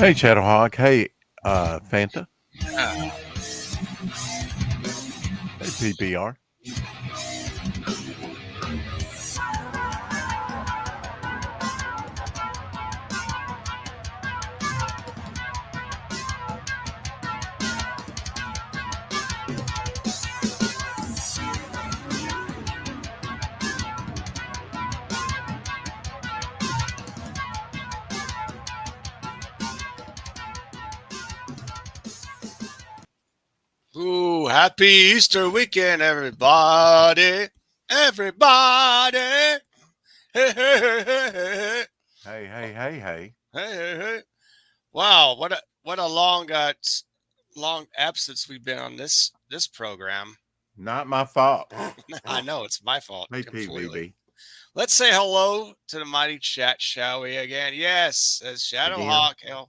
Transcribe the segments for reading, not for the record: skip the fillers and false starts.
Hey, Shadowhawk. Hey, Fanta. Ah, Hey, PBR. ooh, happy Easter weekend, everybody. Everybody. Hey, hey, hey, hey, hey, Hey, hey, hey, hey. hey, hey, hey. Wow, what a long absence we've been on this program. Not my fault. I know it's my fault Hey, completely. PVB. Let's say hello to the mighty chat, shall we? Again, yes, as Again. Shadowhawk.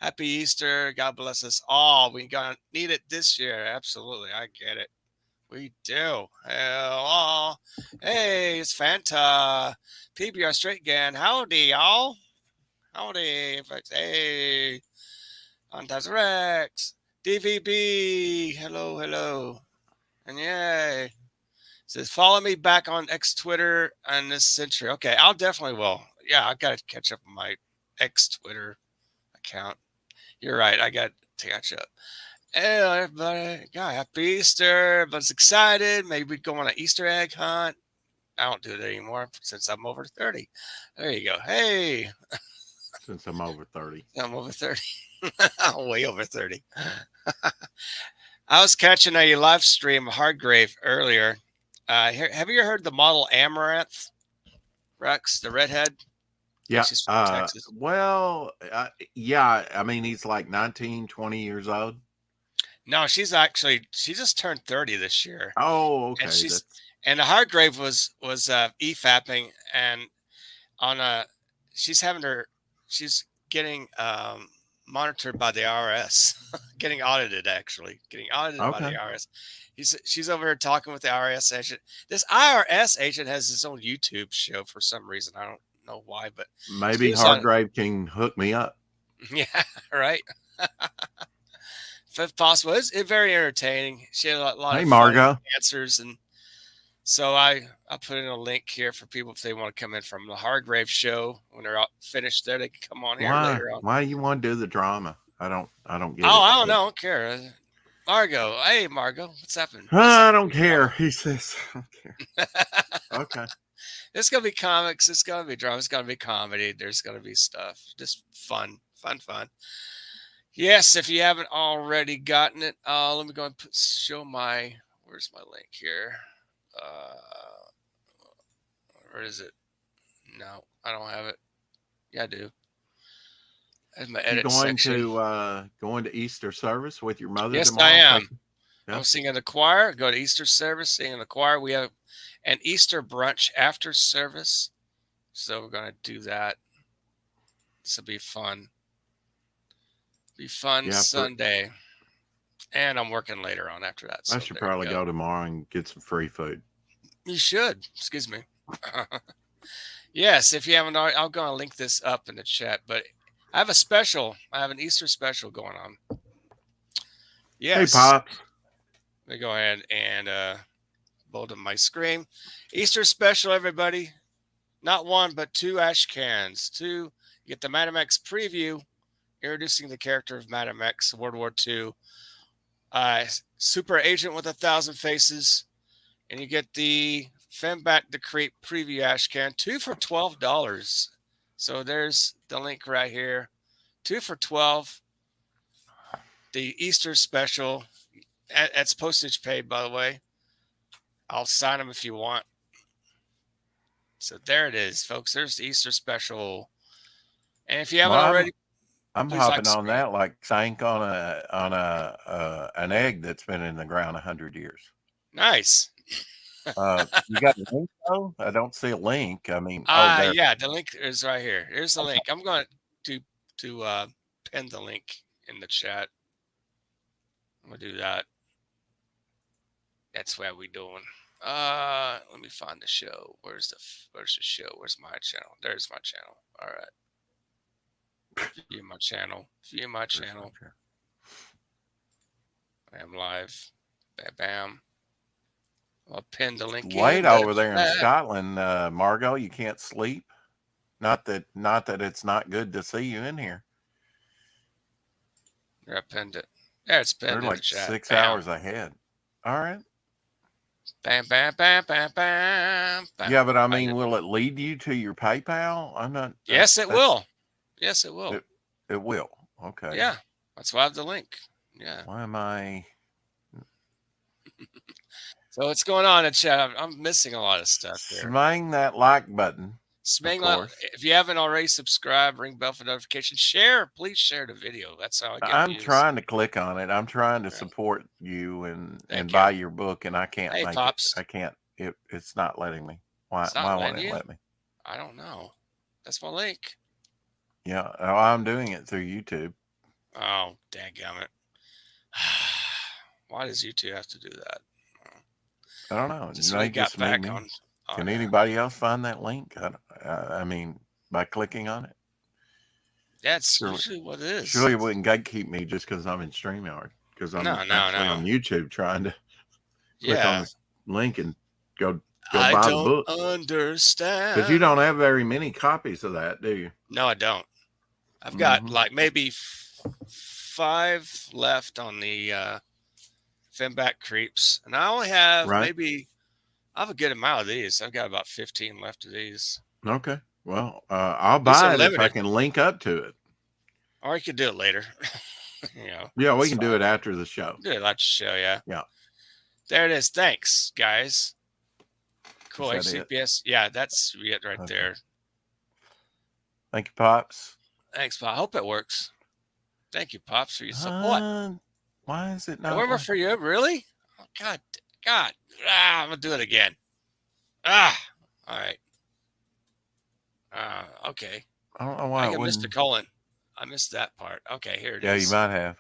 Happy Easter. God bless us all. We gonna need it this year. Absolutely, I get it. We do. Hello. Hey, it's Fanta. PBR Straight again. Howdy, y'all. Howdy, folks. Hey, Fantas Rex. DVB. Hello, hello. And yay. Says, follow me back on X Twitter on this century. Okay, I'll definitely will. Yeah, I got to catch up on my X Twitter account. You're right. I got to catch up. Hey, everybody. Yeah, happy Easter. Everybody's excited. Maybe we go on an Easter egg hunt. I don't do it anymore since I'm over 30. There you go. Hey, Since I'm over 30. I'm over 30. I'm way over 30. I was catching a live stream of Hardgrave earlier. Have you heard the model Amaranth, Rex, the redhead? I think Yeah. she's from Texas. Yeah. I mean, he's like 19, 20 years old. No, she just turned 30 this year. Oh, And okay. the Hardgrave was EFAPing and on a she's having her she's getting monitored by the IRS, getting audited actually, getting audited by Okay. the IRS. She's over here talking with the IRS agent. This IRS agent has his own YouTube show for some reason. I don't know why, but she Maybe was on. Hardgrave can hook me up. Yeah, right. If possible, it's very entertaining. She had a lot Hey, of funny Margot. answers, and so I put in a link here for people if they want to come in from the Hargrave show when they're all finished there. They can come on here Why? later on. Why you want to do the drama? I don't get Oh, it. I don't know. I don't care. Margot. Hey, Margot. What's happening? What's I up? don't care. He says, I don't care. Okay. It's going to be comics. It's going to be drama. It's going to be comedy. There's going to be stuff. Just fun. Fun, fun. Yes, if you haven't already gotten it, let me go and show my. Where's my link here? Uh, where is it? No, I don't have it. Yeah, I do. That's my You edit going section. to Easter service with your mother Yes, I tomorrow? am. Yeah. I'm singing the choir. Go to Easter service, singing the choir. We have an Easter brunch after service, so we're gonna do that. This will be fun. Be fun Yeah. Sunday, and I'm working later on after that. I So should there you probably go. go tomorrow and get some free food. You should. Excuse me. Yes, if you haven't already, I'll go and link this up in the chat. But I have a special. I have an Easter special going on. Hey, Yes. Pops. Let me go ahead and bold up my screen. Easter special, everybody. Not one, but two ash cans. Two. You get the Madam X preview, introducing the character of Madam X, World War II, super agent with 1,000 faces, and you get the Femback Decree preview ash can, two for $12. So there's the link right here. Two for 12. The Easter special. That's postage paid, by the way. I'll sign them if you want. So there it is, folks. There's the Easter special. And if you haven't Well, I'm already, I'm please like hopping on screen. that like Sank on a an egg that's been in the ground 100 years. Nice. You got a link though? I don't see a link. I mean, oh, there. Yeah, the link is right here. Here's the Okay. link. I'm going to pin the link in the chat. I'm gonna do that. That's what we doing. Let me find the show. Where's the show? Where's my channel? There's my channel. All right. View my channel. View my channel. I am live. Bam, bam. I'll pin the link Late in the over there in chat. Scotland, Margot. You can't sleep. Not that it's not good to see you in here. I pinned it. Yeah, it's pinned They're in the like chat. 6 Bam. hours ahead. All right. Bam, bam, bam, bam, bam, bam. Yeah, but I mean, will it lead you to your PayPal? I'm not. Yes, it will. Yes, it will. It will. Okay. Yeah, that's why I have the link. Yeah. Why am I? So what's going on in chat? I'm missing a lot of stuff here. Smang that like button. If you haven't already subscribed, ring bell for notifications. Share, please share the video. That's how I get I'm views. trying to click on it. I'm trying to support you and you. buy your book, and I can't Hey, make Pops. it. I can't. It's not letting me. Why won't it let me? I don't know. That's my link. Yeah, I'm doing it through YouTube. Oh, dadgummit. Why does YouTube have to do that? I don't know. Just we got back on. Can anybody else find that link? I mean, by clicking on it? That's usually what it is. Surely it wouldn't gatekeep me just because I'm in StreamYard. Because I'm actually on YouTube trying to click on this link and go buy the book. I don't understand. Because you don't have very many copies of that, do you? No, I don't. I've got like maybe 5 left on the Finback Creeps. And I only have maybe, I have a good amount of these. I've got about 15 left of these. Okay. Well, I'll buy it if I can link up to it. Or you could do it later. Yeah, we can do it after the show. Do it after the show, yeah. Yeah. There it is. Thanks, guys. Cool. HCPS. Yeah, that's it right there. Thank you, Pops. Thanks, Pop. I hope it works. Thank you, Pops, for your support. Why is it not? Remember for you? Really? Oh, God. I'm going to do it again. All right. Okay. I don't know why I missed the colon. I missed that part. Okay, here it is. Yeah, you might have.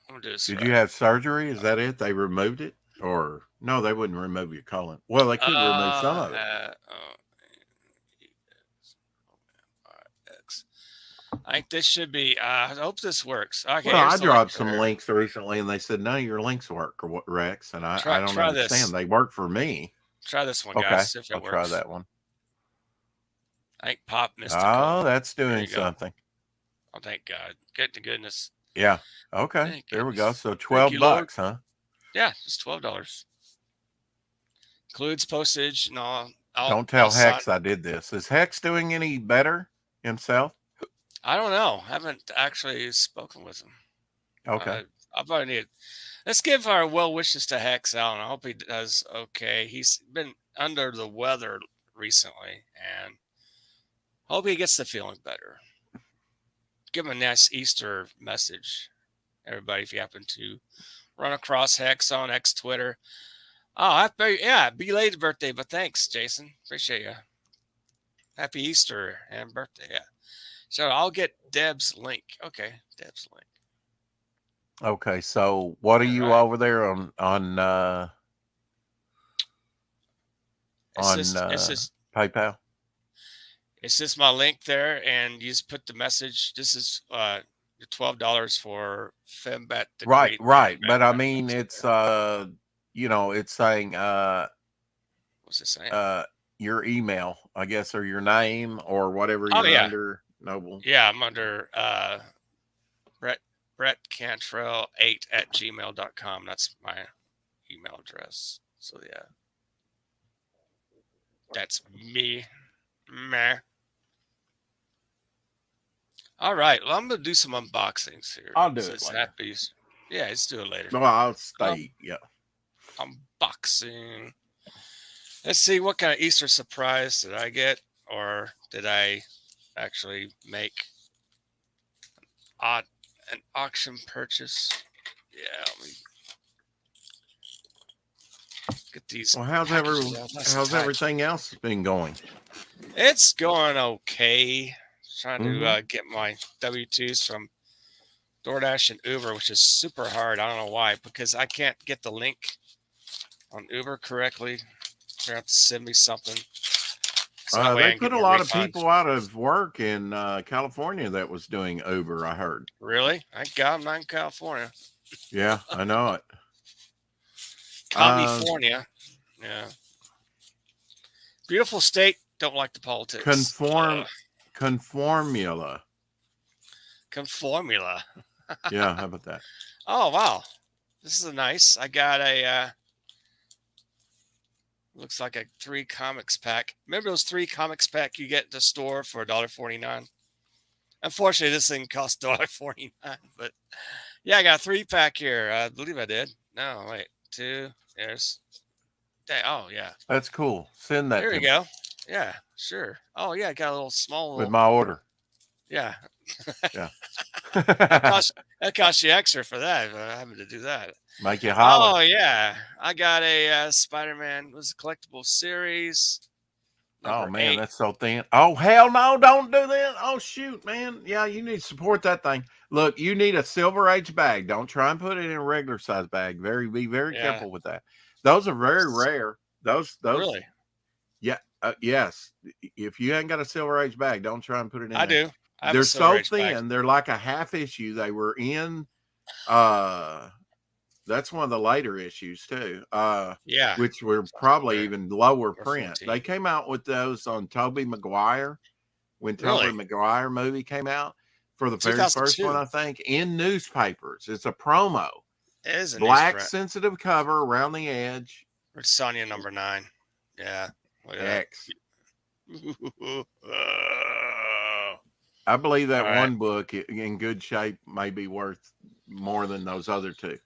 I'm going to do this. Did you have surgery? Is that it? They removed it? Or no, they wouldn't remove your colon. Well, they could remove some of it. I think this should be. I hope this works. Okay. Well, I dropped some links recently, and they said none of your links work, or what, Rex? And I don't understand. They work for me. Try this one, guys. See if it works. I'll try that one. I think Pop missed. Oh, that's doing something. Oh, thank God! Good to goodness. Yeah. Okay. There we go. So $12, huh? Yeah, it's $12. Includes postage and all. Don't tell Hex I did this. Is Hex doing any better himself? I don't know. I haven't actually spoken with him. Okay. I probably need. Let's give our well wishes to Hex out, and I hope he does okay. He's been under the weather recently, and hope he gets the feeling better. Give him a nice Easter message, everybody, if you happen to run across Hex on X Twitter. Oh, belated birthday, but thanks, Jason. Appreciate you. Happy Easter and birthday, yeah. So I'll get Deb's link. Okay, Deb's link. Okay, so what are you over there on PayPal? It's just my link there, and you just put the message. This is your $12 for Fembat. Right. But I mean, it's it's saying what's it saying? Your email, I guess, or your name or whatever you're under. Noble. Yeah, I'm under Brett Cantrell 8@gmail.com. That's my email address. So yeah. That's me. Meh. All right. Well, I'm gonna do some unboxings here. I'll do it later. Yeah, let's do it later. No, I'll stay. Yeah. Unboxing. Let's see, what kind of Easter surprise did I get, or did I actually make an auction purchase? Yeah, let me get these. Well, how's everything else been going? It's going okay. Trying to get my W-2s from DoorDash and Uber, which is super hard. I don't know why, because I can't get the link on Uber correctly. They're going to have to send me something. So they put a lot of people out of work in California that was doing Uber, I heard. Really? Thank God I'm not in California. Yeah, I know it. California. Yeah. Beautiful state. Don't like the politics. Conformula. Conformula. Yeah, how about that? Oh, wow. This is nice. I got a looks like a 3 comics pack. Remember those 3 comics pack you get at the store for $1.49? Unfortunately, this thing costs $1.49, but yeah, I got a 3-pack here. I believe I did. No, wait. 2. There's. Oh, yeah. That's cool. Send that. There we go. Yeah, sure. Oh, yeah, I got a little small. With my order. Yeah. Yeah. that cost you extra for that. Having to do that. Make you holler. Oh yeah, I got a Spider-Man. Was a collectible series. Oh man, 8. That's so thin. Oh hell no! Don't do that. Oh shoot, man. Yeah, you need to support that thing. Look, you need a Silver Age bag. Don't try and put it in a regular size bag. Be very careful with that. Those are very rare. Those really. Yeah. Yes. If you ain't got a Silver Age bag, don't try and put it in. I do. They're so thin. Bag. They're like a half issue. They were in. That's one of the later issues too. Yeah. Which were probably even lower print. 14. They came out with those on Tobey Maguire when Tobey Maguire movie came out for the very first one, I think, in newspapers. It's a promo. It is a black sensitive cover around the edge. It's Sonya number 9. Yeah. X. I believe that one book in good shape may be worth more than those other 2.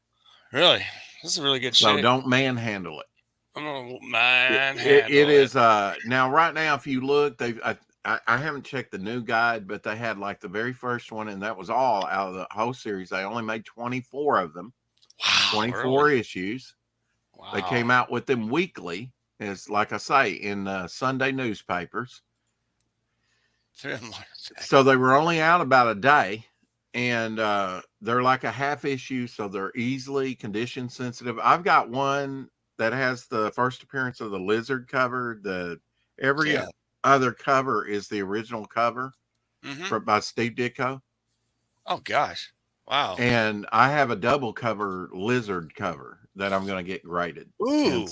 Really? This is a really good shape. So don't manhandle it. I'm gonna manhandle it is now right now if you look, I haven't checked the new guide, but they had like the very first one, and that was all out of the whole series. They only made 24 of them. Wow. 24 issues. Wow. They came out with them weekly, as like I say, in Sunday newspapers. So they were only out about a day. And they're like a half issue, so they're easily condition sensitive. I've got one that has the first appearance of the Lizard cover. Every other cover is the original cover by Steve Ditko. Oh gosh, wow! And I have a double cover Lizard cover that I'm going to get graded. Ooh,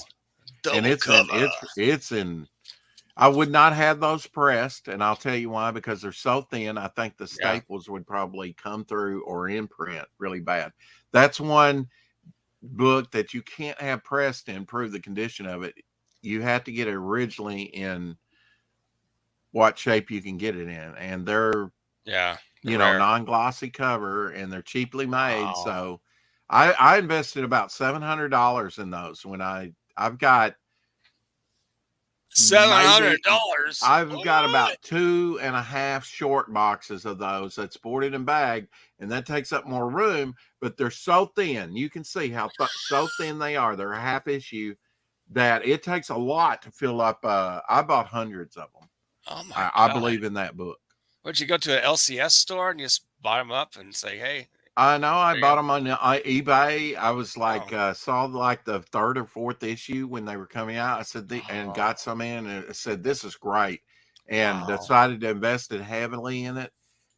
and it's in. I would not have those pressed, and I'll tell you why, because they're so thin. I think the staples would probably come through or imprint really bad. That's one book that you can't have pressed to improve the condition of it. You have to get it originally in what shape you can get it in. And they're non-glossy cover, and they're cheaply made. Wow. So I invested about $700 in those when I've got $700. I've got about 2.5 short boxes of those that's boarded and bagged, and that takes up more room, but they're so thin. You can see how so thin they are. They're a half issue that it takes a lot to fill up. I bought hundreds of them. Oh my God. I believe in that book. Would you go to an LCS store and just buy them up and say, hey? I know. I bought them on eBay. I was like, saw like the 3rd or 4th issue when they were coming out. I said, and got some in and said, this is great. And decided to invest it heavily in it.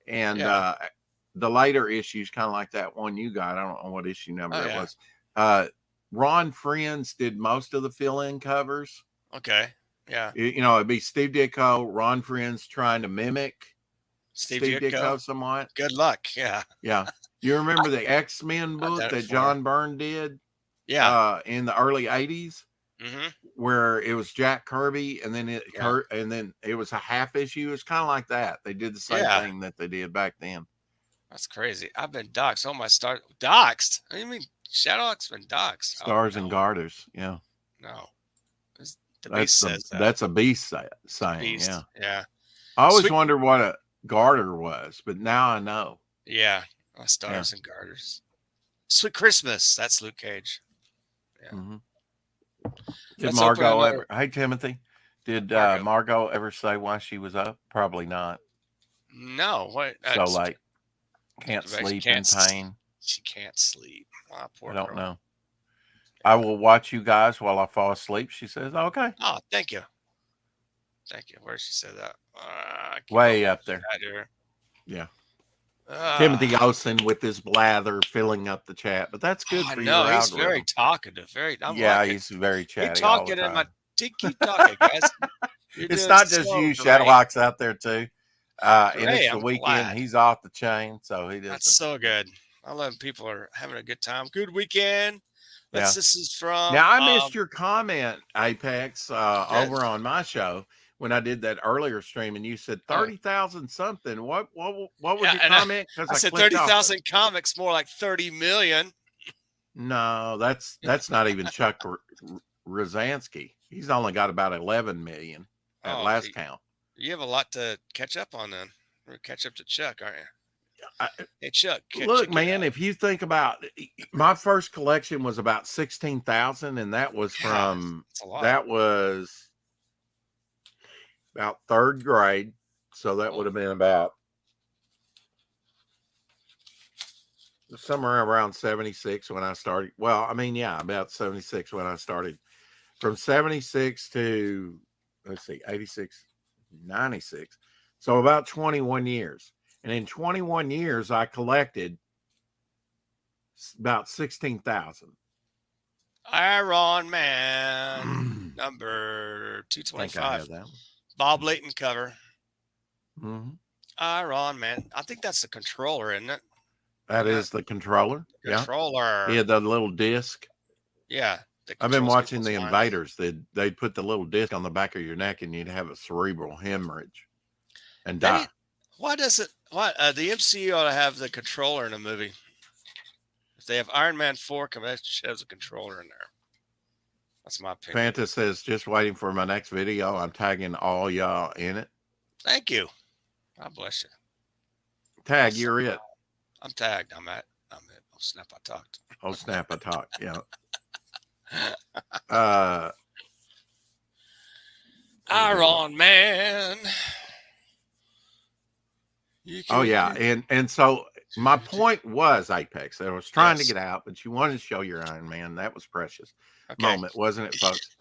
And the later issues, kind of like that one you got. I don't know what issue number it was. Ron Friends did most of the fill-in covers. Okay. Yeah. It'd be Steve Ditko, Ron Friends trying to mimic Steve Ditko somewhat. Good luck. Yeah. Yeah. You remember the X-Men book that John Byrne did? Yeah. In the early 80s, where it was Jack Kirby, and then it was a half issue. It's kind of like that. They did the same thing that they did back then. That's crazy. I've been doxxed. Oh my star doxxed. I mean, Shadowhawk's been doxxed. Stars and Garters. Yeah. No. The Beast says that. That's a Beast saying. Beast. Yeah. I always wondered what a garter was, but now I know. Yeah. Stars and Garters. Sweet Christmas. That's Luke Cage. Yeah. Did Margot ever? Hey, Timothy. Did Margot ever say why she was up? Probably not. No. What? So late. Can't sleep in pain. She can't sleep. Oh, poor I don't know. I will watch you guys while I fall asleep. She says, "Okay." Oh, thank you. Thank you. Where she said that? Way up there. Here. Yeah. Timothy Olsen with his blather filling up the chat, but that's good for your he's algorithm. Very talkative. He's very chatty. Keep talking in my. Keep talking, guys. It's not just you. Shadowhawk's out there too. And it's the weekend. Glad. He's off the chain, so he doesn't. That's so good. I love people are having a good time. Good weekend. This is from. Now I missed your comment, Apex, over on my show when I did that earlier stream, and you said 30,000 something. What was your comment? I said 30,000 comics, more like 30 million. No, that's not even Chuck Rosansky. He's only got about 11 million at last count. You have a lot to catch up on then. Or catch up to Chuck, aren't you? Hey Chuck, look, man, if you think about my first collection was about 16,000, and that was from that was about third grade, so that would have been about somewhere around 76 when I started. Well, I mean, about 76 when I started. From 76 to 86, 96, so about 21 years. And in 21 years, I collected about 16,000. Iron Man number 225. Bob Layton cover. Iron Man. I think that's the controller, isn't it? That is the controller. Controller. Yeah, the little disc. Yeah. I've been watching the Invaders. They'd put the little disc on the back of your neck, and you'd have a cerebral hemorrhage and die. Why does it? Why the MCU ought to have the controller in a movie? If they have Iron Man 4 come, that shows a controller in there. That's my opinion. Fanta says, just waiting for my next video. I'm tagging all y'all in it. Thank you. God bless you. Tag, you're it. I'm tagged. I'm it. Oh snap! I talked. Oh snap! I talked. Yeah. Iron Man. Oh yeah, and so my point was, Apex, I was trying to get out, but you wanted to show your Iron Man. That was precious moment, wasn't it, folks?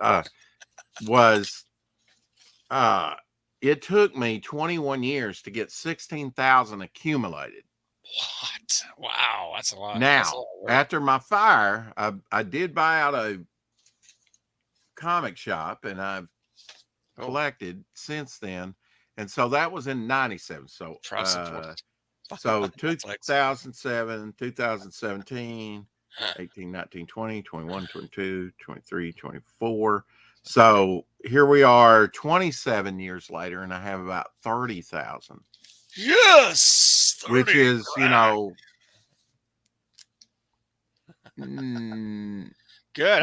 It took me 21 years to get 16,000 accumulated. What? Wow, that's a lot. Now, after my fire, I did buy out a comic shop, and I've collected since then. And so that was in 97. So, so 2007, 2017, 18, 19, 20, 21, 22, 23, 24. So here we are 27 years later, and I have about 30,000. Yes. 30, which is, good.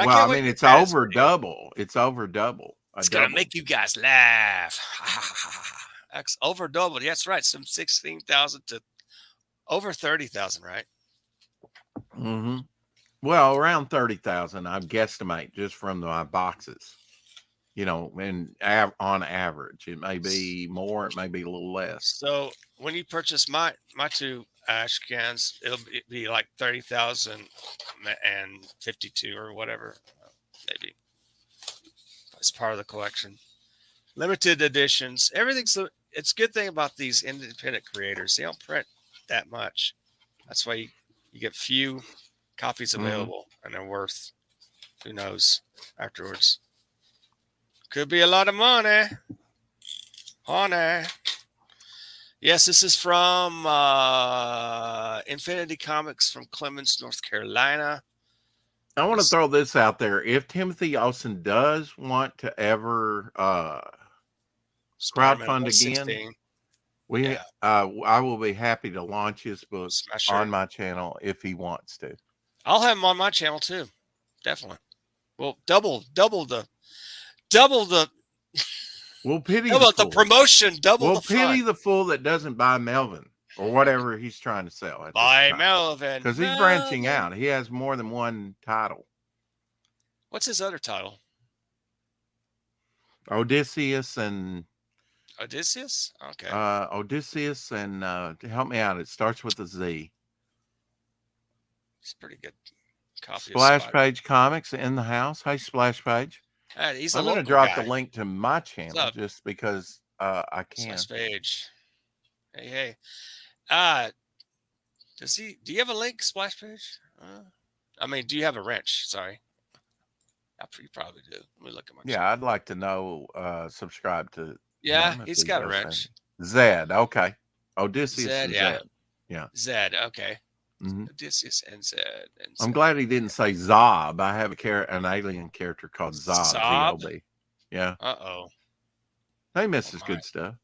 Well, I mean, it's over double. It's over double. It's going to make you guys laugh. Over double. That's right. Some 16,000 to over 30,000, right? Mm-hmm. Well, around 30,000, I guesstimate just from my boxes. And on average, it may be more, it may be a little less. So when you purchase my two ash cans, it'll be like 30,000 and 52 or whatever, maybe. It's part of the collection. Limited editions. It's a good thing about these independent creators. They don't print that much. That's why you get few copies available, and they're worth, who knows, afterwards. Could be a lot of money. Honey. Yes, this is from Infinity Comics from Clemens, North Carolina. I want to throw this out there. If Timothy Olsen does want to ever crowdfund again, I will be happy to launch his book on my channel if he wants to. I'll have him on my channel too. Definitely. Well, double the we'll pity the promotion, we'll pity the fool that doesn't buy Melvin or whatever he's trying to sell. Buy Melvin. Because he's branching out. He has more than one title. What's his other title? Odysseus. Okay. Odysseus and help me out. It starts with a Z. It's pretty good copy. Splash Page Comics in the house. Hey, Splash Page. He's a I'm going to local drop guy. the link to my What's channel up? just because I can. Smash page. Hey. Do you have a link, splash page? I mean, do you have a wrench? Sorry. You probably do. Let me look at my Yeah, channel. I'd like to know, subscribe to Yeah, him if he's he got a does have wrench. Zed. Okay. Odysseus Zed, and yeah. Zed. Yeah. Zed, okay. Hmm. Odysseus and Zed. I'm glad he didn't say Zob. I have an alien character called Zob. Zob? Z-O-B. Yeah. Uh-oh. Hey, Oh, Mrs. my. Good Stuff.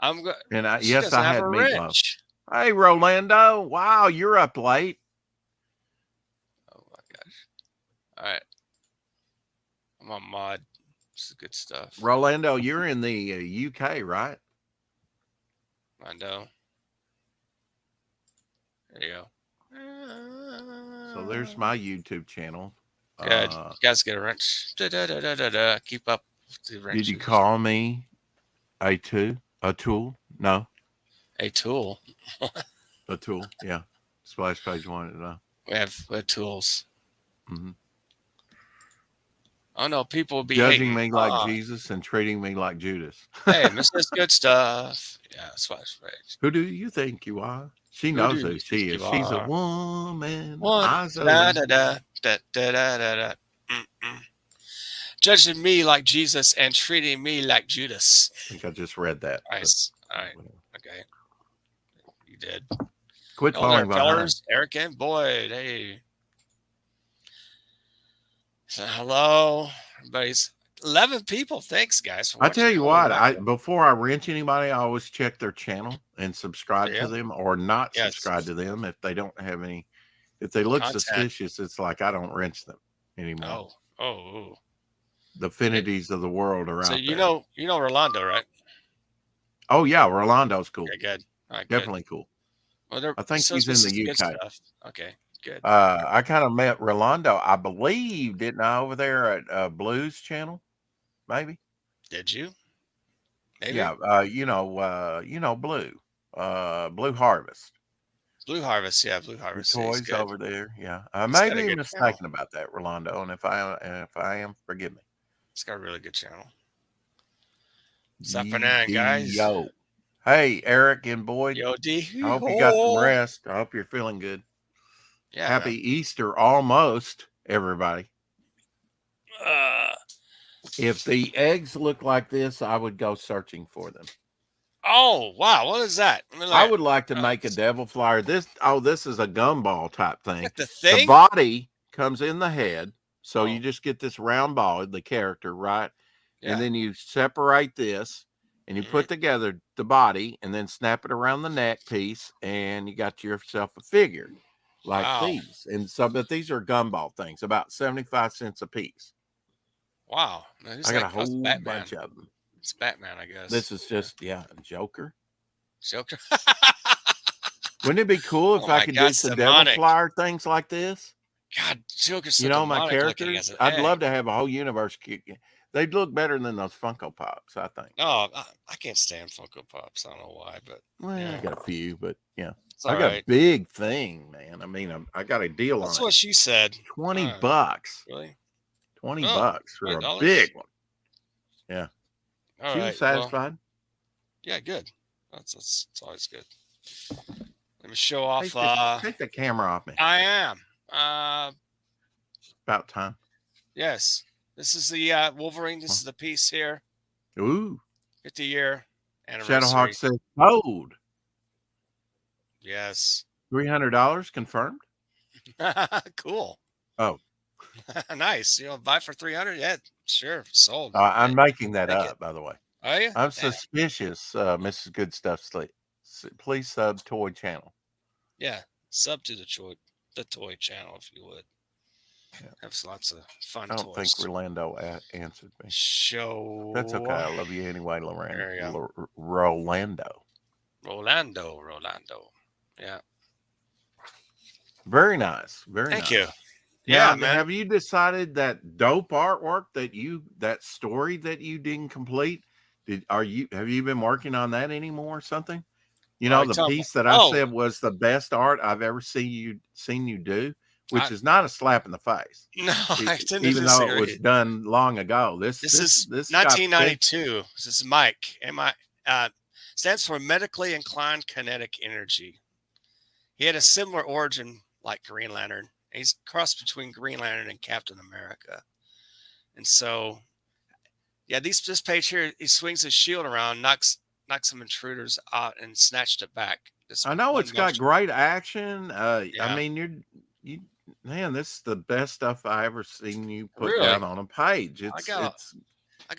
She And yes, doesn't I have had a meatloaf. wrench. Hey, Rolando. Wow, you're up late. Oh, my gosh. All right. I'm on mod. This is good stuff. Rolando, you're in the UK, right? I know. There you go. So there's my YouTube channel. Good. You guys get a wrench. Keep up with the wrenches. Did you call me a tool? No. A tool? A tool, yeah. Splash page wanted to know. We have tools. Mm-hmm. Oh no, people will be Judging hating me like Jesus and treating me like Judas. Hey, Mrs. Good Stuff. Yeah, splash page. Who do you think you are? She knows who she is. She's a woman. Judging me like Jesus and treating me like Judas. I think I just read that. Nice. All right. Okay. You did. Quit falling behind. Eric and Boyd. Hey. So, hello, everybody's 11 people. Thanks, guys. I tell you what, before I wrench anybody, I always check their channel and subscribe to them or not subscribe to them if they don't have any. If they look suspicious, it's like I don't wrench them anymore. Oh. The affinities of the world are out there. You know Rolando, right? Oh yeah, Rolando's cool. Okay, good. All right, definitely cool. Well, I think he's in the UK. Okay, good. I kind of met Rolando, I believe, didn't I, over there at Blue's channel? Maybe. Did you? Maybe. Yeah. You know Blue. Blue Harvest. Blue Harvest, yeah, Blue Harvest. The toys over there. Yeah. I may be mistaken about that, Rolando. And if I am, forgive me. It's got a really good channel. What's happening, guys? Yo. Hey, Eric and Boyd. Yo, D. I hope you got some rest. I hope you're feeling good. Yeah. Happy Easter almost, everybody. If the eggs look like this, I would go searching for them. Oh, wow. What is that? I would like to make a devil flyer. This is a gumball type thing. The body comes in the head. So you just get this round ball, the character, right? Yeah. And then you separate this and you put together the body and then snap it around the neck piece and you got yourself a figure like these. And so, but these are gumball things, about 75 cents a piece. Wow. I got a whole bunch of them. It's Batman, I guess. This is just, Joker. Joker. Wouldn't it be cool if I could do some devil flyer things like this? God, Joker's so my characters. I'd love to have a whole universe. They'd look better than those Funko Pops, I think. Oh, I can't stand Funko Pops. I don't know why, but I got a few, but yeah, I got a big thing, man. I mean, I got a deal on it. That's what she said. $20. Really? $20 for a big one. Yeah. All she was satisfied. Yeah, good. That's always good. Let me show off. Take the camera off me. I am. About time. Yes. This is the Wolverine. This is the piece here. Ooh. 50-year anniversary. Shadowhawk says sold. Yes. $300 confirmed. Cool. Oh. Nice. Buy for 300. Yeah, sure. Sold. I'm making that up, by the way. Are you? I'm suspicious, Mrs. Good Stuff Sleep. Please sub toy channel. Yeah, sub to the toy channel if you would. Yeah. Have lots of fun. I don't think Rolando answered me. Show. That's okay. I love you anyway, Rolando. Rolando. Yeah. Very nice. Very nice. Thank you. Yeah, man. Have you decided that dope artwork that story that you didn't complete? Have you been working on that anymore or something? The piece that I said was the best art I've ever seen you do which is not a slap in the face. No, I tend to Even though it was disagree. done long ago. This is got 1992. This is Mike. Stands for Medically Inclined Kinetic Energy. He had a similar origin like Green Lantern. He's crossed between Green Lantern and Captain America. And so, yeah, this page here, he swings his shield around, knocks some intruders out, and snatched it back. I know it's got great action. I Yeah. mean, man, this is the best stuff I ever seen you put Really? down on a page.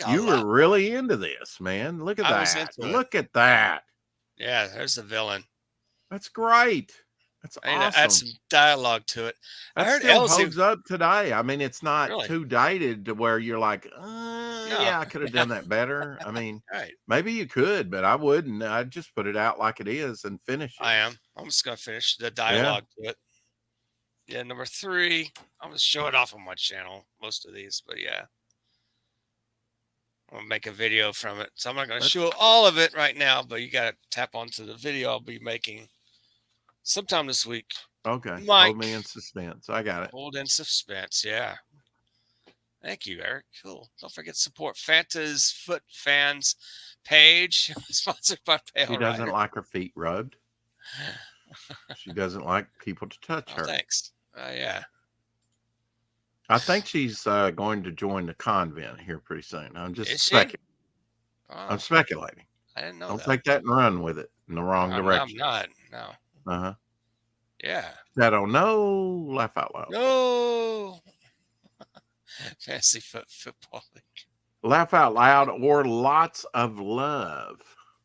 You were really into this, man. Look at that. Look at that. Yeah, there's the villain. That's great. That's awesome. Add some dialogue to it. That I heard still holds up today. I mean, it's not too dated to where you're like, yeah, I could have done that better. I mean, maybe you could, but I wouldn't. I'd just put it out like it is and finish it. I'm just going to finish the dialogue to it. Yeah, number 3. I'm going to show it off on my channel, most of these, but yeah. I'm going to make a video from it. So I'm not going to show all of it right now, but you got to tap onto the video I'll be making sometime this week. Okay. Mike. Hold me in suspense. I got it. Hold in suspense. Yeah. Thank you, Eric. Cool. Don't forget to support Fanta's Foot Fans page, sponsored by Pale She doesn't like her feet rubbed. She doesn't like people to touch her. Thanks. Yeah. I think she's going to join the convent here pretty soon. I'm just speculating. I'm speculating. I didn't know. Don't take that and run with it in the wrong direction. I'm not. No. Yeah. Shadow, no. Laugh out loud. No. Fantasy Football League. Laugh out loud or lots of love.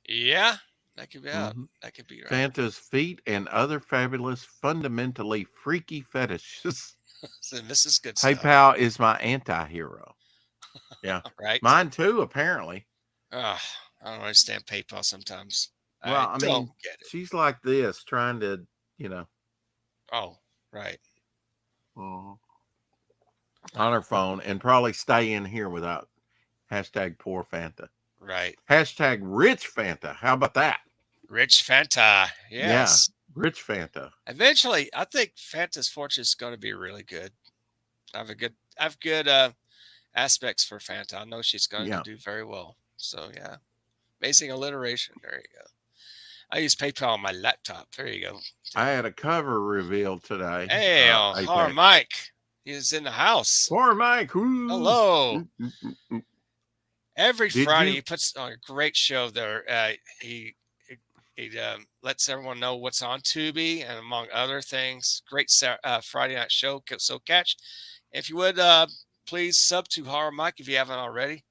Yeah. That could be out. That could be right. Fanta's feet and other fabulous, fundamentally freaky fetishes. So this is good stuff. PayPal is my anti-hero. Yeah. Right. Mine too, apparently. I don't understand PayPal sometimes. Well, I mean, she's like this, trying to, Oh, right. On her phone and probably stay in here without #poor Fanta. Right. #rich Fanta. How about that? Rich Fanta. Yes. Yeah. Rich Fanta. Eventually, I think Fanta's fortune is going to be really good. I have good aspects for Fanta. I know she's going to do very well. So yeah, amazing alliteration. There you go. I use PayPal on my laptop. There you go. I had a cover reveal today. Hey, Horror Mike. He's in the house. Horror Mike. Ooh. Hello. Every Friday, he puts on a great show there. He lets everyone know what's on Tubi and among other things. Great Friday night show. So catch. If you would, please sub to Horror Mike if you haven't already.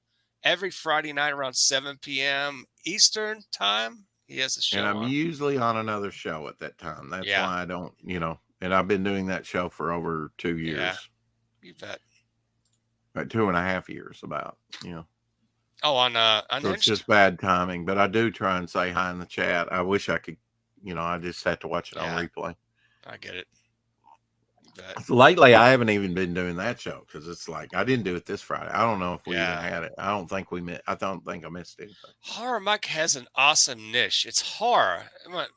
Every Friday night around 7 p.m. Eastern time, he has a show. And I'm usually on another show at that time. That's why I don't, and I've been doing that show for over 2 years. Yeah, you bet. Right, 2.5 years about, Oh, on so it's just bad timing, but I do try and say hi in the chat. I wish I could, I just had to watch it on replay. I get it. Lately, I haven't even been doing that show because it's like I didn't do it this Friday. I don't know if we even had it. I don't think I missed anything. Horror Mike has an awesome niche. It's horror.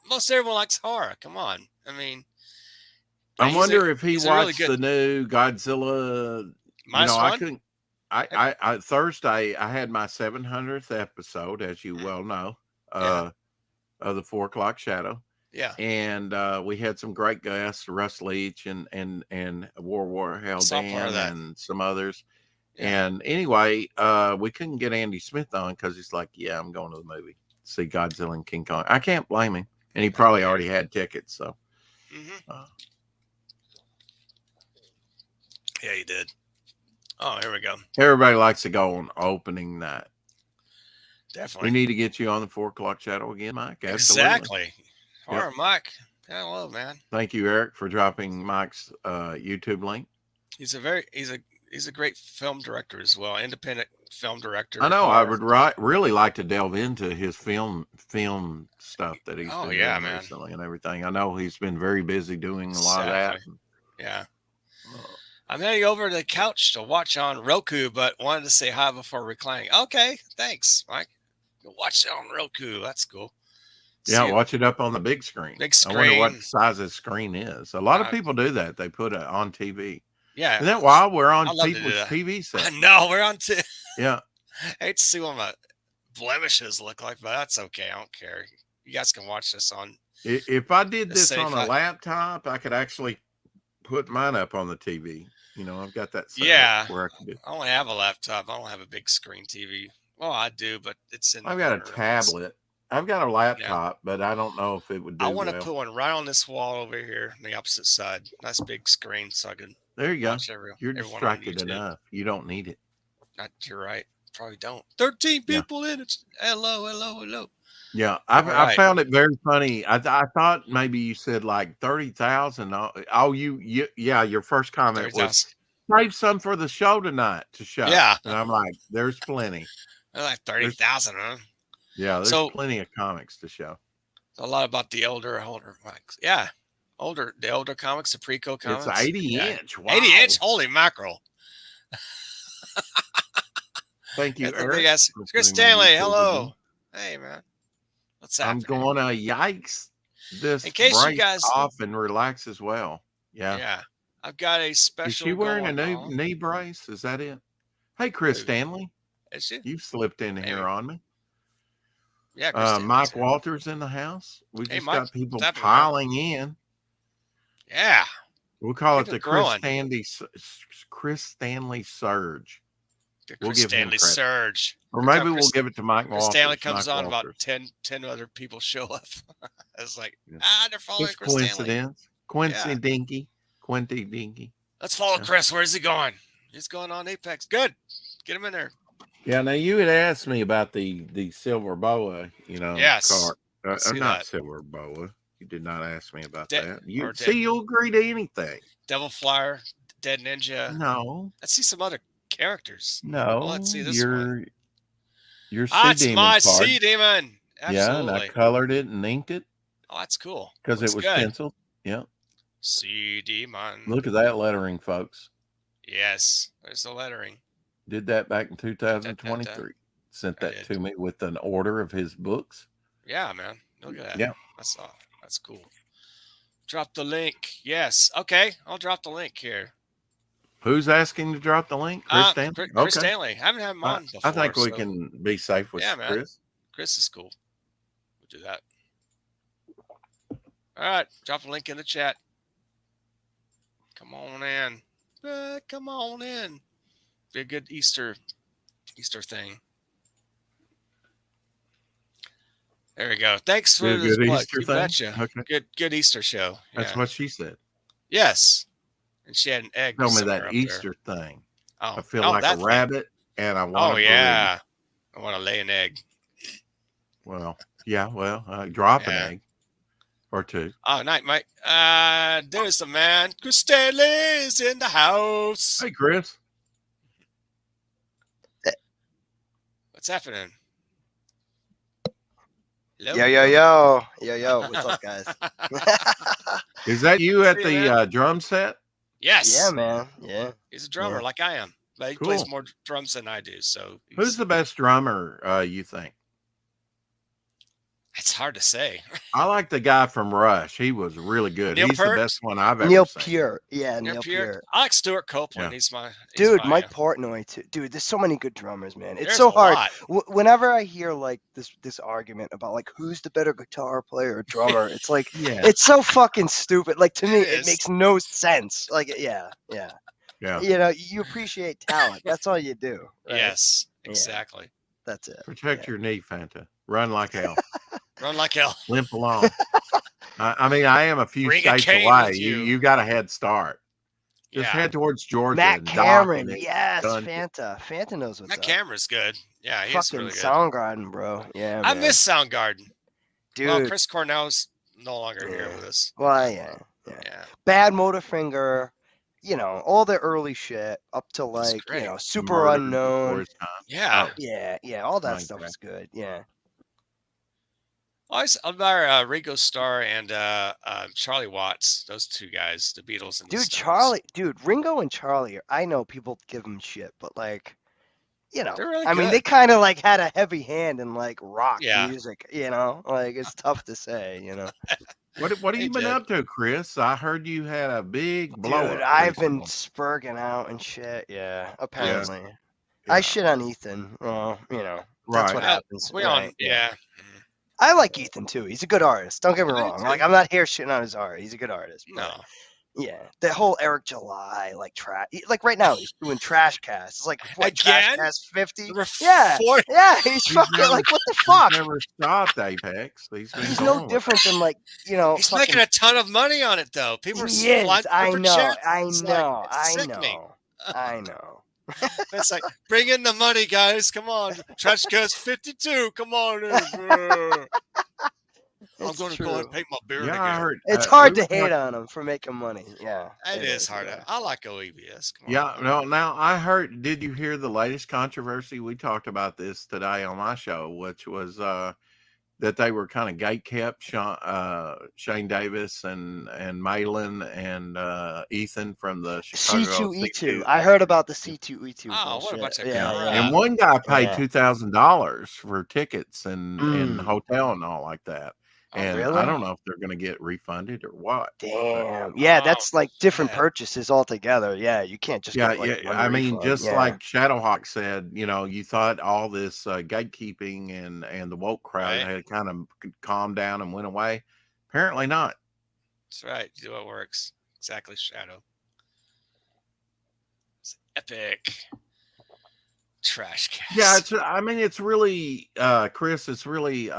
Most everyone likes horror. Come on. I mean, I wonder if he watched the new Godzilla. I couldn't. I Thursday I had my 700th episode, as you well know, of the 4 o'clock shadow. Yeah. And we had some great guests, Russ Leach and War Helldan and some others. Yeah. And anyway, we couldn't get Andy Smith on because he's like, yeah, I'm going to the movie, see Godzilla and King Kong. I can't blame him. And he probably already had tickets. So. Yeah, he did. Oh, here we go. Everybody likes to go on opening night. Definitely. We need to get you on the 4 o'clock shadow again, Mike. Absolutely. Exactly. Horror Mike. Hello, man. Thank you, Eric, for dropping Mike's YouTube link. He's a great film director as well, independent film director. I know. I would really like to delve into his film stuff that he's been doing recently and everything. I know he's been very busy doing a lot of that. Yeah. I'm heading over to the couch to watch on Roku, but wanted to say hi before reclining. Okay, thanks, Mike. Watch it on Roku. That's cool. Yeah, See, watch it up on the big screen. big I wonder what screen. size the screen is. A lot of Uh, people do that. They put it on TV. Yeah, Isn't that wild? We're on I love to do people's that. TV I set. know we're on to. Yeah. I hate to see what my blemishes look like, but that's okay. I don't care. You guys can watch this on. If I did The this safe on a I- laptop, I could actually put mine up on the TV. You know, I've got that set up Yeah. where I can do. I only have a laptop. I don't have a big screen TV. Well, I do, but it's in. I've got a corner. tablet. I've got a laptop, but I don't know if it would do I want to well. put one right on this wall over here on the opposite side. Nice big screen so I can There you go. watch You're everyone on distracted YouTube. enough. You don't need it. You're right. Probably don't. 13 people in it. Hello. Yeah, I right. found it very funny. I thought maybe you said like 30,000. Oh, yeah. Your first comment 30,000. was save some for the show tonight to show. Yeah. And I'm like, there's plenty. They're like 30,000, huh? Yeah, there's So- plenty of comics to show. A lot about the older comics. Yeah. The older comics, the pre-co comics. It's 80 Yeah. inch. Wow. 80 inch. Holy mackerel. Thank you, That's a Eric. big ass. for Chris putting my Stanley, YouTube hello. in. Hey, man. What's I'm happening? going to yikes this In case you break guys- off and relax as well. Yeah. Yeah. I've got a special. Is she wearing a going new on. knee brace? Is that it? Hey, Chris Who? Stanley, Is she? you slipped in Maybe. here on me. Yeah. Chris Stanley's Mike here. Walters in the house. We Hey, just Mike, got people what's happening, piling in. Yeah. We'll call Keep it the it growing. Chris Stanley Surge, The We'll Chris give him Stanley credit. surge. or Every time maybe we'll Chris- give it to Mike Chris Walters. Stanley comes Mike on, about Walters. 10 other people show up. It's like, Yeah. they're following Just Chris Stanley. coincidence. Quincy Dinky. Let's follow Yeah. Chris. Where's he going? He's going on Apex. Good. Get him in there. Yeah. Now you had asked me about the silver boa. Yes. card. I see Not that. silver boa. You did not ask me about Dead- that. You or see, dead. you'll agree to anything. Devil Flyer, Dead Ninja. No, Let's see some other characters. no. let's see this Your Ah, Sea it's Demon my card. Sea Demon. Yeah, and Absolutely. I colored it and inked it Oh, that's cool. because it Looks was good. penciled. Yeah. Sea Demon. Look at that lettering, folks. Yes. There's the lettering. Did that back in 2023. Sent I that did. to me with an order of his books. Yeah, man. Look at that. Yeah. That's cool. Drop the link. Yes. Okay. I'll drop the link here. Who's asking to drop the link? Chris Stanley? Chris Stanley. I haven't had him on before. I think we so can be safe with Yeah, man. Chris. Chris is cool. We'll do that. All right. Drop a link in the chat. Come on in. Come on in. Be a good Easter thing. There we go. Thanks for Be a this good plug. Easter You thing? betcha. Okay. Good Easter show. That's Yeah. what she said. Yes. And she had an egg. Tell me somewhere that up Easter thing. There. Oh, I feel oh, like that a thing. rabbit and I want Oh to yeah. I want to lay an egg. Well, yeah, drop Yeah. an egg or two. Oh, night, Mike. There's the man. Chris Stanley's in the house. Hey, Chris. What's happening? Hello? Yo, what's up, guys? Is that you at See, the man. drum set? Yes. Yeah, man. Yeah. He's a drummer Yeah. like I am. But he Cool. plays more drums than I do. So Who's the best drummer, you think? it's hard to say. I like the guy from Rush. He was really good. Neil He's Peart? the best one I've ever Neil seen. Peart. Yeah, Neil Neil Peart. Peart. I like Stuart Copeland. Yeah. He's my Dude, my, Mike Portnoy too. Dude, there's so many good drummers, man. It's there's so a hard. lot. Whenever I hear like this argument about like who's the better guitar player or drummer, it's like Yeah. it's so fucking stupid. Like to me, It it is. makes no sense. Like yeah. Yeah. You know, you appreciate talent. That's all you do. Right? Yes, Yeah. exactly. That's it. Protect Yeah. your knee, Fanta. Run like hell. Run like hell. Limp along. I mean, I am a few Bring a states cane away. with you. You got a head start. Just Yeah. head towards Georgia. Matt and dock, Cameron, and it- yes, done. Fanta. Fanta knows what's That up. camera's good. Yeah, he's Fucking really good. Soundgarden, bro. Yeah, I man. miss Soundgarden. Dude. Well, Chris Cornell's no longer here Yeah. with us. Well, yeah. Yeah. Bad Motorfinger, you know, all the early shit up to That's like, great. you know, Super Murder before Unknown. his time. Yeah. Yeah, all that Like stuff that. is good. Yeah. I admire Ringo Starr and Charlie Watts. Those two guys, the Beatles and the Dude, Stones. Ringo and Charlie, I know people give him shit, but like, you know, They're really I mean, good. they kind of like had a heavy hand in like rock Yeah. music, you know, like it's tough to say, you know. What have They you been did. up to, Chris? I heard you had a big blow Dude, up I've been recently. spurging out and shit. Yeah, Yeah, apparently. I yeah, shit on Ethan. Well, you know, that's what right. happens, We all, right? yeah. I like Ethan too. He's a good artist. Don't get me I do wrong. Like too. I'm not here shitting on his art. He's a good artist. But No. yeah, the whole Eric July like trash. Like right now he's doing Trash Cast. It's like what Trash Again? Cast 50? Number Yeah, 4. yeah. He's He's fucking never, like what the he's fuck? never stopped, Apex. He's been He's no going with different than like He's fucking. making a ton of money on it, though. People are He is. flying I corporate know. jets. I It's like, know. it's I sickening. know. I know. It's like, bring in the money, guys. Come on. Trash Cast 52. Come on in. I'm It's going to go true. and pay my beer Yeah, again. I heard. It's hard we to were hate talking- on him for making money. Yeah, It is hard. yeah. I like OEBS. Come on. Yeah, no. Now I heard. Did you hear the latest controversy? We talked about this today on my show, which was that they were kind of gatekept. Shane Davis and Malin and Ethan from the Chicago C2E2. I heard about the C2E2. Oh, what a bullshit. bunch of yeah, crap. And one guy paid Yeah. $2,000 for tickets and Mm. hotel and all like that. Oh, And really? I don't know if they're going to get refunded or what. Damn. Yeah, Wow. that's like different Yeah. purchases altogether. Yeah, you can't just Yeah, get like yeah. one I mean, refund. just Yeah. like Shadowhawk said, you thought all this gatekeeping and the woke crowd Right. had kind of calmed down and went away. Apparently not. That's right. You do what works. Exactly, Shadow. It's epic. Trash Cast. Yeah, I mean, it's really, Chris, it's really,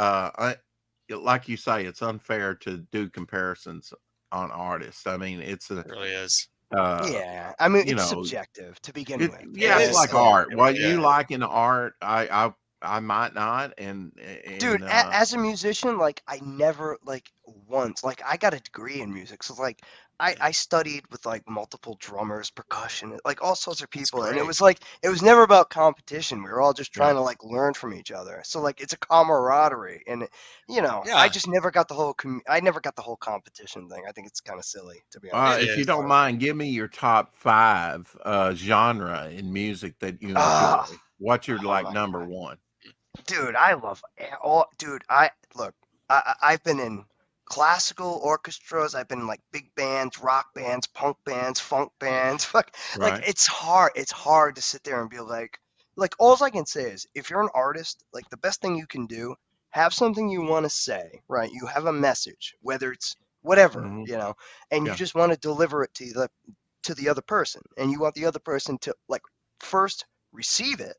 like you say, it's unfair to do comparisons on artists. I mean, it's a, It really is. Yeah, I mean you it's know, subjective to begin it, with. yeah, It it's is like so- art. What yeah. you like in art, I might not. Dude, And, as a musician, like I never like once like I got a degree in music, so like I studied with like multiple drummers, percussion, like all sorts of people, and it great. was like it was never about competition. We were all just Yeah. trying to like learn from each other. So like it's a camaraderie, and I Yeah. just never got the whole I never got the whole competition thing. I think it's kind of silly to be honest. It if you is. don't mind, give me your top 5 genre in music that you enjoy. Ah. What's your Oh like my number God. one? Dude, I love all. Dude, I've been in classical orchestras. I've been in like big bands, rock bands, punk bands, funk bands. Fuck, Right. like it's hard. It's hard to sit there and be like all I can say is if you're an artist, like the best thing you can do, have something you want to say, right? You have a message, whether it's whatever, Mhm. and Yeah. you just want to deliver it to the other person, and you want the other person to like first receive it,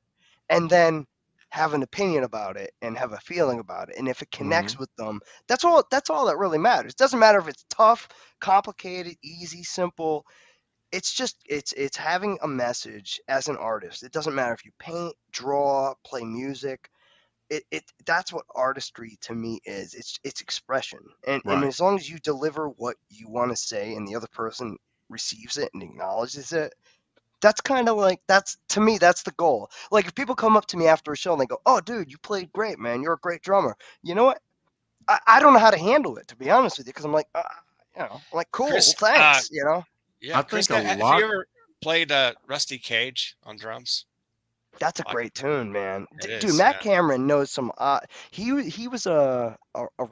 and then have an opinion about it and have a feeling about it. And if it connects with them, that's all that really matters. It doesn't matter if it's tough, complicated, easy, simple. It's just it's having a message as an artist. It doesn't matter if you paint, draw, play music. That's what artistry to me is. It's expression. And Right. as long as you deliver what you want to say and the other person receives it and acknowledges it, that's kind of like to me that's the goal. Like if people come up to me after a show and they go, "Oh, dude, you played great, man. You're a great drummer." You know what? I don't know how to handle it, to be honest with you, because I'm like, I'm like, cool, Chris, thanks. Yeah, I Chris, think a have lot- you ever played Rusty Cage on drums? That's a great tune, man. It Dude, is, Matt yeah. Cameron knows some. He was a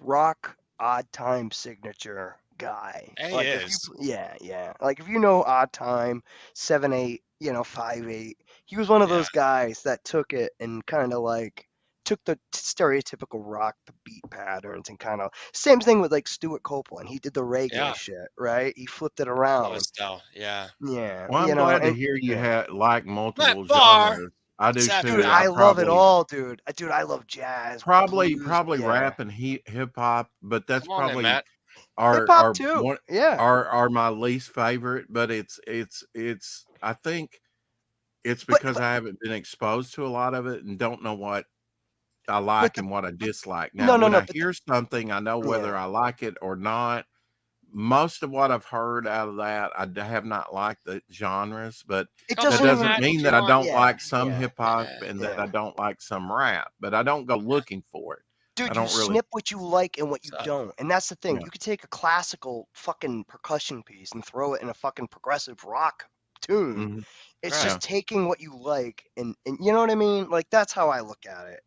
rock odd time signature guy. He Like is. yeah. Like if you know Odd Time, 7/8, 5/8. He was one of Yeah. those guys that took it and kind of like took the stereotypical rock, the beat patterns, and kind of same thing with like Stuart Copeland. He did the reggae Yeah. shit, right? He flipped it Love around. his style. Yeah. Yeah, Well, I'm glad to and- hear you yeah. like multiple Matt Barr. genres. I do Exactly. too. Dude, I love it all, dude. Dude, I love jazz. Probably blues, yeah. rap and hip hop, but that's Come on, then, probably Matt. Hip hop too. Yeah. are my least favorite. But it's I think it's But- because I haven't been exposed to a lot of it and don't know what I like and what I dislike. Now, No, when I but hear something, I know whether Yeah. I like it or not. Most of what I've heard out of that, I have not liked the genres, but It That that doesn't doesn't even, mean if that you I want- don't yeah, like some yeah, hip hop yeah, and that yeah. I don't like some rap. But I don't go looking for it. dude, I you don't really- snip what you like and what you So- don't. And that's the thing. Yeah. You could take a classical fucking percussion piece and throw it in a fucking progressive rock tune. Mhm. It's Right. just taking what you like and you know what I mean? Like that's how I look at it.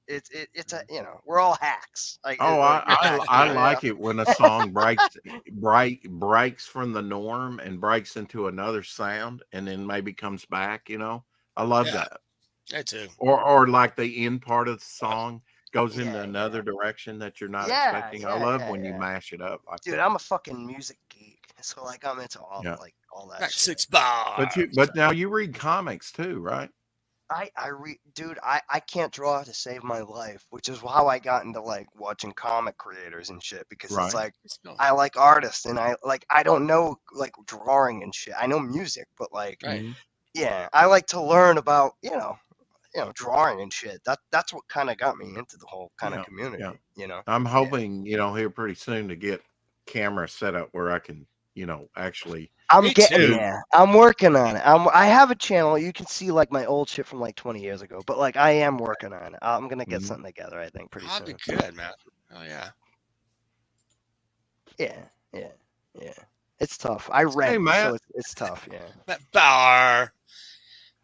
It's a we're all hacks. Oh, I like it when a song breaks from the norm and breaks into another sound and then maybe comes back, I love Yeah. that. Me too. Or like the end part of the song goes into Yeah, another direction that you're not Yeah, expecting. I yeah, love yeah, when you yeah. mash it up like Dude, that. I'm a fucking music geek. So like I'm into all Yeah. all that Back shit. 6 bars. But now you read comics too, right? I can't draw to save my life, which is how I got into like watching comic creators and shit because Right. it's like Let's go. I like artists and I don't know like drawing and shit. I know music, but like Right. Mhm. yeah, I like to learn about, drawing and shit. That's what kind of got me into the whole kind of Yeah, community, yeah. I'm hoping, here pretty soon to get camera set up where I can, actually I'm Me getting too. there. I'm working on it. I have a channel. You can see like my old shit from like 20 years ago, but like I am working on it. I'm gonna get Mhm. something together. I think pretty That'd be soon. good, man. Oh yeah. Yeah. It's tough. I rent, Matt. so it's tough. Yeah. That bar.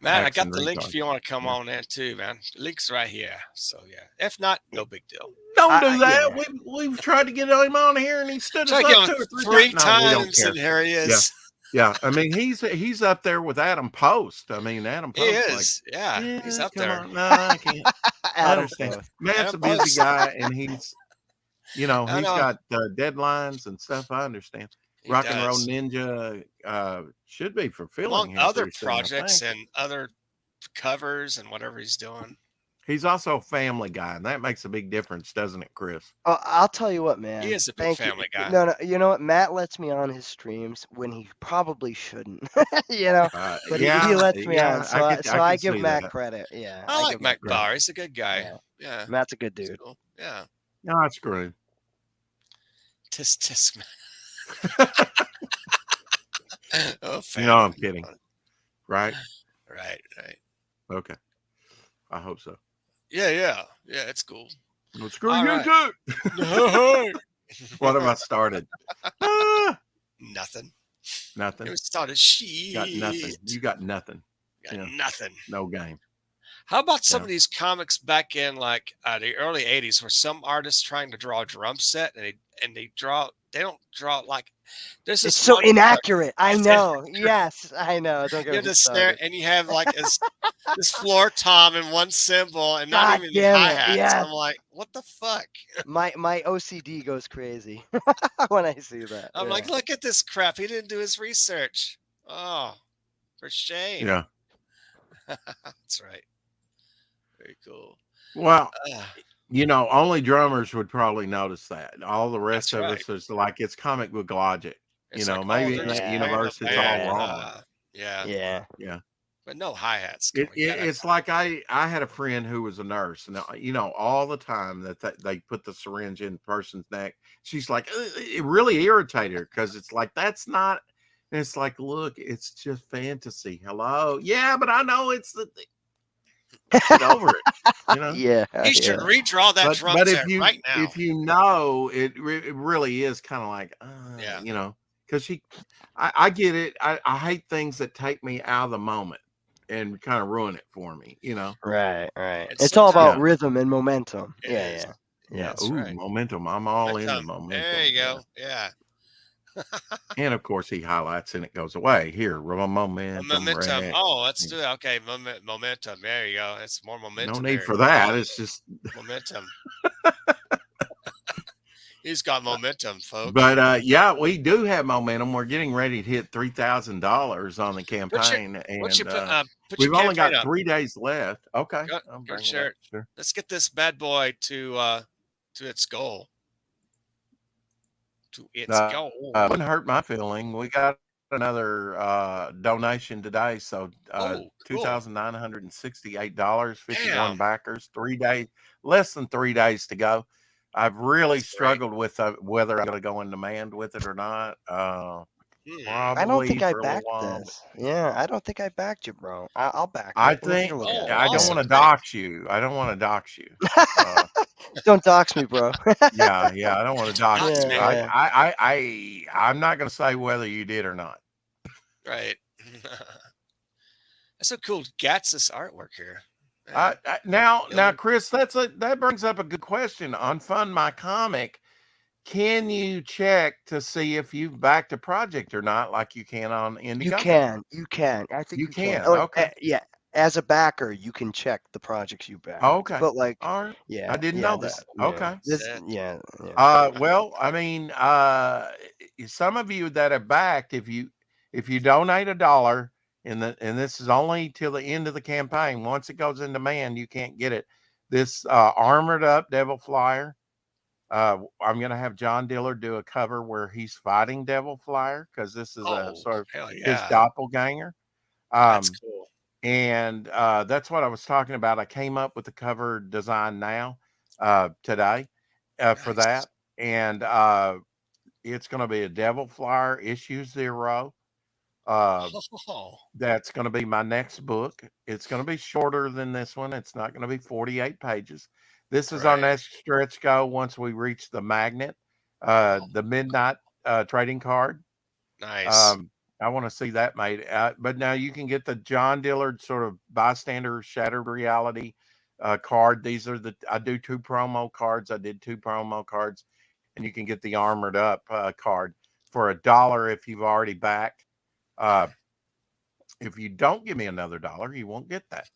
Man, I Hacks got and the link retards. if you want to come Yeah. on in too, man. The link's right here. So yeah. If not, no big deal. Don't do that. Yeah. We've tried to get him on here and he stood us Try to get up him 2 or 3 three times. No, we don't times, care. and here he is. Yeah. I mean, he's up there with Adam Post. I mean, Adam He Post. is. Yeah, he's up come there. on. No, I can't. I Adam understand. Post. Matt's Adam a busy Post. guy, and he's I know. got deadlines and stuff. I understand. He Rock and Roll does. Ninja should be fulfilling Among here other pretty soon, I projects think. and other covers and whatever he's doing. He's also a family guy, and that makes a big difference, doesn't it, Chris? Oh, I'll tell you what, man. He is a big Thank family you. guy. No, you know what? Matt lets me on his streams when he probably shouldn't. But he lets me on, so I give Matt credit. Yeah, I like give Mac credit. Bauer. He's a good guy. Yeah. Matt's a good He's dude. cool. Yeah. No, that's great. Tisk Oh, No, I'm kidding. Right? Right. Okay. I hope so. Yeah, it's cool. Well, screw All you right. too. What have I started? Nothing. Nothing. It started shit. Got nothing. You got nothing. Got nothing. No game. How about some of these comics back in like the early '80s, where some artists trying to draw a drum set and they don't draw like this is It's so inaccurate. I know. Yes, I know. Don't get you me just started. and you have like this floor tom and one cymbal and God not even damn it, hi-hats. yes. I'm like, what the fuck? My OCD goes crazy when I see that. I'm like, look at this crap. He didn't do his research. Oh, for shame. Yeah. That's right. Very cool. Well, only drummers would probably notice that. All the rest That's of right. us is like it's comic book logic. It's Maybe they're in just that playing universe the it's all band, wrong. Yeah. But no hi-hats. It's like I had a friend who was a nurse, and all the time that they put the syringe in the person's neck, she's like, it really irritated her because it's like that's not. And it's like, look, it's just fantasy. Hello, yeah, but I know it's the. Get over it, Yeah. He should redraw that drum but set if you right now. if you know it really is kind of like because I get it. I hate things that take me out of the moment and kind of ruin it for me, Right. It's all about sometimes- rhythm and momentum. It Yeah. is. yeah. That's Ooh, right. momentum. I'm all in the momentum. There you go. Yeah. And of course he highlights and it goes away. Here, momentum. Momentum. Right. Oh, let's do it. Okay, momentum. There you go. It's more momentum. No need there. for that. It's just Momentum. He's got momentum, folks. But we do have momentum. We're getting ready to hit $3,000 on the campaign, What's your, and put we've your only got campaign up. 3 days left. Okay, Good- I'll good bring it up. shirt. Sure. Let's get this bad boy to its goal. To its goal. Wouldn't hurt my feeling. We got another donation today, so cool. $2,968, 51 Damn. backers. 3 days, less than 3 days to go. I've really struggled with whether I'm going to go in demand with it or not. I don't think I for a little backed while. this. Yeah, I don't think I backed you, bro. I'll back. I it. Let me take think a look at it. I don't awesome. want to dox you. I don't want to dox you. Don't dox me, bro. Yeah, I don't want to dox Yeah, you. yeah. I'm not going to say whether you did or not. Right. That's so cool. Gats's artwork here. Now, Chris, that brings up a good question. On Fund My Comic, can you check to see if you've backed a project or not, like you can on Indiegogo? You can. I think You you can. can. Okay. Yeah. As a backer, you can check the projects you back. Okay. But like, All right. yeah, I didn't yeah, know this, that. yeah, Okay. this, yeah. Well, I mean, some of you that have backed, if you donate $1, and this is only till the end of the campaign. Once it goes in demand, you can't get it. This armored up Devil Flyer. I'm gonna have John Dillard do a cover where he's fighting Devil Flyer, because this is a sort of hell his yeah. doppelganger. That's cool. And that's what I was talking about. I came up with the cover design now today for Nice. that. And it's going to be a Devil Flyer issue 0. Oh, That's going to be my next book. It's going to be shorter than this one. It's not going to be 48 pages. This is our Right. next stretch goal once we reach the magnet, the midnight trading card. nice. I want to see that made. But now you can get the John Dillard sort of bystander shattered reality card. These are I do 2 promo cards. I did 2 promo cards, and you can get the armored up card for $1 if you've already backed. If you don't give me another $1, you won't get that.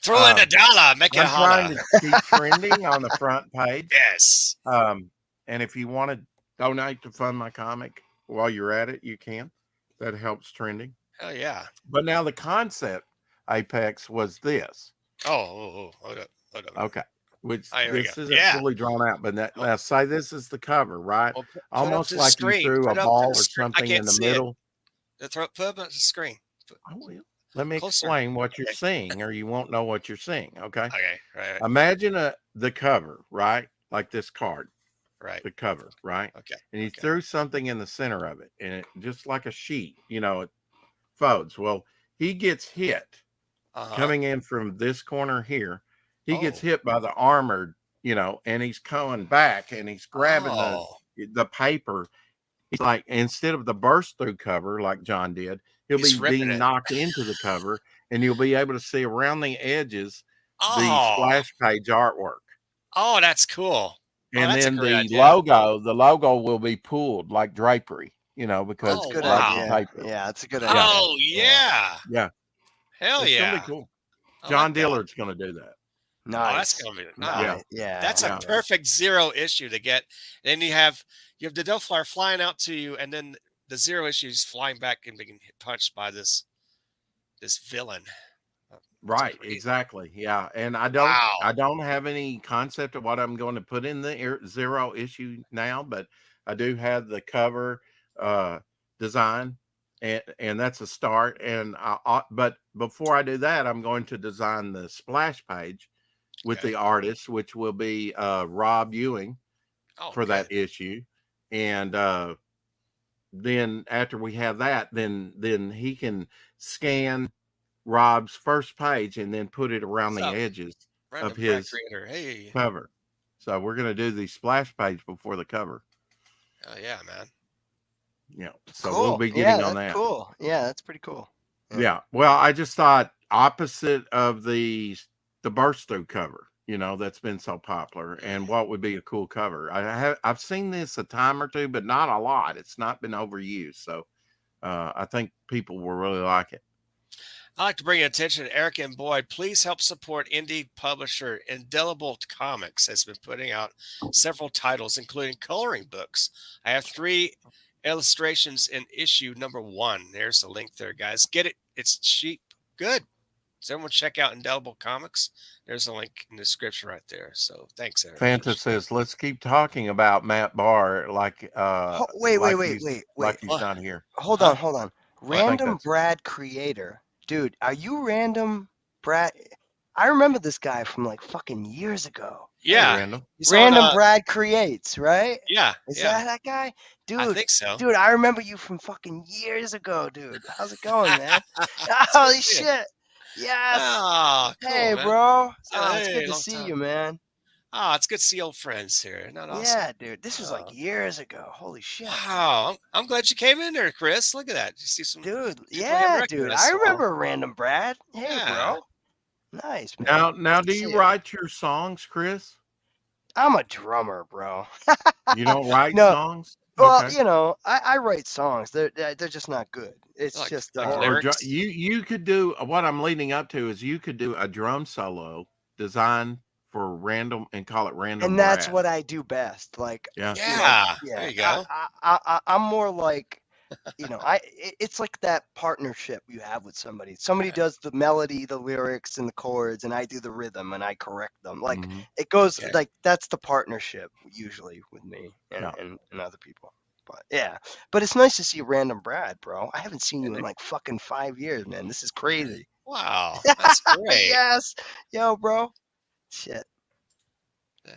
Throw in $1, make it I'm holler. trying to keep trending on the front page. Yes. And if you want to donate to Fund My Comic while you're at it, you can. That helps trending. Hell yeah. But now the concept, Apex, was this. Oh, hold up. Okay. Which here we this go. isn't Yeah. fully drawn out, but now say this is the cover, right? Well, put Almost up the like screen. you threw Put a up ball the or screen. I something can't in the see it. middle. Put up the screen. I will. Let me Closer. explain what you're seeing, or you won't know what you're seeing. Okay. Okay. Right. Imagine the cover, right? Like this card. Right. The cover, right? Okay. And he threw something in the center of it, and it just like a sheet, it folds. Well, he gets hit coming in from this corner here. He gets hit by the armored, and he's coming back and he's grabbing the paper. He's like, instead of the burst through cover like John did, he'll be being knocked into the cover, and you'll be able to see around the edges the splash page artwork. Oh, that's cool. And then the logo will be pulled like drapery, because good paper. Yeah, it's a good idea. Oh yeah. Yeah. Hell it's yeah. Gonna be cool. John Dillard's gonna do that. Nice. Oh, that's gonna be nice. Yeah. That's a perfect 0 issue to get. And you have the Devil Flyer flying out to you, and then the 0 issues flying back and being punched by this villain. Right, exactly. Yeah. And I don't have any concept of what I'm going to put in the 0 issue now, but I do have the cover design, and that's a start. And but before I do that, I'm going to design the splash page with the artist, which will be Rob Ewing for that issue. And then after we have that, then he can scan Rob's first page and then put it around the edges of his cover. So we're going to do the splash page before the cover. Oh yeah, man. Yeah. So we'll be getting on that. Cool. Yeah, that's pretty cool. Yeah. Well, I just thought opposite of the burst through cover, that's been so popular, and what would be a cool cover. I've seen this a time or two, but not a lot. It's not been overused. So I think people will really like it. I'd like to bring attention to Eric and Boyd. Please help support indie publisher Indelible Comics has been putting out several titles, including coloring books. I have 3 illustrations in issue number 1. There's the link there, guys. Get it. It's cheap. Good. So everyone check out Indelible Comics. There's a link in the description right there. So thanks, Eric. Fanta says, let's keep talking about Matt Barr like wait. Like he's not here. Hold on. Random Brad Creator. Dude, are you Random Brad? I remember this guy from like fucking years ago. Yeah. Random Brad Creates, right? Yeah. Is that guy? Dude, I think so. Dude, I remember you from fucking years ago, dude. How's it going, man? Holy shit. Yes. Oh, cool, hey, man. bro. Yeah, It's good to see you, man. Ah, it's good to see old friends here. Isn't that awesome? Yeah, dude. This was like Oh, years ago. Holy shit. wow. I'm glad you came in there, Chris. Look at that. You see some Dude, people you haven't yeah, dude. I recognized in a while. remember Random Brad. Hey, Yeah. bro. Nice, Now, man. now, Good do to see you you. write your songs, Chris? I'm a drummer, bro. You don't write No, songs? well, Okay. you know, I write songs. They're just not good. It's Like just like Or lyrics. you could do what I'm leading up to is you could do a drum solo designed for random and call it Random and that's Brad. what I do best. Like, Yeah. Yeah. yeah, There you go. I'm more like, it's like that partnership you have with somebody. Somebody Yeah. does the melody, the lyrics, and the chords, and I do the rhythm and I correct them. Like Mhm. it goes Yeah. like that's the partnership usually with me and, Yeah. and other people. But yeah, but it's nice to see Random Brad, bro. I haven't seen you in And like fucking 5 years, man. This is crazy. wow. That's great. Yes, yo, bro. Shit,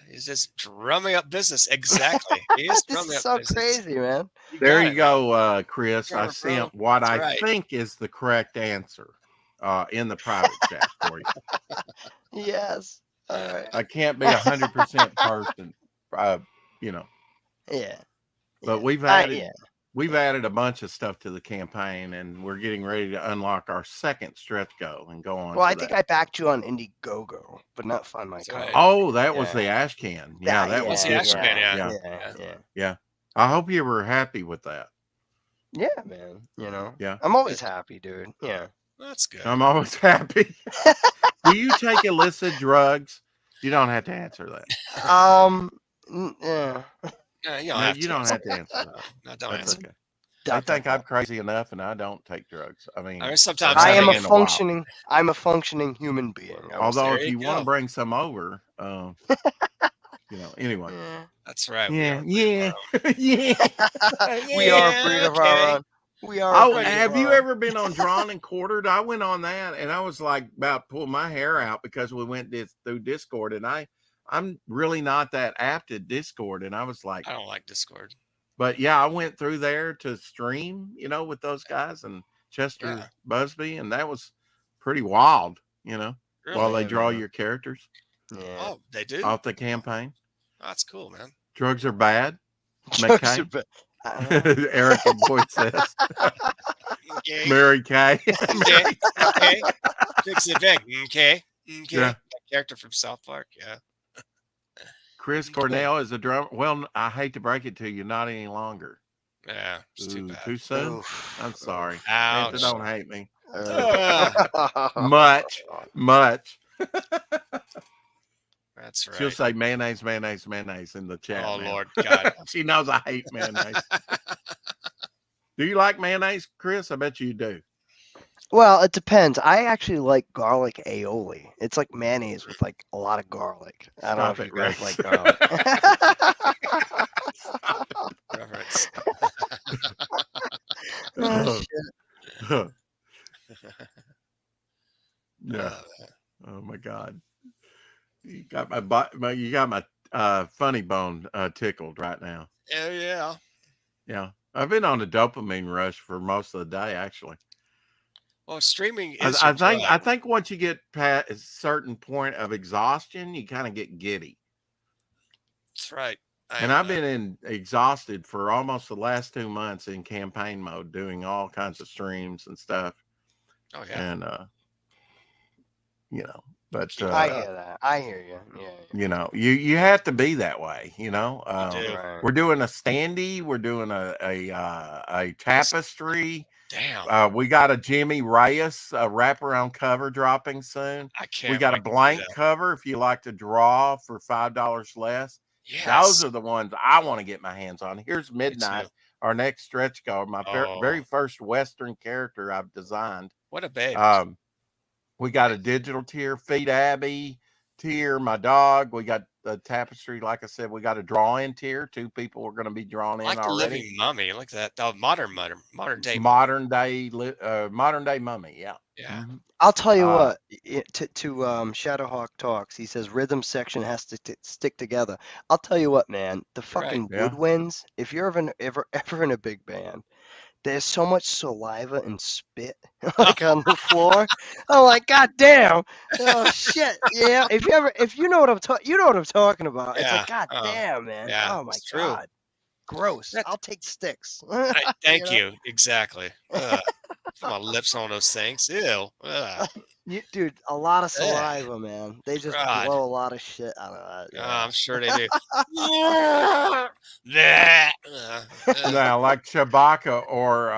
He's just drumming up business. Exactly. He is this drumming is up so business. Mm-hmm. crazy, man. You There got you it, man. go, Chris. I Drummer, bro. sent what That's I right. think is the correct answer in the private chat for you. Yes. All right. I can't be 100% person, you know, Yeah. but Yeah. we've I added yeah. we've added a bunch of stuff to the campaign, and we're getting ready to unlock our second stretch goal and go on Well, to I think that. I backed you on Indiegogo, but not Find My That's Car. right. Oh, that was Yeah. the ash can. Yeah, that was Was the good Ash work. Man, yeah, yeah. yeah, Yeah. yeah, Yeah. I hope you were happy with that. yeah, man. You know, Yeah. I'm always Good. happy, dude. Yeah. That's good. I'm always happy. Do you take illicit drugs? You don't have to answer that. Yeah. Yeah, you don't No, have you to don't answer have to answer that. that. No, don't That's answer. okay. They Dot, dot, think I'm dot. crazy enough, and I don't take drugs. I mean, I mean, or sometimes I haven't am a in a while. functioning. I'm a functioning human being. I will Although, say. There if you you want to go. bring some over, anyway. Yeah. That's right. Yeah, We are yeah, yeah. We are a yeah, breed of our okay. own. We are a Oh, breed of have our you own. ever been on Drawn and Quartered? I went on that, and I was like about to pull my hair out because we went through Discord, and I'm really not that apt at Discord, and I was like, I don't like Discord. but yeah, I went through there to stream, with those guys and Chester Yeah. Busby, and that was pretty wild, while Really? they Yeah, draw man. your characters Yeah. Oh, they do? off the campaign. Oh, that's cool, man. Drugs are bad. Drugs McKay. are bad. Erica Boyd says. Okay. Mary Kay. Okay. Okay. Fix it big. Okay. Okay. Yeah. That character from South Park. Yeah. Chris Okay. Cornell is a drummer. Well, I hate to break it to you, not any longer. Yeah. It's too Ooh, bad. too soon? Oof. I'm sorry. Ouch. Santa, don't hate me. Much. Much. That's right. She'll say mayonnaise, mayonnaise, mayonnaise in the chat. Oh, man. Lord God. She knows I hate mayonnaise. Do you like mayonnaise, Chris? I bet you do. Well, it depends. I actually like garlic aioli. It's like mayonnaise with like a lot of garlic. I don't Stop know if it, you guys Rex. like garlic. Reference. Oh, shit. Yeah. Oh my God. You got my funny bone tickled right now. Yeah. Yeah. I've been on a dopamine rush for most of the day, actually. Well, streaming I, is I your think drug. I think once you get past a certain point of exhaustion, you kind of get giddy. That's right. And I've been exhausted for almost the last 2 months in campaign mode, doing all kinds of streams and stuff. Oh yeah. And but I hear that. I hear you. Yeah. you have to be that way. You do. Right. We're doing a standee. We're doing a tapestry. Damn. We got a Jimmy Reyes wraparound cover dropping soon. I can't. We got a wait to see blank that. cover if you like to draw for $5 less. Yes. Those are the ones I want to get my hands on. Here's Me Midnight, too. our next stretch goal, my very first Western character I've designed. What a babe. We got a digital tier, Feed Abby tier, my dog. We got the tapestry, like I said. We got a draw-in tier. 2 people are going to be drawn in like the already. living mummy. Look at that. The modern day. Modern day mummy. Yeah. Yeah. Mhm. I'll tell you what. To Shadowhawk Talks, he says rhythm section has to stick together. I'll tell you what, man. The You're right. fucking Yeah. woodwinds. If you're ever in a big band, there's so much saliva and spit like on the floor. I'm like, God damn. Oh shit. Yeah. If you know what I'm talking, you know what I'm talking about. It's Yeah. like, God damn, man. yeah, Oh my it's true. God. Gross. That- I'll take sticks. Thank know? you. Exactly. Put my lips on those things. Ew. Ugh. Dude, a lot of saliva, man. They just God. blow a lot of shit out of that. Yeah. I'm sure they do. Bleh. Now, like Chewbacca or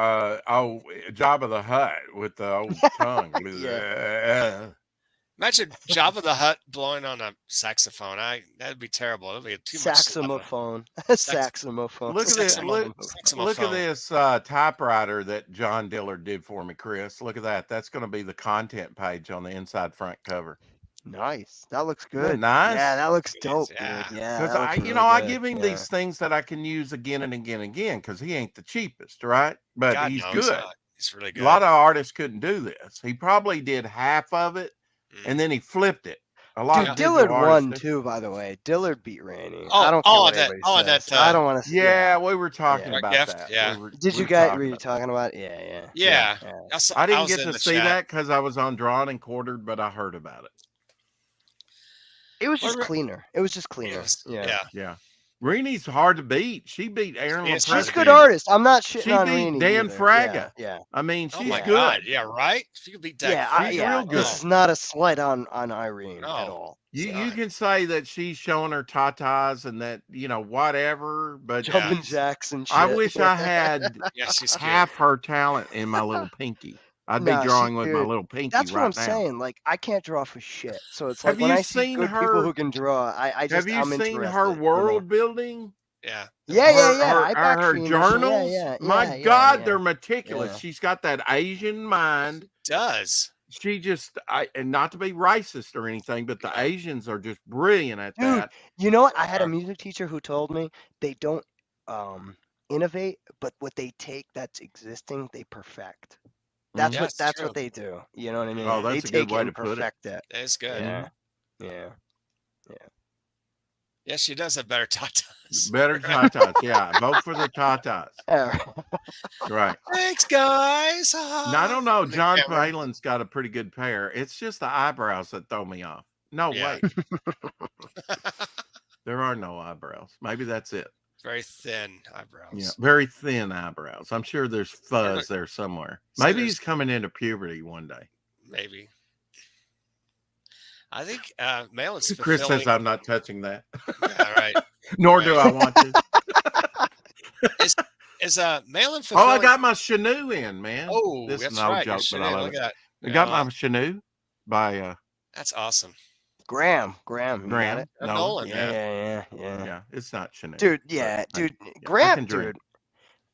Jabba the Hutt with the old tongue. Imagine Jabba the Hutt blowing on a saxophone. That'd be terrible. That'd be too much saliva. Saxophone. Saxophone. Look at this! Saxophone. Look at this typewriter that John Dillard did for me, Chris. Look at that. That's going to be the content page on the inside front cover. Nice. That looks Isn't that good. nice? Yeah, that looks dope, Yeah. dude. Yeah. Because that I, looks you really know, I good. give him Yeah. these things that I can use again and again and again because he ain't the cheapest, right? But God, he's no, good. He's really good. A lot of artists couldn't do this. He probably did half of it and then he flipped it. A lot Dude, of digital Dillard artists won do. too, by the way. Dillard beat Rainey. Oh, I don't care oh, what that- anybody oh, says. that, I don't want to. Yeah, we were talking Yeah. about Gift, that. yeah. Did you guys? Were you talking about? Yeah. Yeah. I didn't was get in to the see chat. that because I was on Drawn and Quartered, but I heard about it. It was just Well, cleaner. It was just cleaner. Yes. Yeah. Yeah. Rennie's hard to beat. She beat Aaron Yes, LaPrette. She's a good artist. I'm not shitting She on beat Rainey Dan either. Fraga. Yeah. I mean, Oh she's my good. God. Yeah, right? If you could beat that. Yeah. She's Yeah. real good. This is not a slight on Irene at No. all. You can say that she's showing her tatas and that, whatever, but Jumping she's- jacks and shit. I wish I had Yeah, she's half her talent in my little pinky. I'd Nah, be she- drawing with my dude, little pinky That's what right I'm now. saying. Like, I can't draw for shit. So it's Have like when you I see seen good people her- who can draw, I just Have you I'm seen interested, her you know? world building? Yeah. Yeah. Her, I back her Fiendish, journals? Yeah. My yeah, God, yeah. they're meticulous. Yeah. She's got that Asian mind. Does. She just, and not to be racist or anything, but the Asians are just brilliant at Dude, that. You know what? I had a music teacher who told me they don't innovate, but what they take that's existing, they perfect. That's Yeah, what it's that's true. what they do. You know what I mean? Oh, They that's a good take way it to and put it. perfect it. That's good. Yeah. Yeah. Yeah, she does have better tatas. Better tatas. Yeah. Vote for the tatas. Right. Thanks, guys. Now, I don't know. The John camera. Palin's got a pretty good pair. It's just the eyebrows that throw me off. No, Yeah. wait. There are no eyebrows. Maybe that's it. Very thin eyebrows. Yeah. Very thin eyebrows. I'm sure there's fuzz there somewhere. So Maybe there's- he's coming into puberty one day. Maybe. I think Malin's Chris says fulfilling. I'm not touching that. Yeah, right. Nor do I want to. Is Malin Oh, fulfilling? I got my Chanel in, man. Oh, this that's is an old right. joke, but I love Look it. at that. I got my Chanel by That's awesome. Graham. You got Graham. it? No, Nolan, Yeah. Yeah, it's not Chanel. Dude, but yeah, I- dude. I Graham, can drink. dude.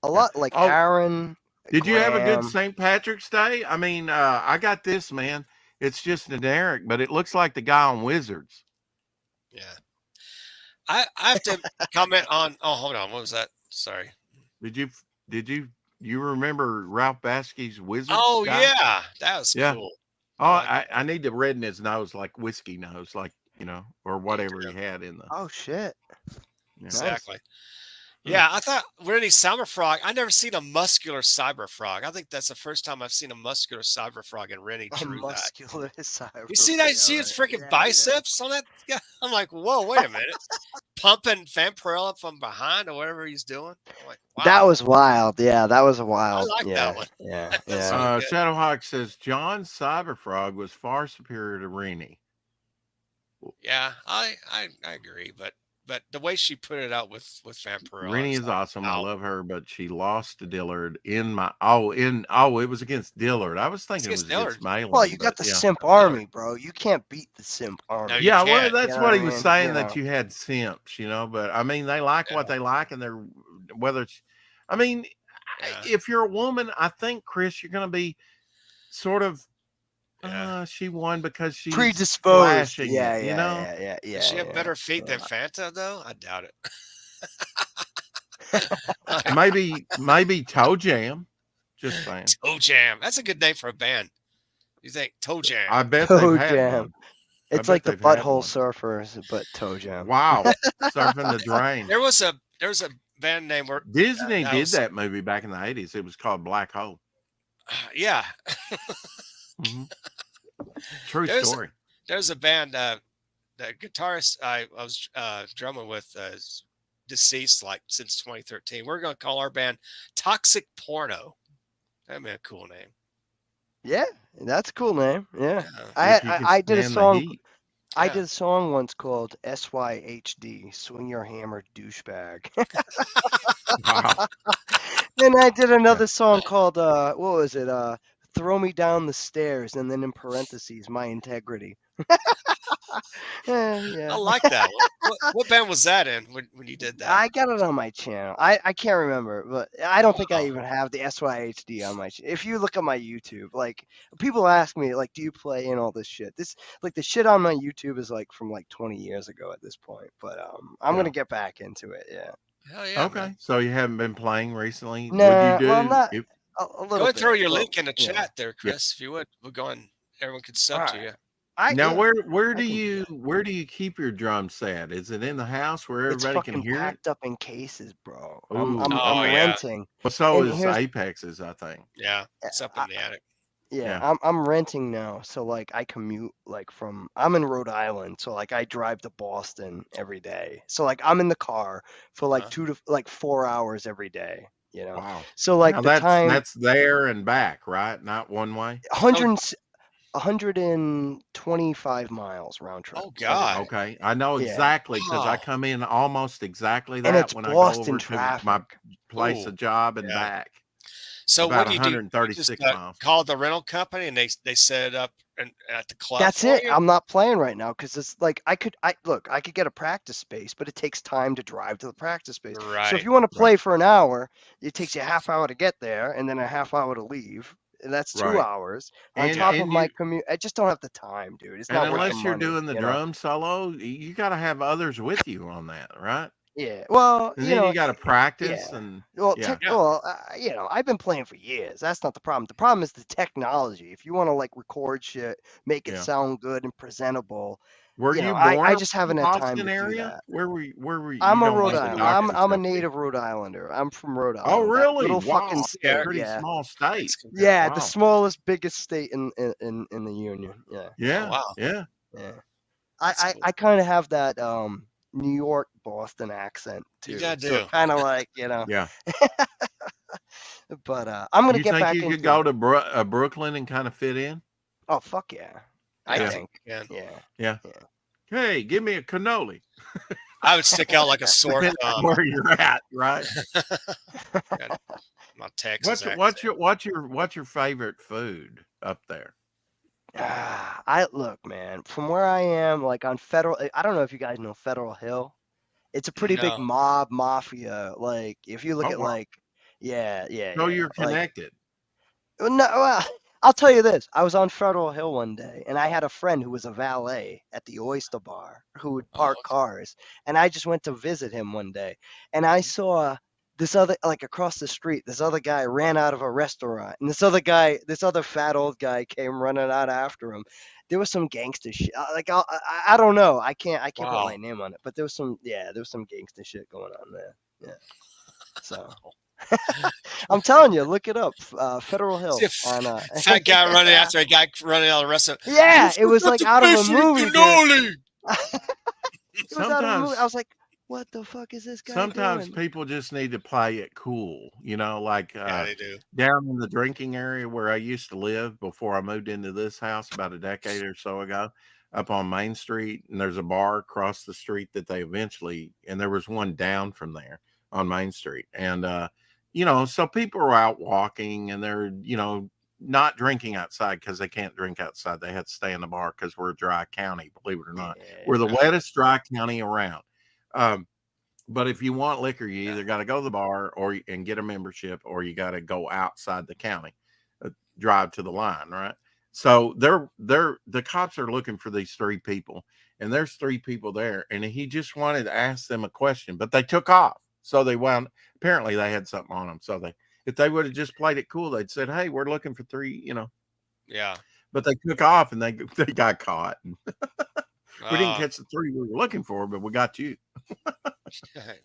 A lot like Oh, Aaron. Did you have a good Graham. St. Patrick's Day? I mean, I got this, man. It's just generic, but it looks like the guy on Wizards. Yeah. I have to comment on. Oh, hold on. What was that? Sorry. Did you remember Ralph Baskey's Wizards? Oh guy? yeah, that was Yeah. cool. Oh, I I need to redden his nose like whiskey nose, like or whatever he had in the. Oh shit. Yeah. Exactly. Yeah, I thought Rennie Cyberfrog. I never seen a muscular cyberfrog. I think that's the first time I've seen a muscular cyberfrog, and Rennie A drew that. muscular cyber. You see that? You see his freaking biceps on that? Yeah. I'm like, whoa, wait a minute. Pumping Vampirella from behind or whatever he's doing. I'm like, wow. That was wild. Yeah, that was a wild. like yeah, that one. Yeah, That's yeah. good. Shadowhawk says John Cyberfrog was far superior to Rennie. Yeah, I agree, but the way she put it out with Vampirella. Rennie it's is like, awesome. I wow. love her, but she lost to Dillard in my it was against Dillard. I was thinking it was against against Malin. Well, you got the but yeah. Simp Army, bro. You can't beat the Simp Army. No, you Yeah, well, can't. that's You know what he what I was mean? saying, You that know. you had simps, but I mean, they like what Yeah. they like, and they're whether it's, I mean, Yeah. if you're a woman, I think, Chris, you're going to be sort of, Yeah. she won because she's Predisposed. flashing Yeah, it, yeah. Does she have yeah. better feet than Fanta, though? I doubt it. maybe Toe Jam. Just saying. Toe Jam. That's a good name for a band. You think Toe Jam? I bet Toe they've had Jam. one. It's bet like the they've had Butthole one. Surfers, but Toe Jam. Wow, surfing the drain. There was a band name. Disney that did was, that movie back in the 80s. It was called Black Hole. yeah. hmm True There's story. there's a band. The guitarist I was drumming with is deceased like since 2013. We're gonna call our band Toxic Porno. That'd be a cool name. Yeah, that's a cool name. Yeah. Yeah. If you can I did a stand the song. heat. I Yeah. did a song once called SYHD, Swing Your Hammer Douchebag. Wow. Then I did another song called what was it? Throw Me Down the Stairs, and then in parentheses, My Integrity. I Yeah. like that. What band was that in when you did that? I got it on my channel. I can't remember, but I don't think I Wow. even have the SYHD on my channel. If you look at my YouTube, like people ask me, like, do you play and all this shit? This like the shit on my YouTube is like from like 20 years ago at this point. But I'm Yeah. gonna get back into it. Yeah. Hell yeah, Okay. man. So you haven't been playing recently? Would you Nah, well, do not if a Go little and throw bit. your Well, link in the yeah. chat there, Chris, if you would. We're going. Everyone can sub All to right. you. now Yeah, where I do can do you that. where do you keep your drum set? Is it in the house where It's everybody can fucking hear it? packed up in cases, bro. Ooh. I'm Oh yeah, renting, Well, so and is here's Apex's, I think. yeah. It's up I, in the attic. yeah, Yeah. I'm renting now, so like I commute like I'm in Rhode Island, so like I drive to Boston every day. So like I'm in the car for like Uh-huh. 2 to like 4 hours every day, you know. Wow. So like Now the time that's there and back, right? Not one way. 100 125 miles round trip Oh every God. day. Okay. I know Yeah. exactly because I Wow. come in almost exactly And that it's when I go Boston over to my traffic. place Ooh. of job and Yeah. back. So About what do? You just 136 miles. call the rental company and they set it up at the club That's for it. you? I'm not playing right now because it's like I could get a practice space, but it takes time to drive to the practice space. So if Right. you want to Right. play for an hour, it takes you a half hour to get there and then a half hour to leave. And that's 2 Right. hours on And top of and my you commute. I just don't have the time, dude. It's and not worth the unless you're money, doing the you know. drum solo, you got to have others with you on that, right? Yeah. Well, And you then know, you got to practice yeah. and Well, yeah. Yeah. you know, I've been playing for years. That's not the problem. The problem is the technology. If you want to like record shit, make it Yeah. sound good and presentable, Were you know, you I born just haven't in had time Boston to do area? that. Where were you? I'm You a don't Rhode want the Island. doctor to I'm a tell you. native Rhode Islander. I'm from Rhode Oh, Island. That really? little fucking Wow. That's a state. pretty Yeah. small state. It's good. Yeah, the Wow. smallest, biggest state in the union. Yeah. Oh Yeah. wow. Yeah. Yeah. That's I cool. kind of have that New York Boston accent You too. gotta So do. it kind of like, you know. Yeah. But I'm gonna You get think back you could into go it. to Brooklyn and kind of fit in? Oh fuck yeah. I Yeah, Yeah. think. man. Yeah. Yeah. Yeah. Hey, give me a cannoli. I would stick out like a sore Depending on thumb. where you're at, right? Yeah, my Texas What's accent. what's your favorite food up there? I look, man, from where I am, like on Federal, I don't know if you guys know Federal Hill. It's a pretty big No. mafia. Like if you look Oh, at wow. like, yeah, So yeah, you're like connected. no, well, I'll tell you this. I was on Federal Hill one day, and I had a friend who was a valet at the Oyster Bar who would Oh, park okay. cars, and I just went to visit him one day, and I saw this other like across the street. This other guy ran out of a restaurant, and this other fat old guy came running out after him. There was some gangster shit. Like I don't know. I can't put my Wow. name on it, but there was some gangster shit going on there. Yeah. So I'm telling you, look it up. Federal Hill See a on fat guy running after a guy running out of the restaurant. Yeah, it was Forgot like to out of pay a for the movie, dude. cannoli. It was out of a movie. I Sometimes was like, what the fuck is this guy sometimes doing? people just need to play it cool, you know, like Yeah, they do. down in the drinking area where I used to live before I moved into this house about a decade or so ago, up on Main Street, and there's a bar across the street that they eventually, and there was one down from there on Main Street. And you know, so people are out walking and they're, you know, not drinking outside because they can't drink outside. They have to stay in the bar because we're a dry county, believe it or not. We're the Yeah. wettest dry county around. But if you want liquor, you either got to go to the bar and get a membership, or you got to go outside the county, drive to the line, right? So the cops are looking for these three people, and there's three people there, and he just wanted to ask them a question, but they took off. So apparently they had something on them. So if they would have just played it cool, they'd said, "Hey, we're looking for three," you know. Yeah. But they took off and they got caught. And we didn't Uh, catch the three we were looking for, but we got you.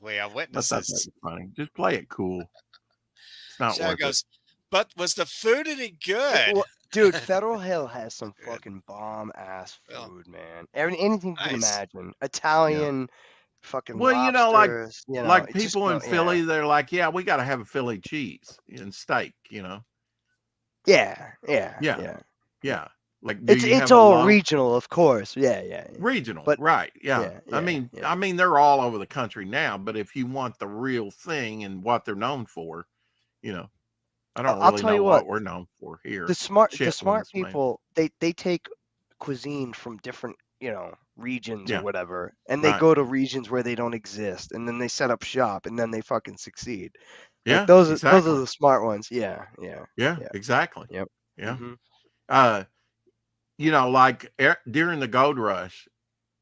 We are I thought that witnesses. was funny. Just play it cool. It's not Shadow worth it. goes, but was the food any It good? dude, Federal Hill has some Good. fucking bomb ass Well, food, man. Anything you can nice. imagine. Italian, fucking Well, lobsters. like It's just people in yeah, Philly, they're like, yeah, we got to have a Philly cheese and steak. yeah. Yeah. Like, do you It's have a all low regional, of course. Yeah. regional? But Right. Yeah. yeah. I mean, they're all over the country now, but if you want the real thing and what they're known for, I don't I'll really tell know you what what. we're known for here. The smart Chitlins, maybe. people, they take cuisine from different regions or Yeah. whatever, and they Right. go to regions where they don't exist, and then they set up shop, and then they fucking succeed. Like Yeah. those are Exactly. the smart ones. Yeah. Yeah. Exactly. Yep. Yeah. Mhm. Like during the gold rush,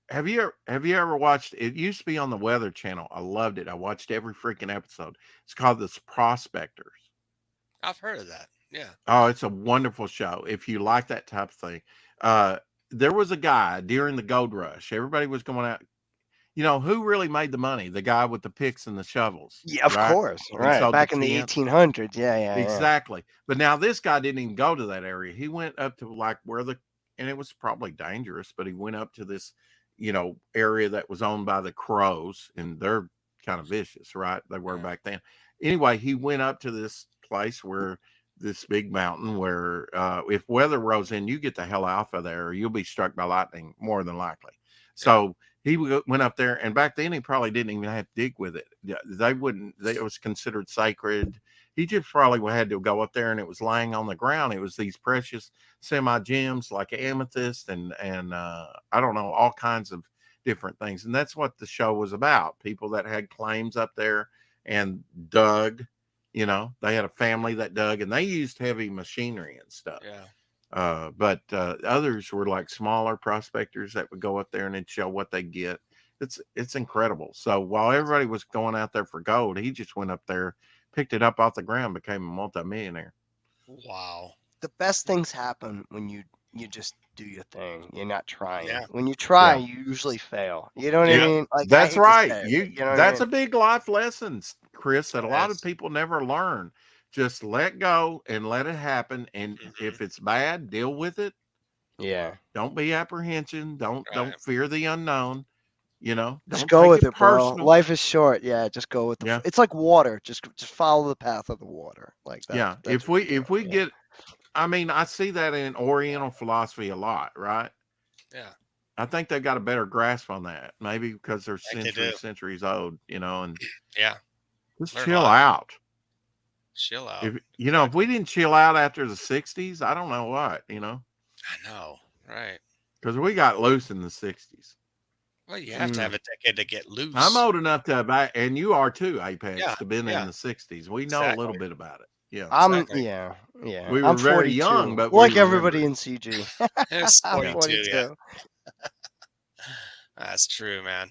have you ever watched it? Used to be on the Weather Channel. I loved it. I watched every freaking episode. It's called The Prospectors. I've heard of that. Yeah. Oh, it's a wonderful show. If you like that type of thing. There was a guy during the gold rush. Everybody was going out. Who really made the money? The guy with the picks and the shovels. Yeah, of right? course. And Right. sold Back in the tents. 1800s. Yeah. Exactly. But now this guy didn't even go to that area. He went up to like and it was probably dangerous, but he went up to this, area that was owned by the Crows, and they're kind of vicious, right? They were back then. Anyway, he went up to this place where this big mountain where if weather rolls in, you get the hell off of there or you'll be struck by lightning more than likely. So he went up there, and back then he probably didn't even have to dig with it. It was considered sacred. He just probably had to go up there, and it was laying on the ground. It was these precious semi-gems like amethyst and I don't know, all kinds of different things. And that's what the show was about. People that had claims up there and dug, they had a family that dug, and they used heavy machinery and stuff. Yeah. But others were like smaller prospectors that would go up there and it'd show what they get. It's incredible. So while everybody was going out there for gold, he just went up there, picked it up off the ground, became a multimillionaire. Wow. The best things happen when you just do your thing. You're not trying. Yeah. When you try, Yeah. you usually fail. You know what I mean? Like, That's right. That's a a big life lesson, Chris, that a lot of Yes. people never learn. Just let go and let it happen. And if it's bad, deal with it. Yeah. Don't be apprehension. Don't fear the unknown. Just don't go with it, personal. bro. Life is short. Yeah, just go with the. It's like water. Just follow the path of the water. Like that. Yeah. If we get, I mean, I see that in Oriental philosophy a lot, right? Yeah. I think they've got a better grasp on that. Maybe because they're centuries old, and just chill out. Chill out. If we didn't chill out after the 60s, I don't know what, I know, right? Because we got loose in the 60s. Well, you have to have a decade to get loose. I'm old enough to, and you are too, Apex, Yeah, to have been in the 60s. We know a little bit about it. Yeah. Yeah. We were I'm very 42, young, but like everybody in CG. I'm 42. Yeah. That's true, man.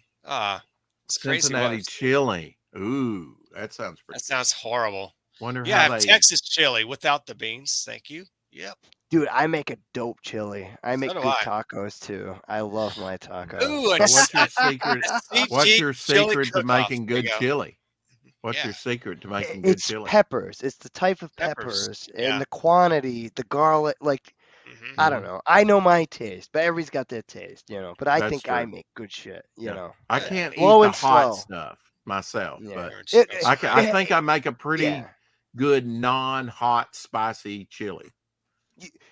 It's Cincinnati crazy. chili. Ooh, that sounds pretty. That sounds horrible. Wonder how how they. Texas chili without the beans. Thank you. Yep. Dude, I make a dope chili. I make good I. tacos too. I love my tacos. Ooh, and what's your secret? What's your secret to making good There you go. chili? What's your secret to making good It's chili? peppers. It's the type of peppers and the quantity, the garlic. Like, I don't know. I know my taste, but everybody's got their taste, But I think I make good shit, you know. I can't eat Low the and hot slow. stuff myself, but It- I think I make a pretty Yeah. good non-hot spicy chili.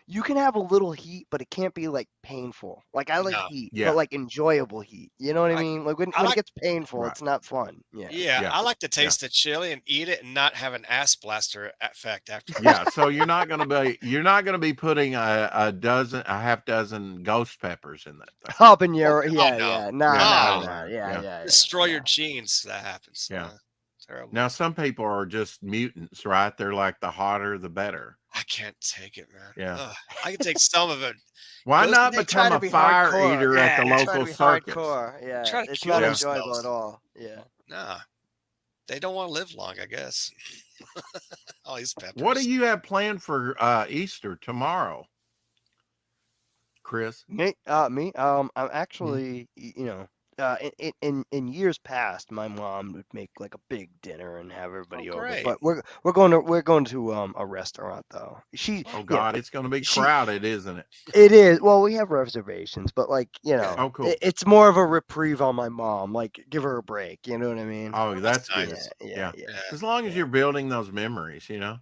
You can have a little heat, but it can't be like painful. Like I like heat, Yeah. but like enjoyable heat. You know what I mean? Like when it gets painful, it's not fun. Yeah, I like to taste the chili and eat it and not have an ass blaster effect after. Yeah, so you're not gonna be putting a half dozen ghost peppers in that thing. Up in your no. yeah. Destroy your genes. That happens. Yeah. Terrible. Now some people are just mutants, right? They're like the hotter the better. I can't take it, man. Yeah. Ugh, I can take some of it. Why Those- not They try become to a be fire hardcore. eater at the They try to local be circus? hardcore. Yeah, Try to it's kill not themselves. enjoyable at all. Yeah. Nah, they don't want to live long, I guess. All these peppers. What do you have planned for Easter tomorrow, Chris? Me. I'm actually, in years past, my mom would make like a big dinner and have everybody over. great. But we're going to a restaurant though. Oh God, it's going to be crowded, isn't it? It is. Well, we have reservations, but like Oh, cool. it's more of a reprieve on my mom. Like give her a break. You know what I mean? Oh, that's good. nice. Yeah. As long as you're building those memories, you know.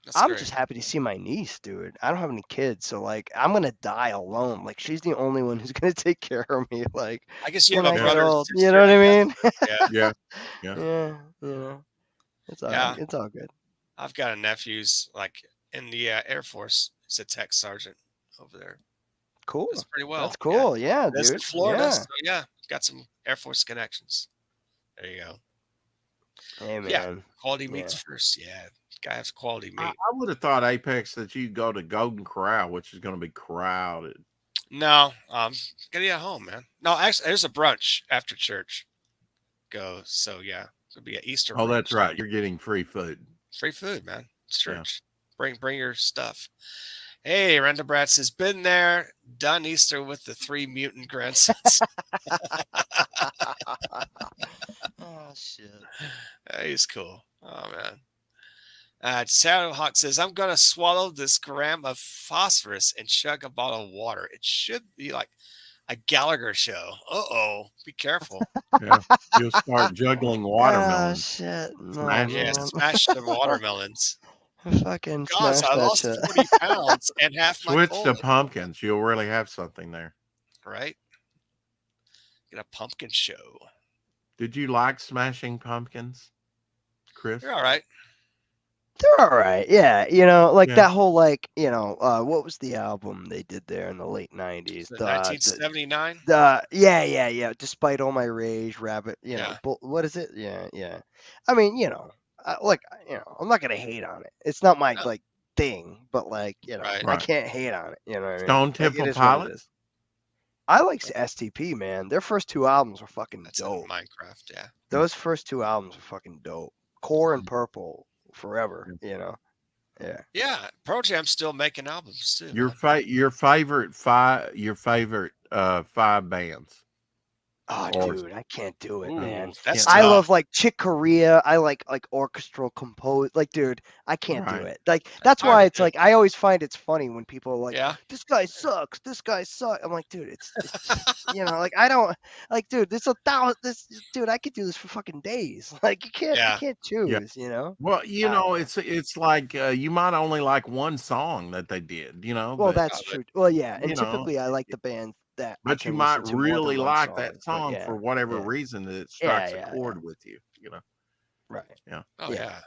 That's I'm great. just happy to see my niece, dude. I don't have any kids, so like I'm gonna die alone. Like she's the only one who's gonna take care of me. Like I guess you have when a I get brother. old, sister, you know what I guess. mean? Yeah. Yeah, you know, it's all Yeah. it's all good. I've got a nephew's like in the Air Force. He's a tech sergeant over there. Cool. Does pretty well. That's cool. Yeah, Lives in dude. Florida. Yeah. So yeah, got some Air Force connections. There you go. Hey man. Yeah. Quality meats first. Yeah. Guy has quality meat. I would have thought Apex that you go to Golden Corral, which is going to be crowded. No, gotta eat at home, man. No, actually, there's a brunch after church. Go. So yeah, it'll be an Easter. Oh, brunch. that's right. You're getting free food. Free food, man. It's Yeah. church. Bring your stuff. Hey, Renda Brat says, been there, done Easter with the 3 mutant grandsons. Oh shit. He's cool. Oh man. Shadow Hawk says, I'm gonna swallow this gram of phosphorus and chug a bottle of water. It should be like a Gallagher show. Be careful. Yeah. You'll start juggling Oh watermelons. shit. No, Smash Yeah, man. smash the watermelons. Fucking Gosh, smash I that lost shit. 40 pounds and half my Switch to colon, pumpkins. You'll really have something there. right? Get a pumpkin show. Did you like Smashing Pumpkins, Chris? You're all right. They're all right. Yeah, you know, like Yeah. that whole like, you know, what was the album they did there in the late 90s? The 1979. Yeah. Despite all my rage, Rabbit, you know, Yeah. what is it? Yeah. I mean, you know, like, you know, I'm not gonna hate on it. It's not my No. like thing, but like, you know, Right. I can't hate on it. You know what I mean? Stone Like, Temple it is what it Pilots? is. I like STP, man. Their first 2 albums were fucking That's in dope. Minecraft. Yeah. Those first 2 albums are fucking dope. Core and Mm. Purple forever, you know. Yeah. Yeah. Pearl Jam's still making albums too. Your man. your favorite 5 5 bands. Oh, Or- dude, I can't do it, Ooh, man. that's I tough. love like Chick Corea. I like orchestral compose. Like, dude, I can't do Right. it. Like, that's hard why to it's do. like I always find it's funny when people are like, Yeah. "This guy sucks. This guy sucks." I'm like, dude, it's just, you know, like I don't like, dude. This dude. I could do this for fucking days. Like, you Yeah. can't choose. You know. Well, you I know, don't know. it's like you might only like one song that they did, you know. Well, but, that's true. Well, yeah, and you know, typically I like the bands that. I but you can might listen to more than really one like song, that but song yeah, for whatever yeah. reason that it strikes Yeah, a chord with you. You know, right. Oh Yeah. yeah.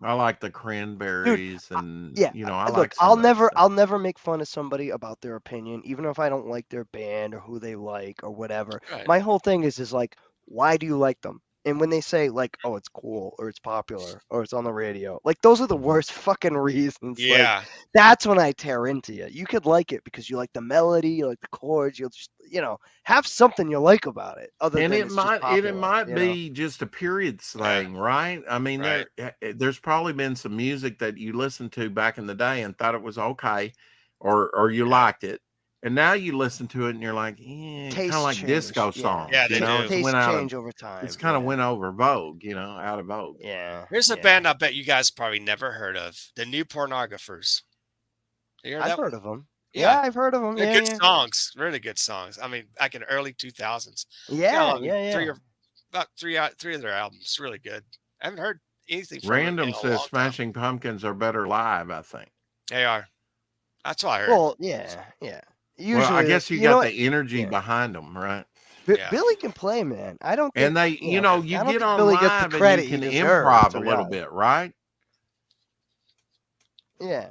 I like the Cranberries, and Yeah, you know, I look, like. some I'll of that never, stuff. I'll never make fun of somebody about their opinion, even if I don't like their band or who they like or whatever. Right. My whole thing is like, why do you like them? And when they say like, oh, it's cool or it's popular or it's on the radio, like those are the worst fucking reasons. Like, Yeah. that's when I tear into you. You could like it because you like the melody, you like the chords, you'll just, you know, have something you like about it. Other And than it it's just might popular, it might you know? be just a period thing, right? I mean, Right. there's probably been some music that you listened to back in the day and thought it was okay, or you liked it, and now you listen to it and you're like, kind Taste of like disco change, yeah. songs, Yeah, you they know, do. it's Taste went out change of, over time. it's kind of yeah. went over vogue, you know, out of vogue. Yeah. Here's a yeah. band I bet you guys probably never heard of. The New Pornographers. You heard I've that one? heard of them. Yeah. Yeah, I've heard of them. They're Yeah, good yeah. songs. Really good songs. I mean, back in the early 2000s. Yeah, Got yeah. about three of their albums. Really good. I haven't heard anything from them Random in a says long time. Smashing Pumpkins are better live, I think. They are. That's what I heard. Well, yeah. Usually, Well, I guess you know got what? the energy Yeah. behind them, right? Yeah. Billy can play, man. I don't think. And they, you know, you I don't get think on Billy gets live the and credit you can he deserves improv to a little live. bit, right? Yeah.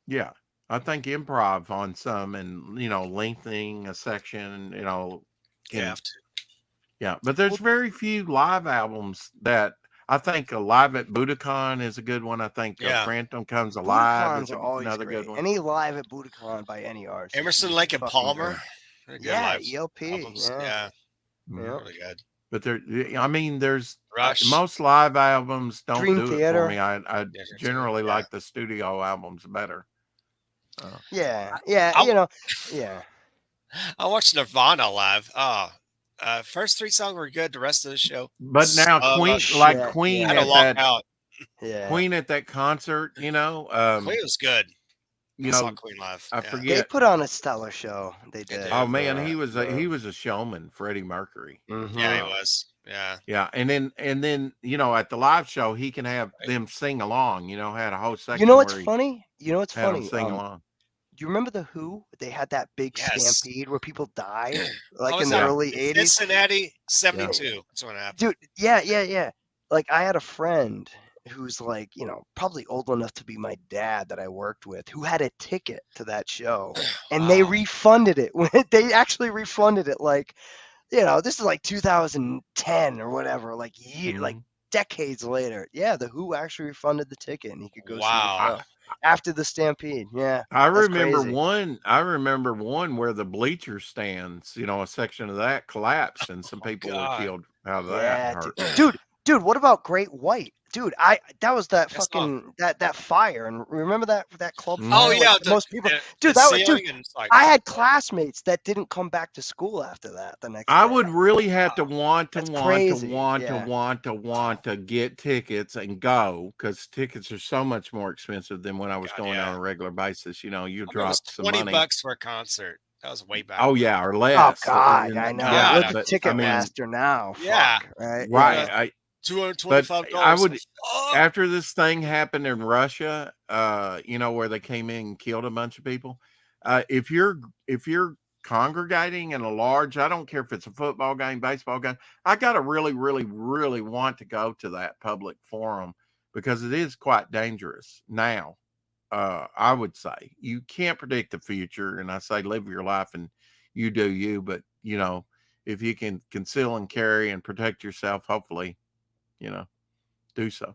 Yeah, I think improv on some, and you know, lengthening a section, you know, You can- have to. yeah. But there's very few live albums that I think Live at Budokan is a good one. I think Yeah. Phantom Comes Alive Budacons is are always another great. good one. Any live at Budokan by any artist. Emerson, is Lake, and fucking Palmer. good. They're good Yeah, live ELP. albums. Yeah. Yeah. Mhm. Yeah. Really good. But there, I mean, there's Rush. most live albums don't Dream do it Theater. for me. I Dream generally Theater, yeah. like the studio albums better. Yeah. I'll- You know. Yeah. I watched Nirvana live. Oh, First 3 songs were good. The rest of the show, But now Queen, Shit, Queen I had yeah. to walk out. Yeah. Queen at that concert, Queen was good. you I saw know, Queen live. I Yeah. They forget. put on a stellar show. They They did. did. Oh man, Yeah, he was a showman, Freddie Mercury. Mhm. Yeah, he was. Yeah. Yeah, and then at the live show he can have them sing along. Had a whole section You know what's where he funny? You know what's had them funny? sing along. Do you remember the Who? They had that big Yes. stampede where people died, I like was in the Yeah. early in '80s. Cincinnati, 72. That's when it happened. Dude, yeah. Like I had a friend who's like, probably old enough to be my dad that I worked with, who had a ticket to that show, and they Wow. refunded it. They actually refunded it, like, this is like 2010 or whatever, like Mhm. decades later. Yeah, the Who actually refunded the ticket, and he could go see the Wow. show after the stampede. Yeah, I that's remember crazy. one where the bleacher stands, a section of that collapsed and some people were God. killed out of that Yeah, and hurt. dude. What about Great White? Dude, that was that That's fucking that fire, and remember that club Mhm. fire? Oh Like, yeah, most people, dude. the That was, dude. ceiling and it's like I had classmates that didn't come back to school after that the next I day. would really have to want That's crazy. Yeah. to get tickets and go, because tickets are so much more expensive than when I was God, going yeah. on a regular basis. You I remember it drop was some $20 money. for a concert. That was way back. Oh when. yeah, or Oh less. God, And- I know. Yeah, Look at but I mean, Ticketmaster now. Yeah. Fuck, right? right. Yeah. I $225. I would Oh, after this thing happened in Russia, where they came in and killed a bunch of people. If you're congregating in a large, I don't care if it's a football game, baseball game, I gotta really, really, really want to go to that public forum, because it is quite dangerous now. I would say you can't predict the future, and I say live your life and you do you, but if you can conceal and carry and protect yourself, hopefully, do so.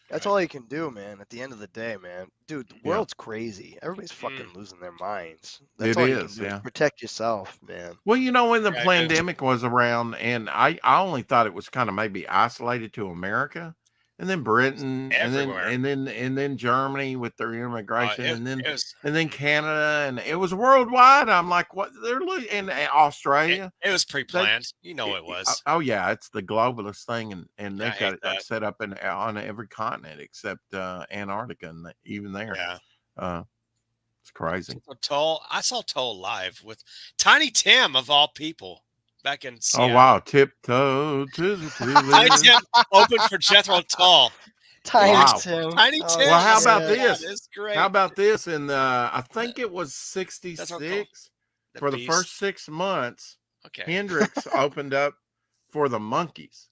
That's Right. all you can do, man. At the end of the day, man. Dude, the Yeah. world's crazy. Everybody's fucking losing their minds. That's It all you is, can do yeah. is protect yourself, man. Well, when the Yeah, I do. pandemic was around, and I only thought it was kind of maybe isolated to America, and then Britain, Everywhere. and then Germany with their immigration, it, and then it was Canada, and it was worldwide. I'm like, what? They're in Australia. it was pre-planned. You know it was. Oh yeah, it's the globalist thing, and I they've hate got it that. set up on every continent except Antarctica, and even there. Yeah. It's crazy. So Toll, I saw Toll live with Tiny Tim of all people back in Oh Seattle. wow, tiptoe to the Tiny tulips. Tim opened for Jethro Tull. Tiny Wow. Tim. Tiny Oh, Tim. Well, how shit. about this? It's great. How about this? In I think it was That's what I'm called. 66 for the Beast. first 6 months. Okay. Hendrix opened up for the Monkees.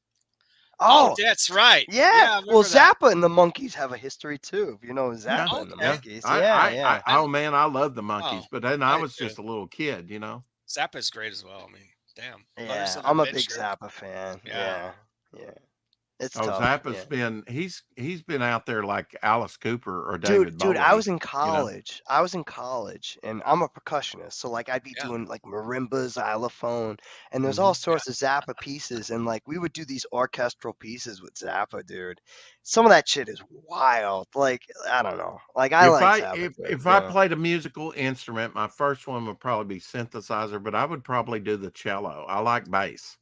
Oh, Oh, that's right. yeah. I remember Well, that. Zappa and the Monkeys have a history too. If you know Zappa and the okay. Monkeys. Yeah. Oh man, I love the Monkees, Oh, but then I I was do. just a little kid, Zappa's great as well. I mean, damn. Yeah, Mothers of I'm a big Adventure. Zappa fan. Yeah. Yeah. It's Oh, tough. Zappa's yeah. been he's been out there like Alice Cooper or David Dude, I Bowie. was in college. And I'm a percussionist, so like I'd be Yeah. doing like marimba, xylophone, and there's all sorts of Zappa pieces, and like we would do these orchestral pieces with Zappa, dude. Some of that shit is wild. Like I don't know. Like I like Zappa. too, If I yeah. played a musical instrument, my first one would probably be synthesizer, but I would probably do the cello. I like bass.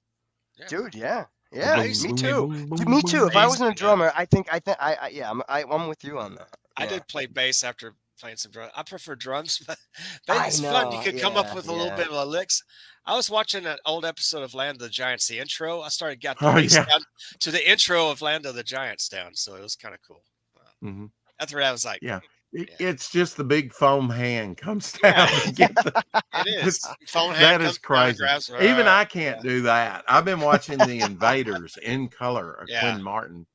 Yeah. Dude, yeah. Boom, Yeah, Bass. me boom, too. boom, Dude, boom, me boom, too. If I Bass, wasn't a yeah. drummer, I'm with you on that. I Yeah. did play bass after playing some drums. I prefer drums, but I bass is fun. You know, could come up yeah, with a little yeah. bit of a licks. I was watching an old episode of Land of the Giants, the intro. I got the Oh, bass yeah. down to the intro of Land of the Giants down, so it was kind of cool. Mhm. After that, I was like, Yeah. Yeah. It's just the big foam hand comes down to get the. it is. Phone hand That comes is down and crazy. grabs- Even I can't do that. I've been watching The Invaders in color, a Yeah. Quinn Martin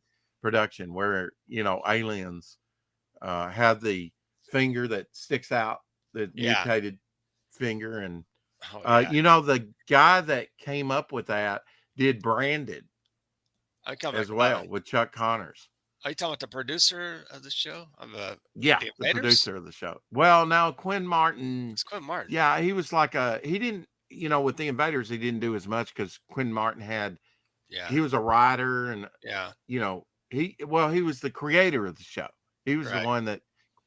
production, where aliens have the finger that sticks out, the Yeah. mutated finger, and Oh, yeah. the guy that came up with that did Branded I come as back, well with Chuck Connors. Are you talking about the producer of the show? Yeah, The the Invaders? producer of the show. Well, now Quinn Martin. It's Quinn Martin. Yeah, he was like he didn't, with the Invaders, he didn't do as much because Quinn Martin Yeah. he was a writer, and, Yeah. he was the creator of the show. He was Right. the one that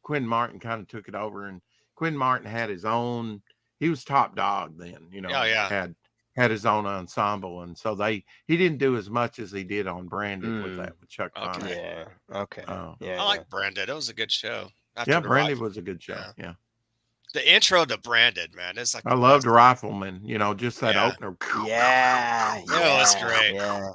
Quinn Martin kind of took it over, and Quinn Martin had his own, he was top dog then, Oh, yeah. had had his own ensemble, and so he didn't do as much as he did on Branded with that with Chuck Connors. Okay. Yeah. Okay. Yeah. I like Branded. It was a good show. Yeah, Branded was a good show. Yeah. Yeah. The intro to Branded, man, it's like I loved Rifleman. You know, just that Yeah. opener. Yeah. That was great. Yeah.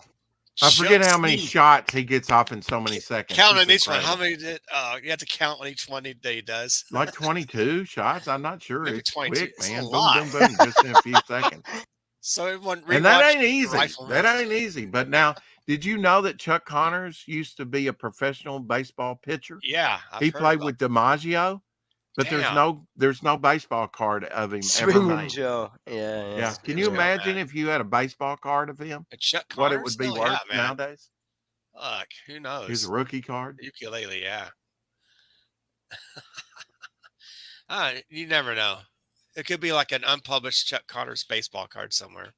I forget how many Steve. shots he gets off in so many seconds. Count on It's each one. How incredible. many did you have to count on each one that he does? Like 22 shots. I'm not sure. Maybe It's 22. quick, It's a man. Boom, lot. boom, boom, just in a few seconds. So everyone And that rewatched ain't easy. Rifleman. That ain't easy. But now, did you know that Chuck Connors used to be a professional baseball pitcher? Yeah, He played with DiMaggio, but Damn. there's no baseball card of him ever Swinging made. Joe. Yeah. Yeah. Can you Joe, imagine man. if you had a baseball card of him? And Chuck What it Connors would be still? worth Yeah, man. nowadays? Look, who knows? His rookie card. Ukulele, yeah. You never know. It could be like an unpublished Chuck Connors baseball card somewhere.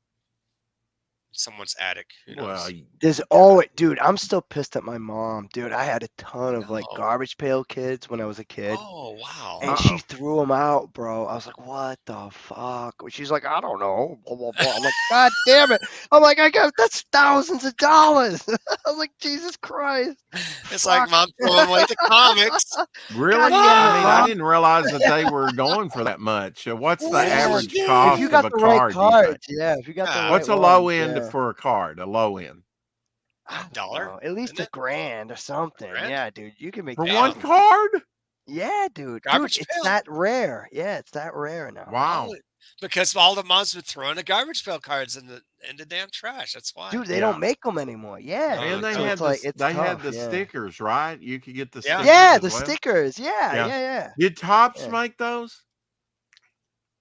Someone's attic. Who knows? Well, There's always, dude. I'm still pissed at my mom, dude. I had a ton of like No. garbage pail kids when I was a kid. Oh, wow. And she threw them out, bro. I was like, what the fuck? She's like, I don't know. Blah, blah, blah. I'm like, God damn it. I'm like, that's thousands of dollars. I was like, Jesus Christ. It's like mom throwing away the comics. really? God I damn it, mean, I Mom. didn't realize that they were going for that much. What's the Yeah, average yeah. cost If you got of a the right card? do you cards, think? yeah. If you got the right What's a low ones, end yeah. for a card? A low end I don't $1? know, at least Isn't it? $1,000 or something. Grand? Yeah, dude. You can make for Damn. one that. card? Yeah, dude. Garbage Dude, pail? it's that rare. Yeah, it's that rare now. Wow. Oh, because all the moms would throw in the garbage pail cards in the damn trash. That's why. Dude, they Yeah. don't make them anymore. Yeah. No, And they So had it's like, the, it's they had tough, the yeah. stickers, right? You could get the Yeah. stickers. Yeah, as the well. stickers. Yeah, Yeah. yeah. Did Tops Yeah. make those?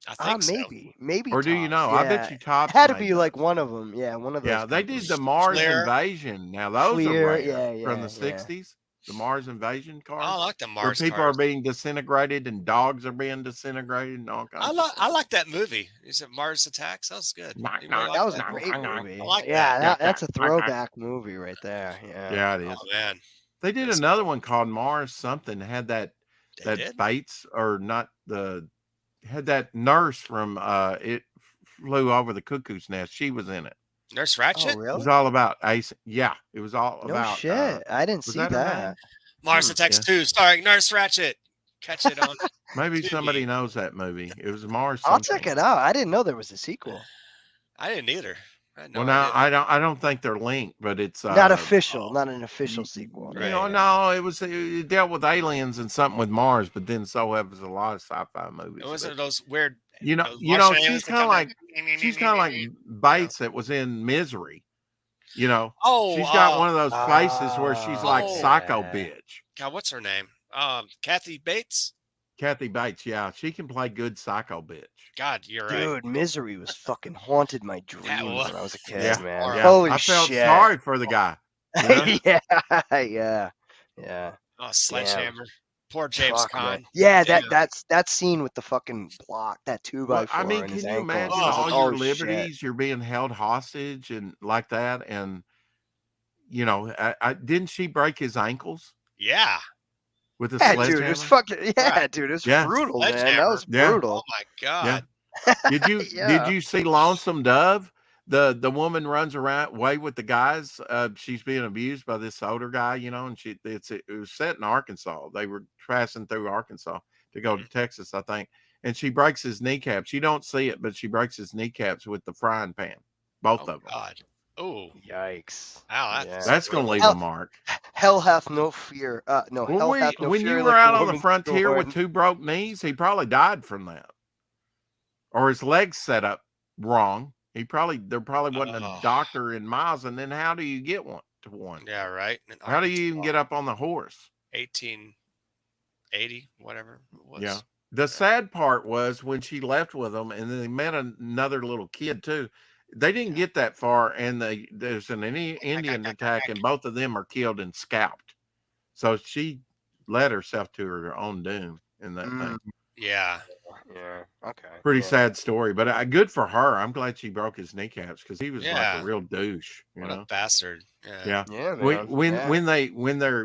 I think so. Maybe. Or do you Tops, know? I bet you It Tops had to made be like those. one of them. Yeah, one of those. Yeah, they did companies. the Mars Flair. Invasion. Now those Flair, are rare yeah, from yeah, the yeah. 60s. The Mars Invasion cards. I like the where Mars people cards. are being disintegrated and dogs are being disintegrated and all kinds of I like that movie. Is it Mars Attacks? That was good. Knock, You knock. like That was a that? great movie. I like yeah, that. that's a Yeah. throwback movie right there. Yeah. Yeah, it is. Oh man, They did That's another one called Mars something. Had that they did. Bates or not had that nurse from It Flew Over the Cuckoo's Nest. She was in it. Nurse Oh, Ratchet, It really? was all about Ace. Yeah, it was all No about. shit. I didn't was see that her name? that. Mars Attacks yeah. 2, starring Nurse Ratchet. Catch it on. Maybe Tubi. somebody knows that movie. It was Mars. I'll Something. check it out. I didn't know there was a sequel. I didn't either. I had no Well, now idea. I don't think they're linked, but it's Not official. oh. Not an official sequel. Right. No, it dealt with aliens and something with Mars, but then so was a lot of sci-fi movies. It wasn't but, those weird. you know, those Martian aliens she's that kind of come like in. she's kind of like Bates that was in Misery. You know, Oh, she's got one of those faces where she's like Oh. psycho Yeah. bitch. God, what's her name? Kathy Bates. Kathy Bates, yeah, she can play good psycho bitch. God, you're right. Dude, Misery was fucking haunted my dreams was- when I was a kid, Yeah, man. Yeah, Holy I felt shit. sorry for the guy. You know? yeah. Oh, Sledgehammer. Poor James Fuck, man. Caan. Yeah, Damn. that scene with the fucking block, that 2x4 Well, I mean, in can his you ankle. imagine I was all like, your oh, liberties? shit. You're being held hostage and like that, and you know, didn't she break his ankles Yeah. with a Yeah, sledgehammer? dude, it was fucking Right. it was Yeah. brutal, man. That Sledgehammer. was Yeah. brutal. Oh my God. Did you Yeah. did you see Lonesome Dove? The woman runs around way with the guys. She's being abused by this older guy, you know, and it was set in Arkansas. They were passing through Arkansas to go to Texas, I think. And she breaks his kneecaps. You don't see it, but she breaks his kneecaps with the frying pan. Both Oh of them. God. Oh. Yikes. Wow. Yeah. That's gonna leave Hell- a mark. Hell hath no fear. No, Well, hell hath no when fear. you were like out a on the woman frontier scorned. with 2 broke knees, he probably died from that, or his legs set up wrong. There probably wasn't a Oh. doctor in miles. And then how do you get one to one? Yeah. Right. In How do you even Arkansas, get up on the horse? 1880, whatever it was. Yeah. The sad part was when she left with them, and then they met another little kid too. They didn't get that far, and there's an Indian attack, and both of them are killed and scalped. So she led herself to her own doom in that thing. Yeah. Yeah. Okay. Pretty yeah. sad story, but good for her. I'm glad she broke his kneecaps because he was like Yeah. a real douche. You What know? a bastard. Yeah. Yeah. Yeah, man. When yeah.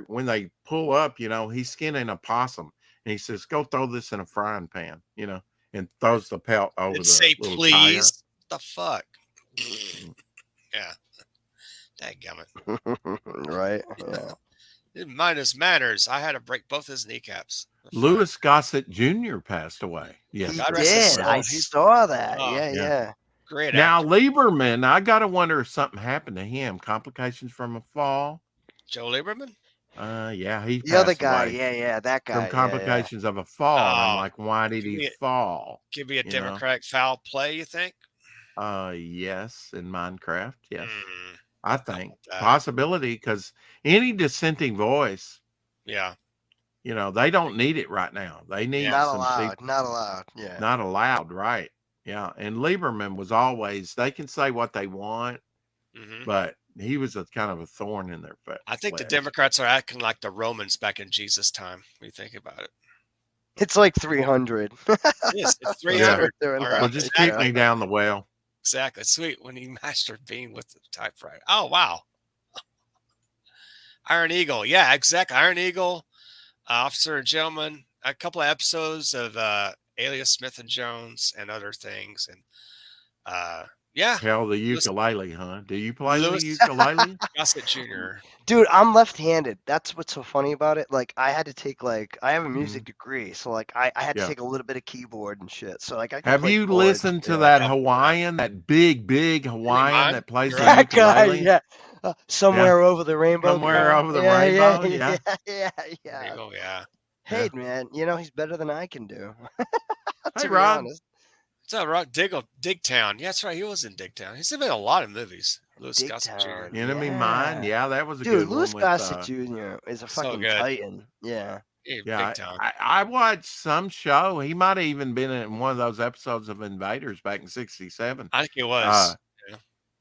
when they pull up, you know, he's skinning a possum, and he says, "Go throw this in a frying pan," you know, and throws the pelt over Didn't the say little please. tire. What the fuck? Yeah. Dadgummit. Right? Yeah. Minus manners. I had to break both his kneecaps. Louis Gossett Jr. passed away. He Yes, God rest his did. soul. I He's saw that. oh, Yeah, yeah. yeah. great Now actor. Lieberman, I gotta wonder if something happened to him. Complications from a fall. Joe Lieberman? Yeah, he The other passed guy. away Yeah, yeah. That guy. from Yeah, yeah. complications of a fall. And I'm Oh, like, why did give he me, fall? give me a You know? Democratic foul play, you think? Yes, in Minecraft. Yes, Mm, I think that. possibility because any dissenting voice, yeah. you know, they don't need it right now. They need Not some allowed. people Not allowed. Yeah. not allowed, right? Yeah, and Lieberman was always they can say what they want, hmm but he was a kind of a thorn in their I think the flesh. Democrats are acting like the Romans back in Jesus' time. When you think about it. It's like 300. Yes, it's Yeah. 300. Doing All that. right. Well, just Exactly. keep me down the well. Exactly. Sweet. When he mastered being with the typewriter. Oh, wow. Iron Eagle. Yeah, exactly. Iron Eagle, Officer and Gentleman, a couple of episodes of Alias Smith and Jones and other things. And yeah, Hell, the Louis- ukulele, huh? Do you play Louis- the ukulele? Gossett Jr. Dude, I'm left-handed. That's what's so funny about it. Like, I had to take I have a music degree, so like I had to Yeah. take a little bit of keyboard and shit. So like I can Have play you chords, listened to yeah. that Hawaiian, that big Hawaiian Mine? that plays the You're right. That guy, ukulele? yeah. Somewhere over the rainbow. Somewhere guy. over the yeah, rainbow, Yeah, yeah. yeah. There you go, yeah. Hey, man, he's better than I can do. Hey, to be Rod. honest. It's all right. Digtown. Yeah, that's right. He was in Digtown. He's been in a lot of movies. Louis Gossett Jr. Digtown. Enemy Mine, Yeah. yeah, that was a Dude, good Louis one. Gossett With, Jr. is a So fucking good. titan. Yeah. yeah, Big time. I watched some show. He might have even been in one of those episodes of Invaders back in '67. I think it was.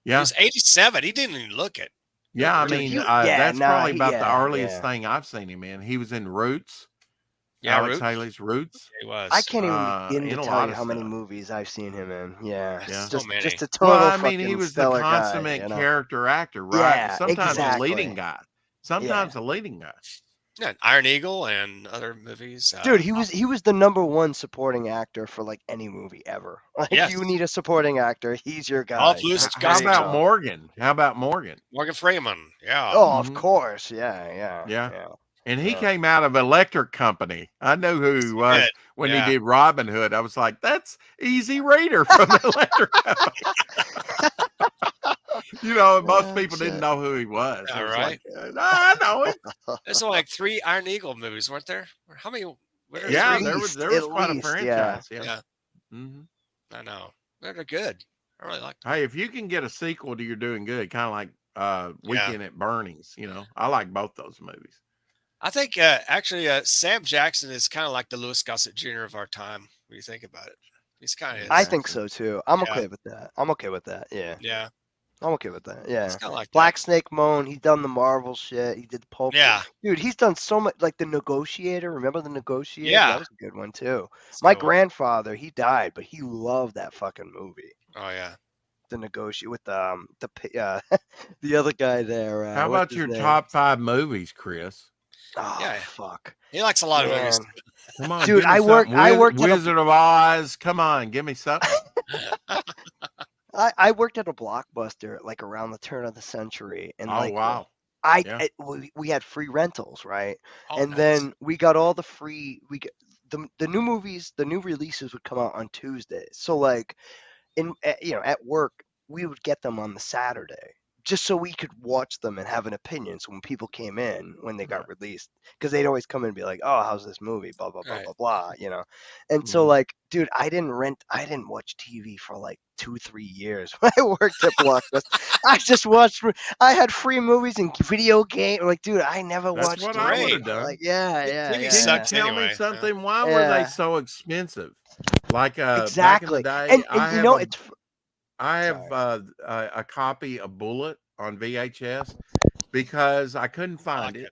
He Yeah, was 87. He didn't even look it. yeah. I Dude, mean, he- yeah, that's nah, probably he- about the yeah, earliest yeah. thing I've seen him in. He was in Roots. Yeah, Alex Root. Haley's Roots. He was. I can't even begin in to a tell lot you of how many stuff. movies I've seen him in. Yeah. Yeah. So many. Just a total Well, I mean, he fucking was the stellar guy, consummate character actor, right? Yeah, Sometimes a leading exactly. guy. Sometimes a leading guy. Yeah, Iron Eagle and other movies. Dude, he was the number one supporting actor for like any movie ever. Like Yes. you need a supporting actor, he's your guy. All of Louis How Gossett about Jr. Morgan? How about Morgan? Morgan Freeman. Yeah. Oh, of Mhm. course. Yeah. Yeah. And he Yeah. came out of Electric Company. I knew who he was Good. when Yeah. he did Robin Hood. I was like, that's Easy Reader from Electric Company. Most people didn't shit. know who he was. Yeah, I was right. like, no, I know him. There's only like 3 Iron Eagle movies, weren't there? How many? Were there Yeah, 3? there was At quite a least, franchise. Yeah. Yeah. hmm I know. They're good. I really like them. Hey, if you can get a sequel to You're Doing Good, kind of like Weekend at Bernie's, I like both those movies. I think actually Sam Jackson is kind of like the Louis Gossett Jr. of our time when you think about it. He's kind of I think so too. I'm Yeah. okay with that. Yeah. Yeah. I'm okay with that. Yeah. It's kind of like Black Snake Moan, he's done the Marvel shit. He did the Pulp. Yeah. Dude, he's done so much. Like The Negotiator. Remember The Negotiator? Yeah. That was a good one too. that. My So- grandfather, he died, but he loved that fucking movie. Oh yeah. The Negotiator with the other guy there. How what's about his your name? top 5 movies, Chris? Oh, Yeah. fuck. He likes a lot of movies. Man. Come on, Dude, give me I worked- something. I worked at a- Wizard of Oz. Come on, give me something. I worked at a Blockbuster like around the turn of the century, and Oh like wow. Yeah. we had free rentals, right? Oh, And nice. then we got all the free. We get the new movies, the new releases would come out on Tuesdays. So like, at work, we would get them on the Saturday, just so we could watch them and have an opinion. So when people came in when they got released, because they'd always come in and be like, "Oh, how's this movie?" Blah blah blah Right. blah blah. And so Mhm. like, dude, I didn't watch TV for like 2-3 years when I worked at Blockbuster. I just watched. I had free movies and video game. Like, dude, I never That's watched. what TV. I would've done. Like, yeah. TV yeah. sucks Tell anyway, me yeah. something. Why were they Yeah. so expensive? Like back in Exactly. the day, And I you know, have it's I have a copy of Bullet on VHS because I couldn't find like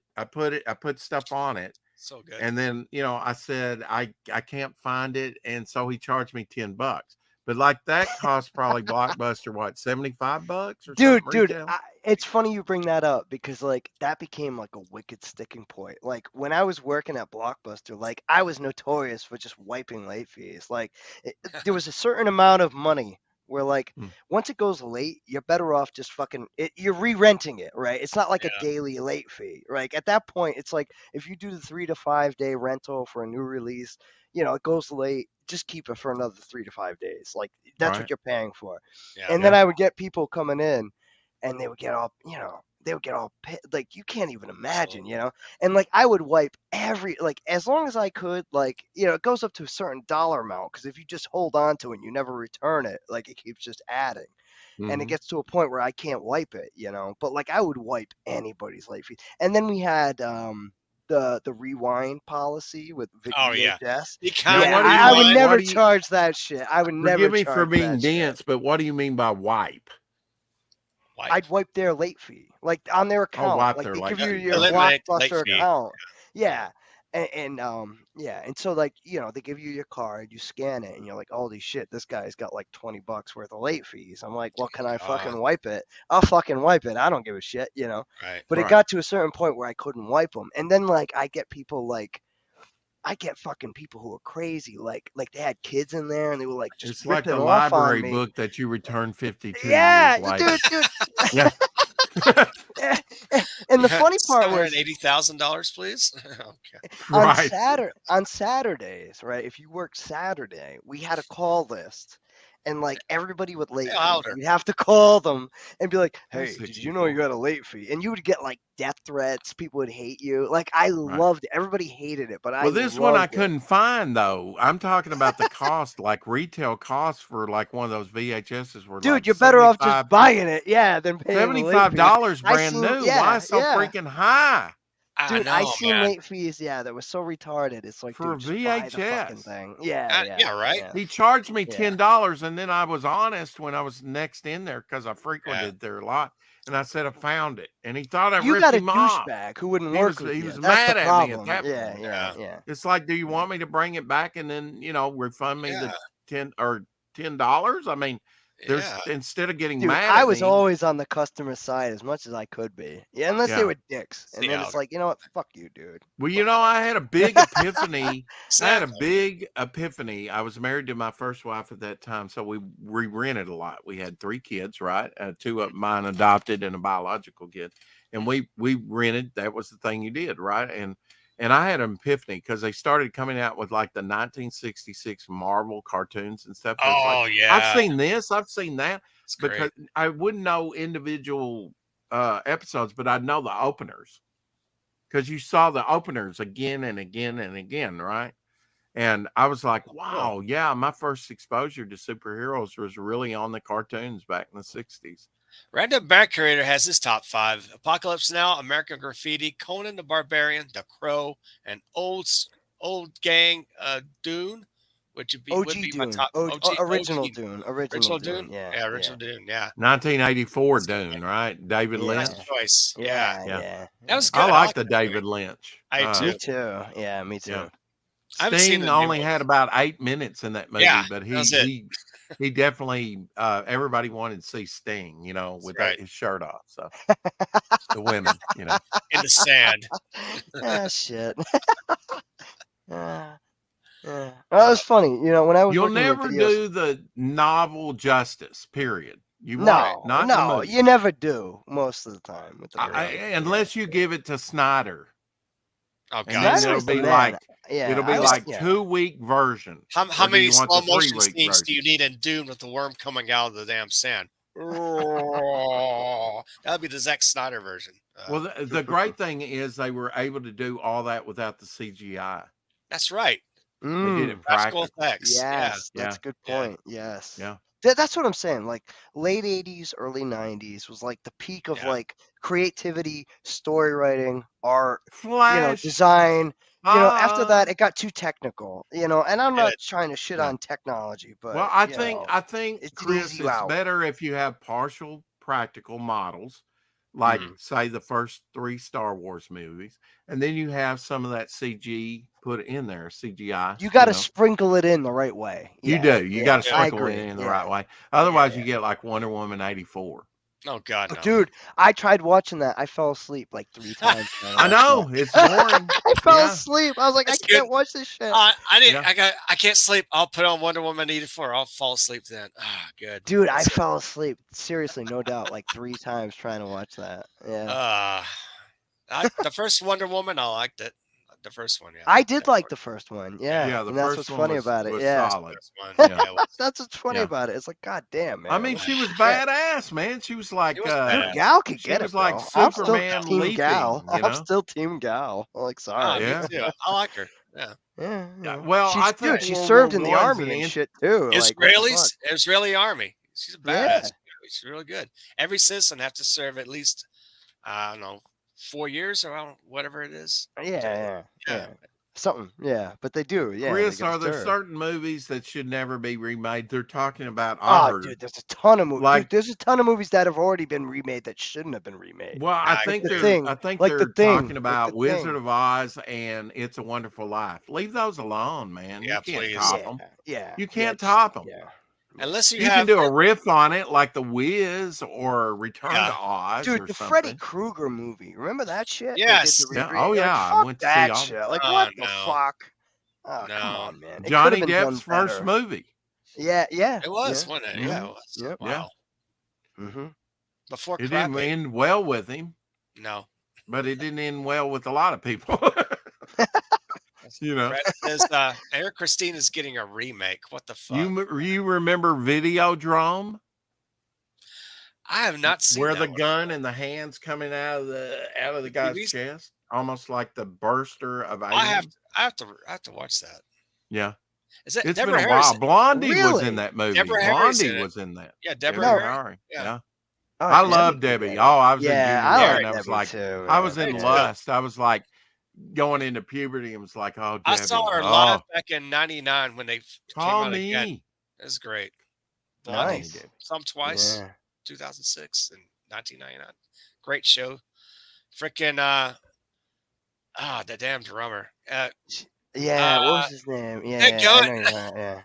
it. I put stuff on it, So good. and then I said I can't find it, and so he charged me $10. But like that cost probably Blockbuster what $75 or dude. something retail? It's funny you bring that up because like that became like a wicked sticking point. Like when I was working at Blockbuster, like I was notorious for just wiping late fees. Like there was a certain amount of money where like Hmm. once it goes late, you're better off just fucking you're re-renting it, right? It's not like a Yeah. daily late fee. Like at that point, it's like if you do the 3 to 5 day rental for a new release, it goes late, just keep it for another 3 to 5 days. Like that's Right. what you're paying for. Yeah. And then I would get people coming in, and they would get all, like you can't even imagine, Absolutely. And like I would wipe like as long as I could, like, it goes up to a certain dollar amount, because if you just hold on to it and you never return it, like it keeps just adding. And it Mhm. gets to a point where I can't wipe it, But like I would wipe anybody's late fee. And then we had the rewind policy with Oh yeah. VHS. The Now, counter Yeah, what do you I would mean? rewind. never What do you? charge that shit. I would never Forgive me for charge being that shit. dense, but what do you mean by wipe? Wipe. I'd wipe their late fee, like on their Oh, account. wipe Like their they late give you fee. your Okay. Eliminate the late Blockbuster fee. account. Yeah. And so like, they give you your card, you scan it, and you're like, holy shit, this guy's got like $20 worth of late fees. I'm like, well, can I fucking wipe it? I'll fucking wipe it. I don't give a shit, Right. But it Right. got to a certain point where I couldn't wipe them. And then like I get fucking people who are crazy, like they had kids in there and they were like just It's like ripping the off on library me. book that you return 52 Yeah, years later. dude. Yeah. And the funny part was $780,000, please. Okay. Right. on Saturdays, right? If you worked Saturday, we had a call list, and like everybody with late Hey, fees, Alder. you'd have to call them and be like, I'm "Hey, did you know you 64. got a late fee?" And you would get like death threats. People would hate you. Like I Right. loved it. Everybody hated it, but I Well, this one I loved it. couldn't find though. I'm talking about the cost, like retail costs for like one of those VHSs were Dude, like you're better off 75 just buying it, yeah, than paying the late fee. $75 I brand seen, new. yeah, Why so yeah. freaking high I Dude, I know, seen man. late fees, yeah, that was so retarded. It's like, for a dude, just buy the fucking VHS? thing. Yeah, Yeah, right. yeah. He charged me Yeah. $10, and then I was honest when I was next in there because I Yeah. frequented there a lot, and I said I found it, and he thought I You ripped got a him off. douchebag who wouldn't He work was with he you. was That's mad the at me at problem. that Yeah, point. yeah, Yeah. yeah. It's like, do you want me to bring it back and then refund me Yeah. the $10? I mean, there's Yeah. instead of getting Dude, mad I at was me. always on the customer side as much as I could be. Yeah, unless they Yeah. were dicks. And See then it's Alder. like, you know what? Fuck you, dude. Well, I had a big epiphany. I had a Exactly. big epiphany. I was married to my first wife at that time, so we rented a lot. We had 3 kids, right? 2 of mine adopted and a biological kid, and we rented. That was the thing you did, right? And I had an epiphany because they started coming out with like the 1966 Marvel cartoons and stuff. It's like, Oh I've yeah. seen this, I've seen that, It's great. because I wouldn't know individual episodes, but I'd know the openers because you saw the openers again and again and again, right? And I was like, wow, yeah, my first exposure to superheroes was really on the cartoons back in the 60s. Random Back Curator has his top 5: Apocalypse Now, American Graffiti, Conan the Barbarian, The Crow, and Old Gang Dune, which would be my Dune. top. Original Dune. Original Dune. Yeah. Original Dune. Yeah. 1984 Dune, right? David Yeah. Lynch. Nice choice. Yeah. Yeah. That was good. I like the that movie. David Lynch. I do. Me too. Yeah, me too. Yeah. I haven't seen Sting the new only one. had about 8 minutes in that movie, Yeah, but that was it. he definitely everybody wanted to see Sting, with right. his shirt off. So the women, In the sand. Ah, shit. Yeah. Well, that was funny. When I was You'll working with never videos- do the novel justice, period. You No, won't. Not in the no, movie. you never do most of the time with the unless you give it to Snyder. Oh And god. then Snyder it'll was the be man. like Yeah, it'll be I was- like yeah. 2-week version. How Or do many you want slow the motion 3-week scenes do you version? need in Dune with the worm coming out of the damn sand? That would be the Zack Snyder version. Well, the great thing is they were able to do all that without the CGI. That's right. They did it Practical practical. effects. Yes, Yeah. that's a good Yeah. point. Yes. Yeah. That's what I'm saying. Like late 80s, early 90s was like the peak of Yeah. like creativity, story writing, art, Flash. design. After Ah. that it got too technical, and I'm Yeah. not trying to shit Yeah. on technology, but Well, I think it Chris, easy you it's out. better if you have partial practical models, like say the first 3 Star Wars movies, and then you have some of that CG put in there, CGI. You got to sprinkle it in the right way. You Yeah, do. You yeah, got to I sprinkle it agree. in the Yeah. right way. Otherwise, Yeah. you get like Wonder Woman 84. Oh God, no. Dude, I tried watching that. I fell asleep like 3 times. I know it's boring. I fell Yeah. asleep. I was like, That's I can't good. watch this shit. I didn't. Yeah. I can't sleep. I'll put on Wonder Woman 84. I'll fall asleep then. Ah, good. Dude, I That's it. fell asleep. Seriously, no doubt, like 3 times trying to watch that. Yeah. The first Wonder Woman, I liked it. The first one, yeah. I did like the first one. Yeah. Yeah, the and that's first what's one funny was, about it. was Yeah. solid. First one, Yeah. yeah, it was- That's what's funny Yeah. about it. It's like, God damn, man. I mean, Like, she was shit. badass, man. She was like, It was Dude, badass. Gal could she get was it, like bro. I'm still Superman Team leaping, Gal. you know? I'm still Team Gal. Like, Ah, sorry. Yeah. me too. I like her. Yeah. Yeah. Yeah, well, She's, I think dude, she World served War in the One's army an and in- shit too. Like, what the Israelis, fuck? Israeli army. She's a Yeah. badass. She's really good. Every citizen have to serve at least, I don't know, 4 years or whatever it is. Yeah. Yeah. Something. Yeah. But they do. Yeah. Chris, they gotta are there serve. certain movies that should never be remade? They're talking about. Oh, Otter. dude, there's a ton of movies. Like- There's a ton of movies that have already been remade that shouldn't have been remade. Well, I think The they're. Thing, I think like The they're Thing, talking like about The Wizard Thing. of Oz and It's a Wonderful Life. Leave those alone, man. Yeah, you can't please. top Yeah. them. Yeah. You can't yeah, top them. Yeah. Unless you You have can do a riff on it, like The Wiz or Return Yeah. to Oz, Dude, or the something. Freddy Krueger movie. Remember that shit? They did Yes. the Yeah, re- oh, like, yeah, I fuck went to see that all- shit. Like, Oh, what the no. fuck? Oh, come No. on, man. It could've Johnny been done Depp's first better. movie. Yeah. it was, Yeah. wasn't it? Mhm. Yeah, it was. Yep. Wow. Mm-hmm. Before It didn't Crappy. end well with him, No. but it didn't end well with a lot of people. You know, Brett says Eric Christine is getting a remake. What the fuck? you remember Videodrome, I have not seen where that the one. gun and the hands coming out of the guy's TVs? chest, almost like the burster of I Alien. have to watch that. Yeah, Is it it's Deborah been a Harrison? while. Blondie was Really? in that movie. Deborah Harry's in Blondie it. was in that. Yeah, Deborah No. Harry. Harry. Yeah. Yeah. Oh, I love Debbie. man. Oh, I was in Yeah, junior I high, like and I was Debbie like, too. I was man. in Me too. lust. I was like going into puberty and was like, oh, Debbie. I saw her oh, live back in '99 when they came call out again. me. It was great. Nice. Blondie. Some twice. Yeah. 2006 and 1999. Great show. Freaking the damn drummer. Yeah, what was his name? Yeah, Nick yeah, I Gillen. know you're right, yeah.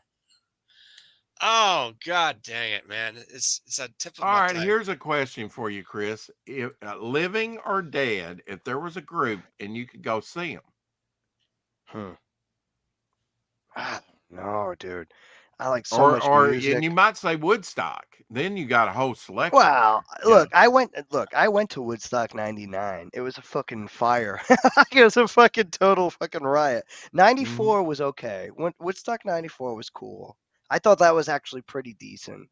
Oh god dang it, man. It's a tip of All my right, tongue. here's a question for you, Chris. If living or dead, if there was a group and you could go see them, No, dude. I like so much or music. and you might say Woodstock, then you got a whole selection. Well, Yeah. look, I went to Woodstock 99. It was a fucking fire. It was a fucking total fucking riot. 94 was okay. Woodstock 94 was cool. I thought that was actually pretty decent.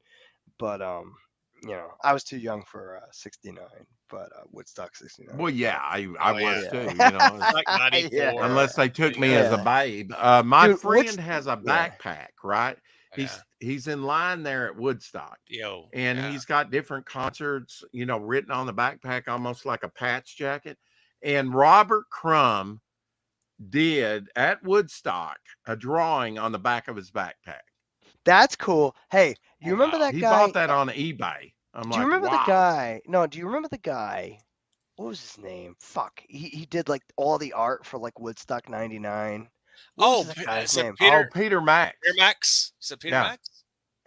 But I was too young for 69, but Woodstock 69. Well, yeah, I Oh, was yeah. too. You know, Like 94. Yeah. unless they took me as a Yeah. babe. My Dude, friend has a yeah. backpack, right? He's in line there at Woodstock. Yo. And yeah. he's got different concerts, written on the backpack, almost like a patch jacket. And Robert Crumb did at Woodstock a drawing on the back of his backpack. That's cool. Hey, you remember Wow. that He guy? bought that on eBay. I'm Do like, you remember wow. the guy? No, do you remember the guy? What was his name? Fuck. He did like all the art for like Woodstock 99. What Oh, was that guy's is it name? Peter? Oh, Peter Max. Peter Max? Is it Peter Yeah. Max?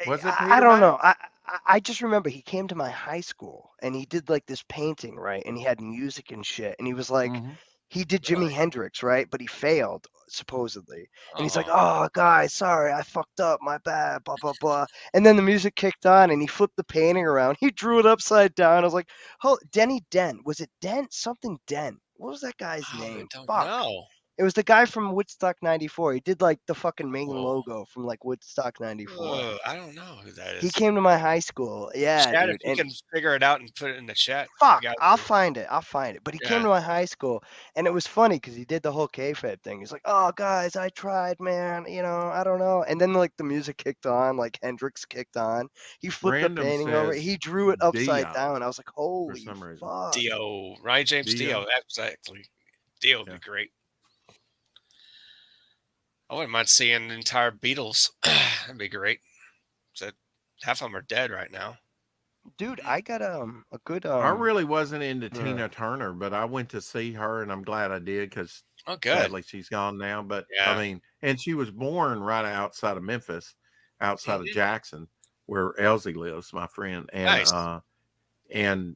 Was it I Peter don't know. Max? I just remember he came to my high school and he did like this painting, right? And he had music and shit. And he was like, Mhm. he did Jimi Really? Hendrix, right? But he failed, supposedly. And he's like, Oh. oh, guys, sorry, I fucked up, my bad, blah, blah, blah. And then the music kicked on and he flipped the painting around. He drew it upside down. I was like, oh, Denny Dent. Was it Dent? Something Dent. What was that guy's I name? don't Fuck. know. It was the guy from Woodstock 94. He did like the fucking main Whoa. logo from like Woodstock 94. I don't know who that is. He came to my high school. Yeah, Chat, dude. if you And can figure it out and put it in the chat. fuck, guys I'll can- find it. I'll find it. But he came Yeah. to my high school, and it was funny because he did the whole kayfabe thing. He's like, "Oh, guys, I tried, man. I don't know." And then like the music kicked on, like Hendrix kicked on. He flipped Random the painting over. says He drew it upside Dio down. I was like, "Holy some reason. fuck!" Dio. Ryan James Dio. Dio. Exactly. Dio would Yeah. be great. I wouldn't mind seeing the entire Beatles. That'd be great. So half of them are dead right now. Dude, I got a good I really wasn't into yeah. Tina Turner, but I went to see her, and I'm glad I did because Oh, good. sadly she's gone now. But Yeah. I mean, and she was born right outside of Memphis, outside of Mhm. Jackson, where Elsie lives, my friend. And Nice. and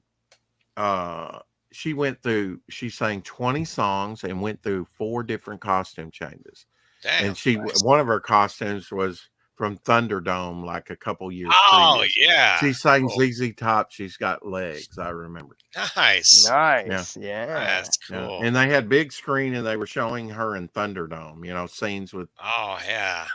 she sang 20 songs and went through 4 different costume changes. Damn. And nice. one of her costumes was from Thunderdome, like a couple years previous. Yeah. She sang ZZ Top, She's Got Legs, I remember. Nice. Nice. Yeah. That's Yeah. cool. And they had big screen and they were showing her in Thunderdome, scenes with Oh yeah.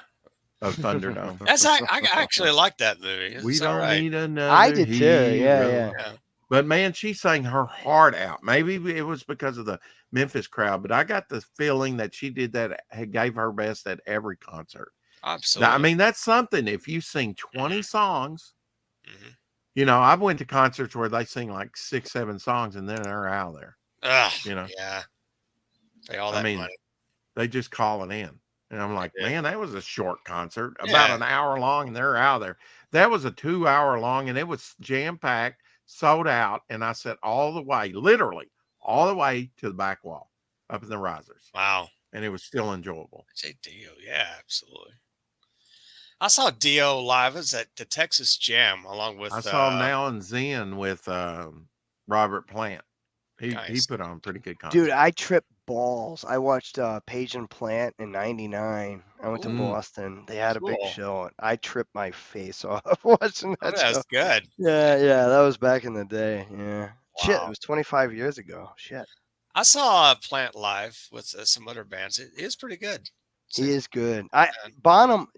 of Thunderdome. That's I actually like that movie. We It's don't all right. need another. I did too. hero. Yeah. Yeah. But man, she sang her heart out. Maybe it was because of the Memphis crowd, but I got the feeling that she did that, gave her best at every concert. Absolutely. I mean, that's something. If you sing 20 songs, Mhm. I've went to concerts where they sing like 6, 7 songs and then they're out of there. Ugh, Yeah. Pay all that money. They just call it in. And I'm like, Yeah. man, that was a short concert, about Yeah. an hour long, and they're out of there. That was a 2-hour long, and it was jam-packed, sold out. And I sat all the way, literally all the way to the back wall up in the risers. Wow. And it was still enjoyable. Say Dio. Yeah, absolutely. I saw Dio live. It was at the Texas Jam along with I saw him now in Zen with Robert Plant. He Nice. put on a pretty good concert. Dude, I tripped balls. I watched Page and Plant in '99. I went to Ooh. Boston. They had a big Cool. show. And I tripped my face off watching Oh, that show. that's good. Yeah, that was back in the day. Yeah. Shit, Wow. it was 25 years ago. Shit. I saw Plant live with some other bands. It is pretty good. He is good.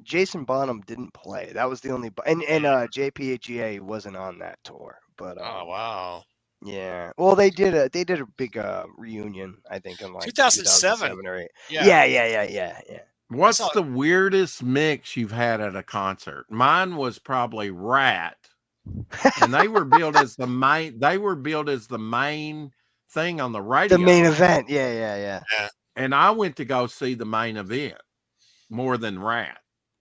Jason Bonham didn't play. That was the only and JPHEA wasn't on that tour. But Oh wow. yeah. Well, they did a big reunion, I think, in like 2007 or 8. Yeah. Yeah. What's saw- the weirdest mix you've had at a concert? Mine was probably Rat, and they were billed as the main. They were billed as the main thing on the radio. The main event. Yeah. And I went to go see the main event more than Rat.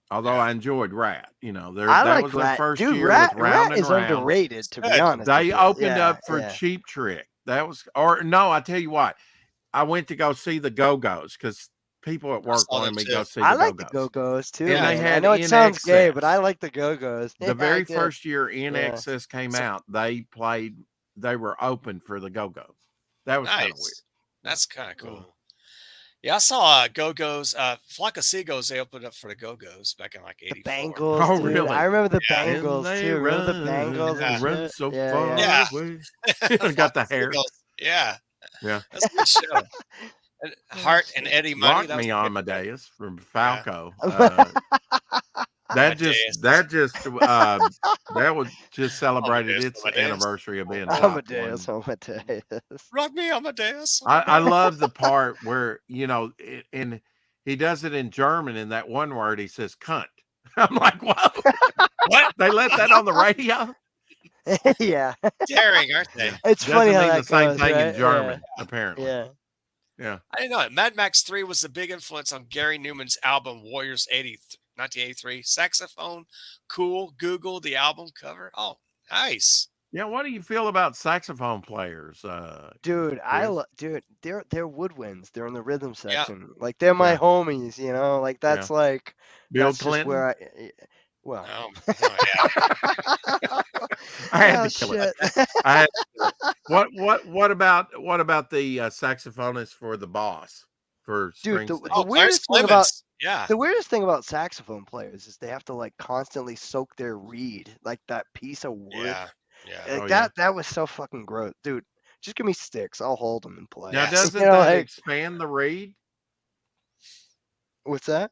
Although I enjoyed Rat, I that like was Rat. their first Dude, year Rat with Round and is Round. underrated, to be Good. honest. They with you. opened Yeah, up for yeah. Cheap Trick. That was, or no, I tell you what, I went to go see the Go-Go's because people at work saw wanted them me to too. go see I the like the Go-Go's. Go-Go's too. And they man. I had know it sounds gay, In but I like the Go-Go's. The very Yeah, first year In Yeah. Excess came out, they were open for the Go-Go's. That was kind of weird. Nice. That's kind of cool. Yeah, I saw Go-Go's, Flock of Seagulls. They opened up for the Go-Go's back in like The '84. Bangles. Oh, dude. really? I remember the Yeah. Bangles And they too. Remember the run, Bangles and run shit? so Yeah, far yeah. away. Got the Flock of hair. Seagulls. Yeah. Yeah. That's a good show. And Hart and Eddie Money. Rock that was Me a good- Amadeus from Falco. Amadeus. That was just celebrated Amadeus, its Amadeus. anniversary of being Amadeus. Rock Me Amadeus. I love the part where and he does it in German. In that one word, he says "cunt." I'm like, whoa! What? They let that on the radio? Yeah. Daring, aren't they? It's funny Doesn't how mean that the same goes, thing right? in German, apparently. Yeah. I didn't know it. Mad Max 3 was the big influence on Gary Newman's album Warriors 1983. Saxophone, cool. Google the album cover. Oh, nice. Yeah. What do you feel about saxophone players? Dude, Chris? dude, they're woodwinds. They're in the rhythm Yeah. section. Like they're my Yeah. homies, Like that's like Bill that's just Clinton. where well. Oh yeah. I had Oh, to kill it. shit. I had to kill it. What about the saxophonist for the Boss for Dude, Springsteen? Oh, weirdest Clarence thing about Clemens. Yeah. the weirdest thing about saxophone players is they have to like constantly soak their reed, like that piece of wood. Yeah. Yeah. Like, Oh, that was so fucking gross, dude. Just give me sticks. I'll hold them and play. Now, Yes. doesn't You know, that like- expand the reed? What's that?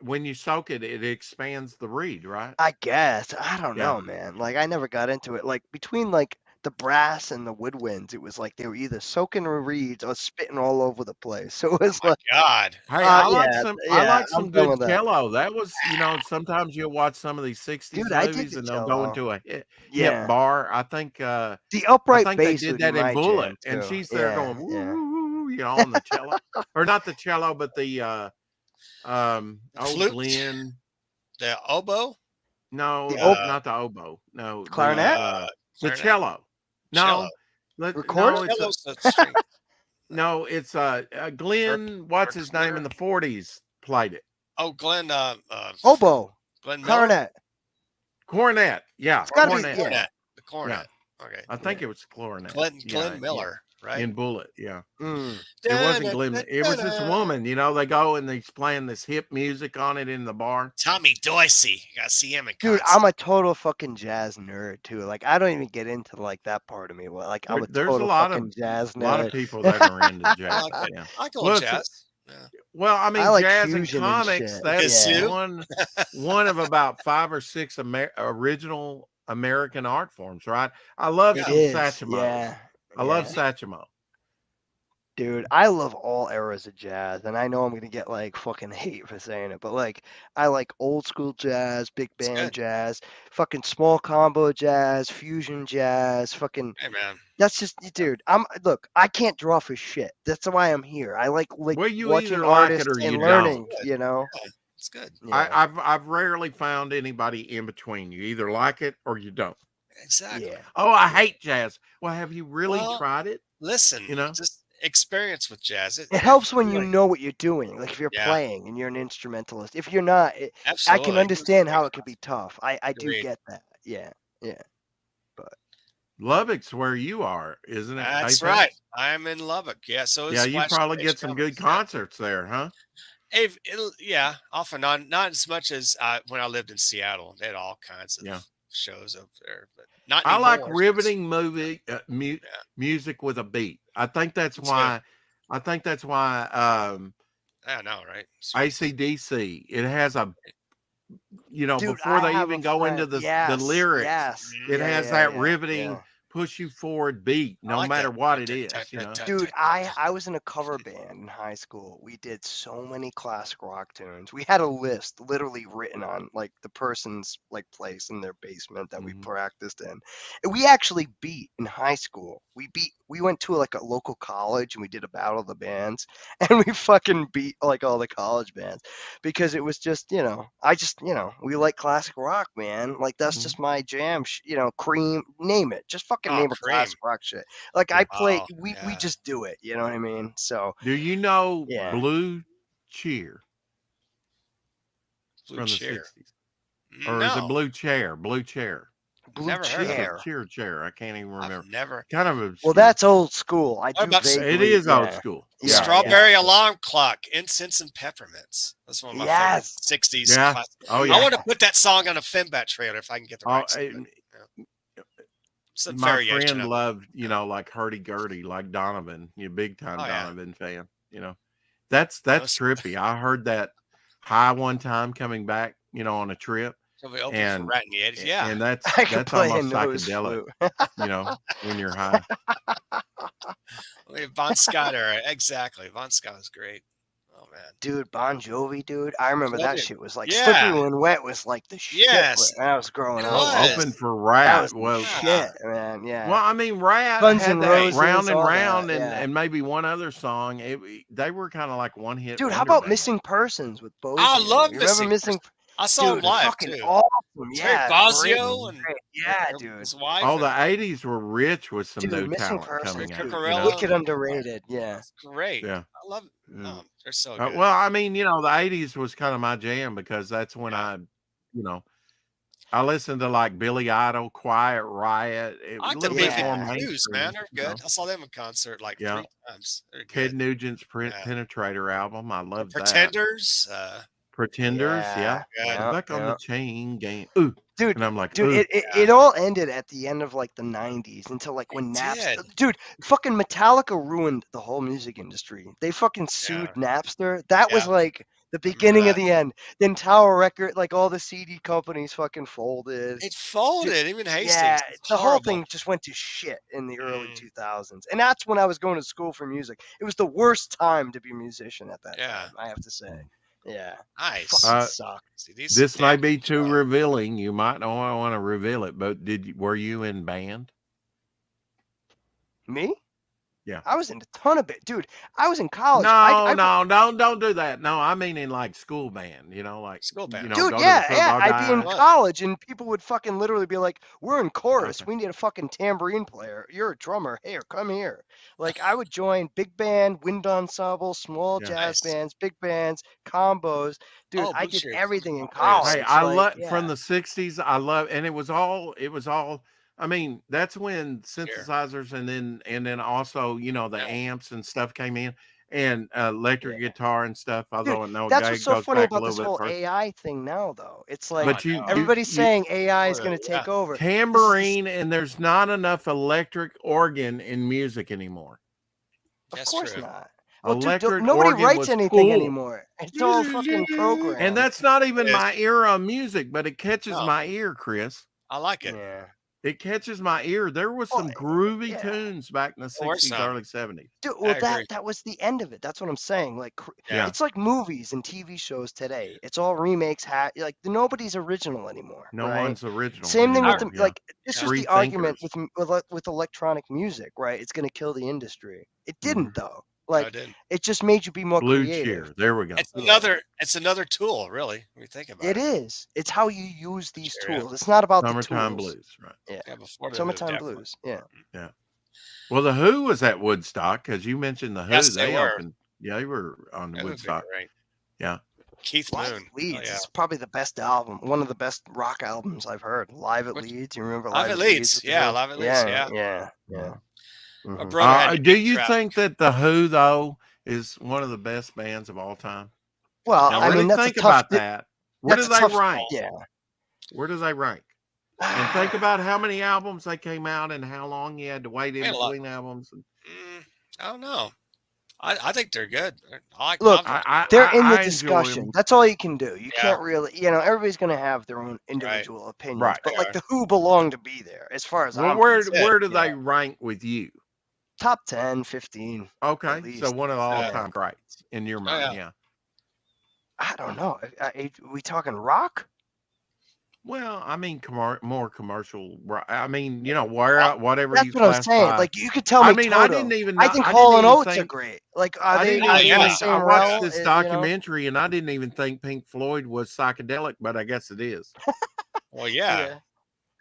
When you soak it, it expands the reed, right? I guess. I don't Yeah. know, man. Like I never got into it. Like between like the brass and the woodwinds, it was like they were either soaking the reeds or spitting all over the place. So it was like God. Hey, I like yeah, some. yeah, I like I'm some done good with that. cello. That was, sometimes you'll watch some of these '60s Dude, I dig movies the and they'll cello. go into a hip yeah. bar. I think. The I upright think they bass did would that be in my Bullet, jam, and too. she's there Yeah, going, woo, yeah. woo, woo, on the cello, or not the cello, but the Flute? Glenn. The oboe. No, The not the oboe. No, Clarinet? the Clarinet? cello. No, Cello. Record? no, it's Cello's a string. no, it's Glenn. What's his name in the '40s played it? Oh, Glenn. Oboe, Glenn Miller. clarinet. Cornet. Yeah, It's gotta be- cornet. yeah. Cornet. The cornet. Okay. I think it was Coronet. Glenn Miller, right? In Bullet, yeah. Mm. It wasn't Glenn. It was this woman. You know, they go and he's playing this hip music on it in the bar. Tommy Dorsey. You gotta see him in Dude, concert. I'm a total fucking jazz nerd too. Like I don't even get into like that part of me. Well, like I'm a There's total a lot fucking of jazz a lot of nerd. people that are into jazz. Yeah. I go Well, jazz. Yeah. Well, I mean, I like jazz and fusion and comics. shit. That's Yeah. one of about 5 or 6 original American art forms, right? I love It some is, Satchmo. yeah. I love Yeah. Satchmo. Dude, I love all eras of jazz, and I know I'm gonna get like fucking hate for saying it, but like I like old school jazz, big It's band good. jazz, fucking small combo jazz, fusion jazz, fucking. Hey man. That's just, dude. Look, I can't draw for shit. That's why I'm here. I like Well, you watching either like it artists or you and don't. learning. You know. Yeah, it's good. Yeah. I've rarely found anybody in between. You either like it or you don't. Exactly. Yeah. Oh, I hate jazz. Well, have you really Well, tried it? Listen, You know? just experience with jazz. It helps when you really- know what you're doing. Like if you're Yeah. playing and you're an instrumentalist. If you're not, I Absolutely. can understand how it could be tough. I do Agreed. get that. Yeah. Lubbock's where you are, isn't it? That's Apex? right. I'm in Lubbock. Yeah. So Yeah, it's you probably get some good concerts there, huh? Yeah, off and on. Not as much as when I lived in Seattle. They had all kinds of Yeah. shows up there, but not I like anymore. riveting music with a beat. I think that's Me too. why. I think that's why I know, right? AC/DC. It has a, Dude, before I they have even a go into friend- the yes, lyrics, Yes. it Yeah, has yeah, that yeah, riveting, yeah. push you forward beat, I no like matter that. what it is. Dude, I was in a cover band in high school. We did so many classic rock tunes. We had a list literally written on like the person's like place in their basement that we Mhm. practiced in. And we actually beat in high school. We went to like a local college and we did a battle of the bands and we fucking beat like all the college bands because it was just, we like classic rock, man. Like that's Mhm. just my jam, Cream, name it. Just fucking Oh, name a Cream. classic rock shit. Like I play, Oh, we yeah. just do it. You know what I mean? So Do you know Yeah. Blue Cheer Blue from Cheer. the 60s? Or is it No, Blue Chair? Blue Chair. Blue Never heard of it. Chair. Chair. I can't even remember. I've never. Kind of Well, obscure. that's old school. I do about- It vaguely, is old yeah. school. Yeah, Strawberry Alarm Clock, Incense and Peppermints. That's one of my favorite Yes. 60s Yeah. classics. Oh I yeah. want to put that song on a Finbat trailer if I can get the Oh, rights. to it. It's a my variation friend of it. loved, like hurdy-gurdy, like Donovan. You big time Oh, yeah. Donovan fan. That's trippy. I heard that high one time coming back, on a trip, So we open and- for Rat in the 80s. Yeah. and that's I could play a almost nose psychedelic. flute. When you're high. Von Scott era. Exactly. Von Scott was great. Oh, man. Dude, Bon Jovi, dude. I remember that Jovi. shit was like Yeah. Slippery When Wet was like the shit Yes. when I was growing It up. was. Open for That Rat. was the Well, shit, man. Yeah. well, I mean, Rat Guns had N' that Roses, Round and all that, Round, yeah. and maybe one other song. They were kind of like one hit. Dude, how wonder about band. Missing Persons with Bowie? I love You remember Missing Missing? I saw Dude, him live, fucking too. awesome. Terry Yeah, Bozzio great. and Yeah, dude. his wife. Oh, the and- 80s were rich with some Dude, new Missing talent Persons, coming dude. out. Cucurella. Wicked underrated. Yeah. It's great. Yeah. I love it. Yeah. Oh, they're so Uh, good. well, I mean, the 80s was kind of my jam because that's when I listened to like Billy Idol, Quiet Riot. I A like the little Big bit more Yeah. News, man. They're mainstream, good. I saw them in concert like Yeah. 3 times. They're Ted good. Nugent's Yeah. Penetrator album. I love that. Pretenders. Pretenders, yeah. Yeah. Back on yeah. the chain gang. Ooh. Dude, And I'm like, Dude, ooh. it all ended at the end of like the 90s until like when It Napster. did. Dude, fucking Metallica ruined the whole music industry. They fucking sued Napster. That was Yeah. like the beginning of that. the end. Then Tower Record, like all the CD companies fucking folded. It folded. Even Hastings. Yeah, It's the whole horrible. thing just went to shit in the early Mm. 2000s. And that's when I was going to school for music. It was the worst time to be a musician at that Yeah. time, I have to say. Yeah. Nice. Fucking sucked. See, these This may damn- be too revealing. You might not want to reveal it, but were you in band? Me? Yeah. I was in a ton of it. Dude, I was in college. No, don't do that. No, I mean in like school band, like School band. go Dude, to yeah, the yeah. football I'd be in guy. What? college and people would fucking literally be like, we're in chorus. Okay. We need a fucking tambourine player. You're a drummer. Here, come here. Like, I would join big band, wind ensemble, small Yeah. jazz Nice. bands, big bands, combos. Dude, Oh, I Blue did Cheer. everything in Hey, college. Hey, I like, love yeah. from the 60s. I love, and it was all I mean, that's when Here. synthesizers and then also, you know, the Yeah. amps and stuff came in and electric Yeah. guitar and stuff. Dude, Although no, that's it what's so goes funny back a about little this bit whole first. AI thing now, though. It's Oh, like But you no. everybody's you saying AI is Oh, going to yeah. take over. This is tambourine and there's not enough electric organ in music anymore. of That's course true. not. Well, dude, Electric nobody organ writes was anything cool. anymore. It's all fucking And programmed. that's not even It is. my era of music, but it catches No. my ear, Chris. I like it. Yeah. It catches my ear. There was Well, some groovy yeah. tunes back in the There were 60s, some. early 70s. Dude, I well, agree. that was the end of it. That's what I'm saying. Like, Yeah. it's like movies and TV shows today. It's all remakes. Like nobody's original anymore. No right? one's original Same thing with anymore. the Yeah. like. This was Free the argument thinkers. with electronic music, right? It's going to kill the industry. It Mhm. didn't though. No, Like, it didn't. it just made you be more Blue creative. cheer. There we go. It's Yeah. another tool, really, when you think about It it. is. It's how you use these Sure, yeah. tools. It's not about Summertime the tools. blues, right? Yeah. Yeah, before the Summertime definitely. blues. Yeah. Yeah. Well, the Who was at Woodstock because you mentioned the Who. Yes, they were. opened. Yeah, they were on That would be Woodstock. great. Yeah. Keith Live Moon. at Leeds Oh, yeah. is probably the best album, one of the best rock albums I've heard. Live at Which- Leeds, you remember Live at Leeds, with the yeah, Who? Live at Leeds, yeah, yeah. yeah. My Mhm. brother had to Do get you trapped. think that the Who though is one of the best bands of all time? Well, Now, I really mean, that's think a tough. about that. Where do That's a they tough. rank? Yeah. Where do they rank? And think about how many albums they came out and how long you had to wait in Had a lot. between albums. I don't know. I think they're good. Look, I They're in the enjoy discussion. 'em. That's all you can do. You Yeah. can't really, everybody's going to have their own individual opinions. Right. But They like are. the Who belong to be there, as far as Well, I'm where concerned. where do Yeah. they rank with you? Top 10, 15. Okay, so least. one of the all-time greats in your mind, yeah. I don't know. We talking rock? Well, I mean, more commercial. I mean, you know, whatever That's you what I'm saying. classify. Like you could tell me. I mean, I Toto. didn't even. I know- think I Hall didn't and even Oates are think- great. Like, are I they didn't Oh, in even. the yeah. same I realm? watched this You know? documentary, and I didn't even think Pink Floyd was psychedelic, but I guess it is. Well, yeah.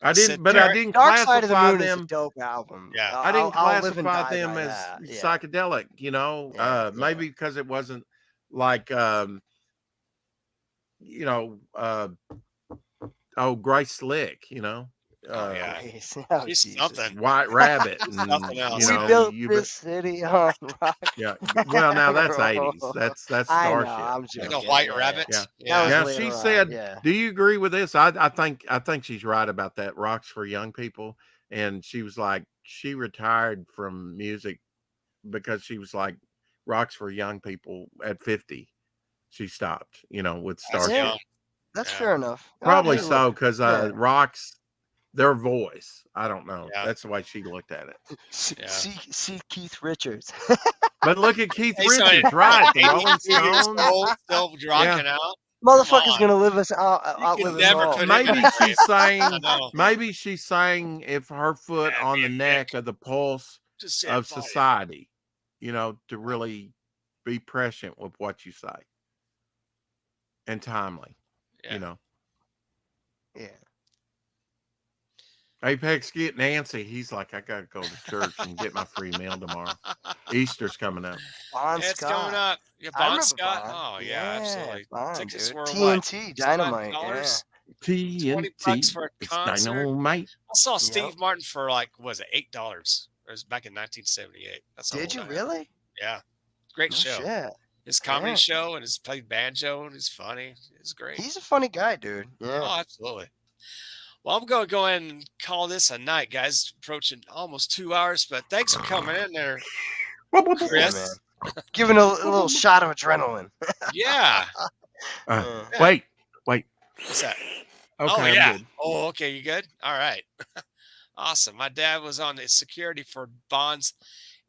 I Sit didn't, but there. I didn't Dark Side of the classify Moon is a them. dope album. Yeah. I didn't I'll live and classify die them by as that. Yeah. psychedelic. You know, Yeah, maybe because it wasn't like, you know, Grace Slick. You know. Oh, yeah. Nice. Oh, He's Jesus. something. White Rabbit. And, Something else. We You know, built you this city on rock. yeah. Well, now that's Bro. 80s. That's I know. Starship. I'm Like joking. a white yeah, rabbit. Yeah. That was Now later she on, said, yeah. "Do you agree with this?" I think she's right about that. Rocks for young people, and she was like, she retired from music because she was like, rocks for young people at 50. She stopped, you know, with That's Starship. young. That's Yeah. fair enough. Probably Hey, so look, because yeah. rocks, their voice. I don't know. Yeah. That's the way she looked at it. Yeah. See Keith Richards. But look at Keith He's only Richards, right? The 82 Rolling years Stones. old, still rocking out. Motherfucker's on. gonna live us out. You Outlive can us never all. put Maybe him in a she's grave. saying, I know. maybe she's saying if her foot Yeah, on be the a neck dick. of the pulse Just say of it, buddy. society, you know, to really be prescient with what you say and timely, Yeah. you know. Yeah. Apex get Nancy. He's like, I gotta go to church and get my free meal tomorrow. Easter's coming up. Bon It's Scott. coming up. Yeah, I Bon remember Scott. Bon. Oh yeah, absolutely. Bon, Tickets dude. were what? TNT Dynamite. Yeah. $5? TNT. $20 for a It's concert. dynamite. I saw Yep. Steve Martin for like, what was it, $8? It was back in 1978. That's how Did old you I am. really? Yeah, great No show. shit. His comedy Yeah. show and his played banjo and he's funny. It's great. He's a funny guy, dude. Yeah. Oh, absolutely. Well, I'm going to go ahead and call this a night, guys. Approaching almost 2 hours, but thanks for coming in there, Chris. man. Giving a little shot of adrenaline. Yeah. Uh, Yeah. wait. What's that? Okay, Oh, I'm yeah. good. Oh, okay. You good? All right. Awesome. My dad was on the security for Bonds.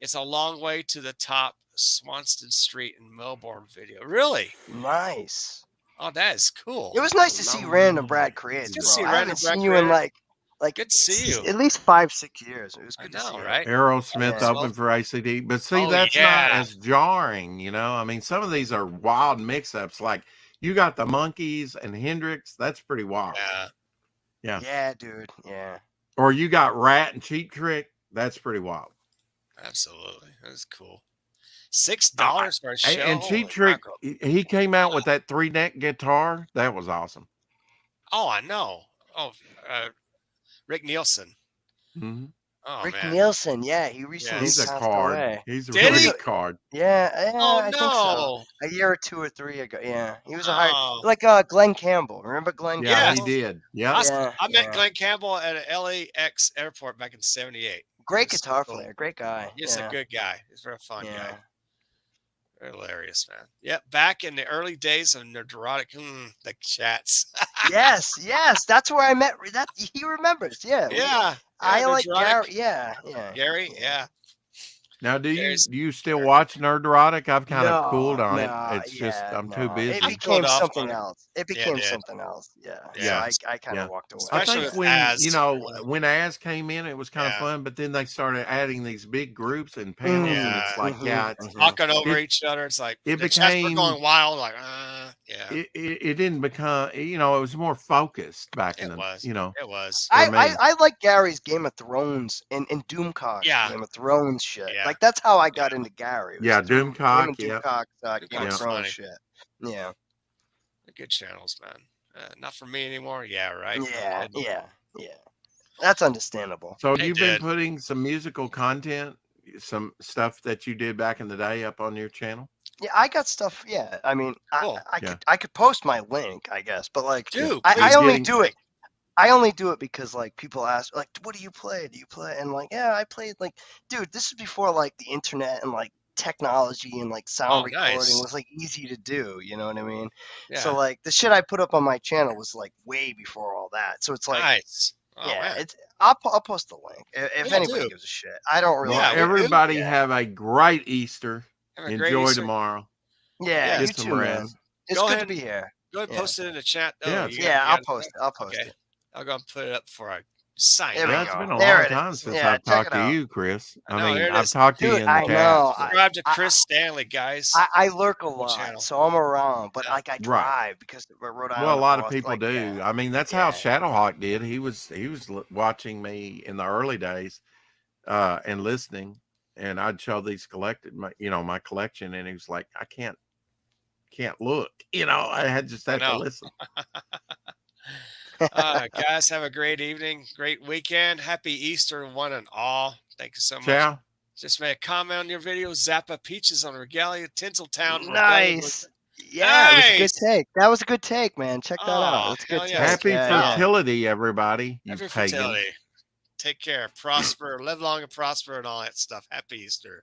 It's a long way to the top, Swanston Street in Melbourne video. Really? Nice. Oh, that is cool. It was nice to see random Brad creates, Good to bro. see I random haven't Brad seen you in Creator. like Good to see you. at least 5-6 years. It was I good to see know, you. right? Aerosmith Yeah. open for ACD, but see, Oh, that's yeah. not as jarring, you know. I mean, some of these are wild mix-ups. Like you got the Monkees and Hendrix. That's pretty wild. Yeah. Yeah, dude. Yeah. Or you got Rat and Cheap Trick. That's pretty wild. Absolutely. That's cool. $6 for a show. And Holy Cheap Trick, mackerel. he came out with that 3-neck guitar. That was awesome. Oh, I know. Oh, Rick Nielsen. Mhm. Oh Rick man. Nielsen, yeah, he recently He's a passed card. away. He's a Did really he? good card. Yeah, Oh I think so. no. A year or 2 or 3 ago. Yeah, he was a high, Oh like Glenn Campbell. Remember Glenn Yeah, he yes. Campbell? did. Yeah. I met Yeah. Glenn Campbell at an LAX airport back in '78. Great He's guitar so- player, great guy. He's a Yeah, good guy. He's a very fun yeah. guy. Hilarious, man. Yep, back in the early days of Nerdrotic, the chats. Yes, that's where I met. That he remembers. Yeah, yeah, I like Nerdrotic. Gary. Yeah. Gary, yeah. Now, do There's- you still watch Nerdrotic? I've kind of cooled on it. No, It's just I'm too no. busy. It I've became cooled off on something it. else. It Yeah, it became did. something else. Yeah. Yeah. So I kind Yeah. of walked away. I Especially think with when Az. when Az came in, it was kind of Yeah. fun. But then they started adding these big groups and panels, and it's like, it's Talking over each other. It's like it the chats were became- going wild. Like, yeah. it didn't become. It was more focused back in It the. was. You know, It was. for me. I like Gary's Game of Thrones and Doomcock Yeah. Game of Thrones shit. Yeah. Like that's how I got into Gary. was Yeah, through him Doomcock, and yeah. Doomcock's Game of Doomcock's Thrones funny. shit. Yeah. They're good channels, man. Not for me anymore. Yeah, right. Yeah. That's understandable. So They you've been did. putting some musical content, some stuff that you did back in the day up on your channel. Yeah, I got stuff. Yeah, I mean, Cool. I could post my link, I guess, but like, Dude, I please only getting- do it. I only do it because like people ask, like, what do you play? Do you play? And like, yeah, I played. Like, dude, this is before like the internet and like technology and like sound recording nice. was like easy to do. You know what I mean? Yeah. So like the shit I put up on my channel was like way before all that. So it's like, nice. Oh, yeah, man. it's. I'll post the link if Yeah, anybody do. gives a shit. I don't really. Well, Yeah, everybody yeah. have a great Easter. Have a great Enjoy Easter. tomorrow. Yeah, Yeah, you get some too, man. rest. It's Go good ahead to be here. Go ahead and Yeah. post it in the chat. Oh, Yeah, you Yeah, got- I'll you post it. I'll post Okay. it. I'll go and put it up for a sign. There we Yeah, off. it's go. been a There long it time is. since Yeah, I've check talked it to out. you, Chris. I know, I mean, there it I've is. talked to you Dude, in the I chat. know. but- Subscribe to I- Chris Stanley, guys. I lurk a lot, channel. so I'm around, but Yeah. like I drive because we're Rhode Island. Well, a lot of across, people like, do. yeah. I mean, that's how Yeah. Shadowhawk did. He was watching me in the early days, and listening, and I'd show these my collection, and he was like, I can't look. I had to know. listen. Guys, have a great evening, great weekend. Happy Easter, one and all. Thank you so much. Ciao. Just made a comment on your video. Zappa Peaches on Regalia, Tinseltown. Regalia. Nice. Yeah, it was a Nice. good take. That was a good take, man. Check that out. Oh, It's a good hell take. yeah. Happy Yeah. fertility, everybody. You Happy pagan. fertility. Take care. Prosper. Live long and prosper and all that stuff. Happy Easter.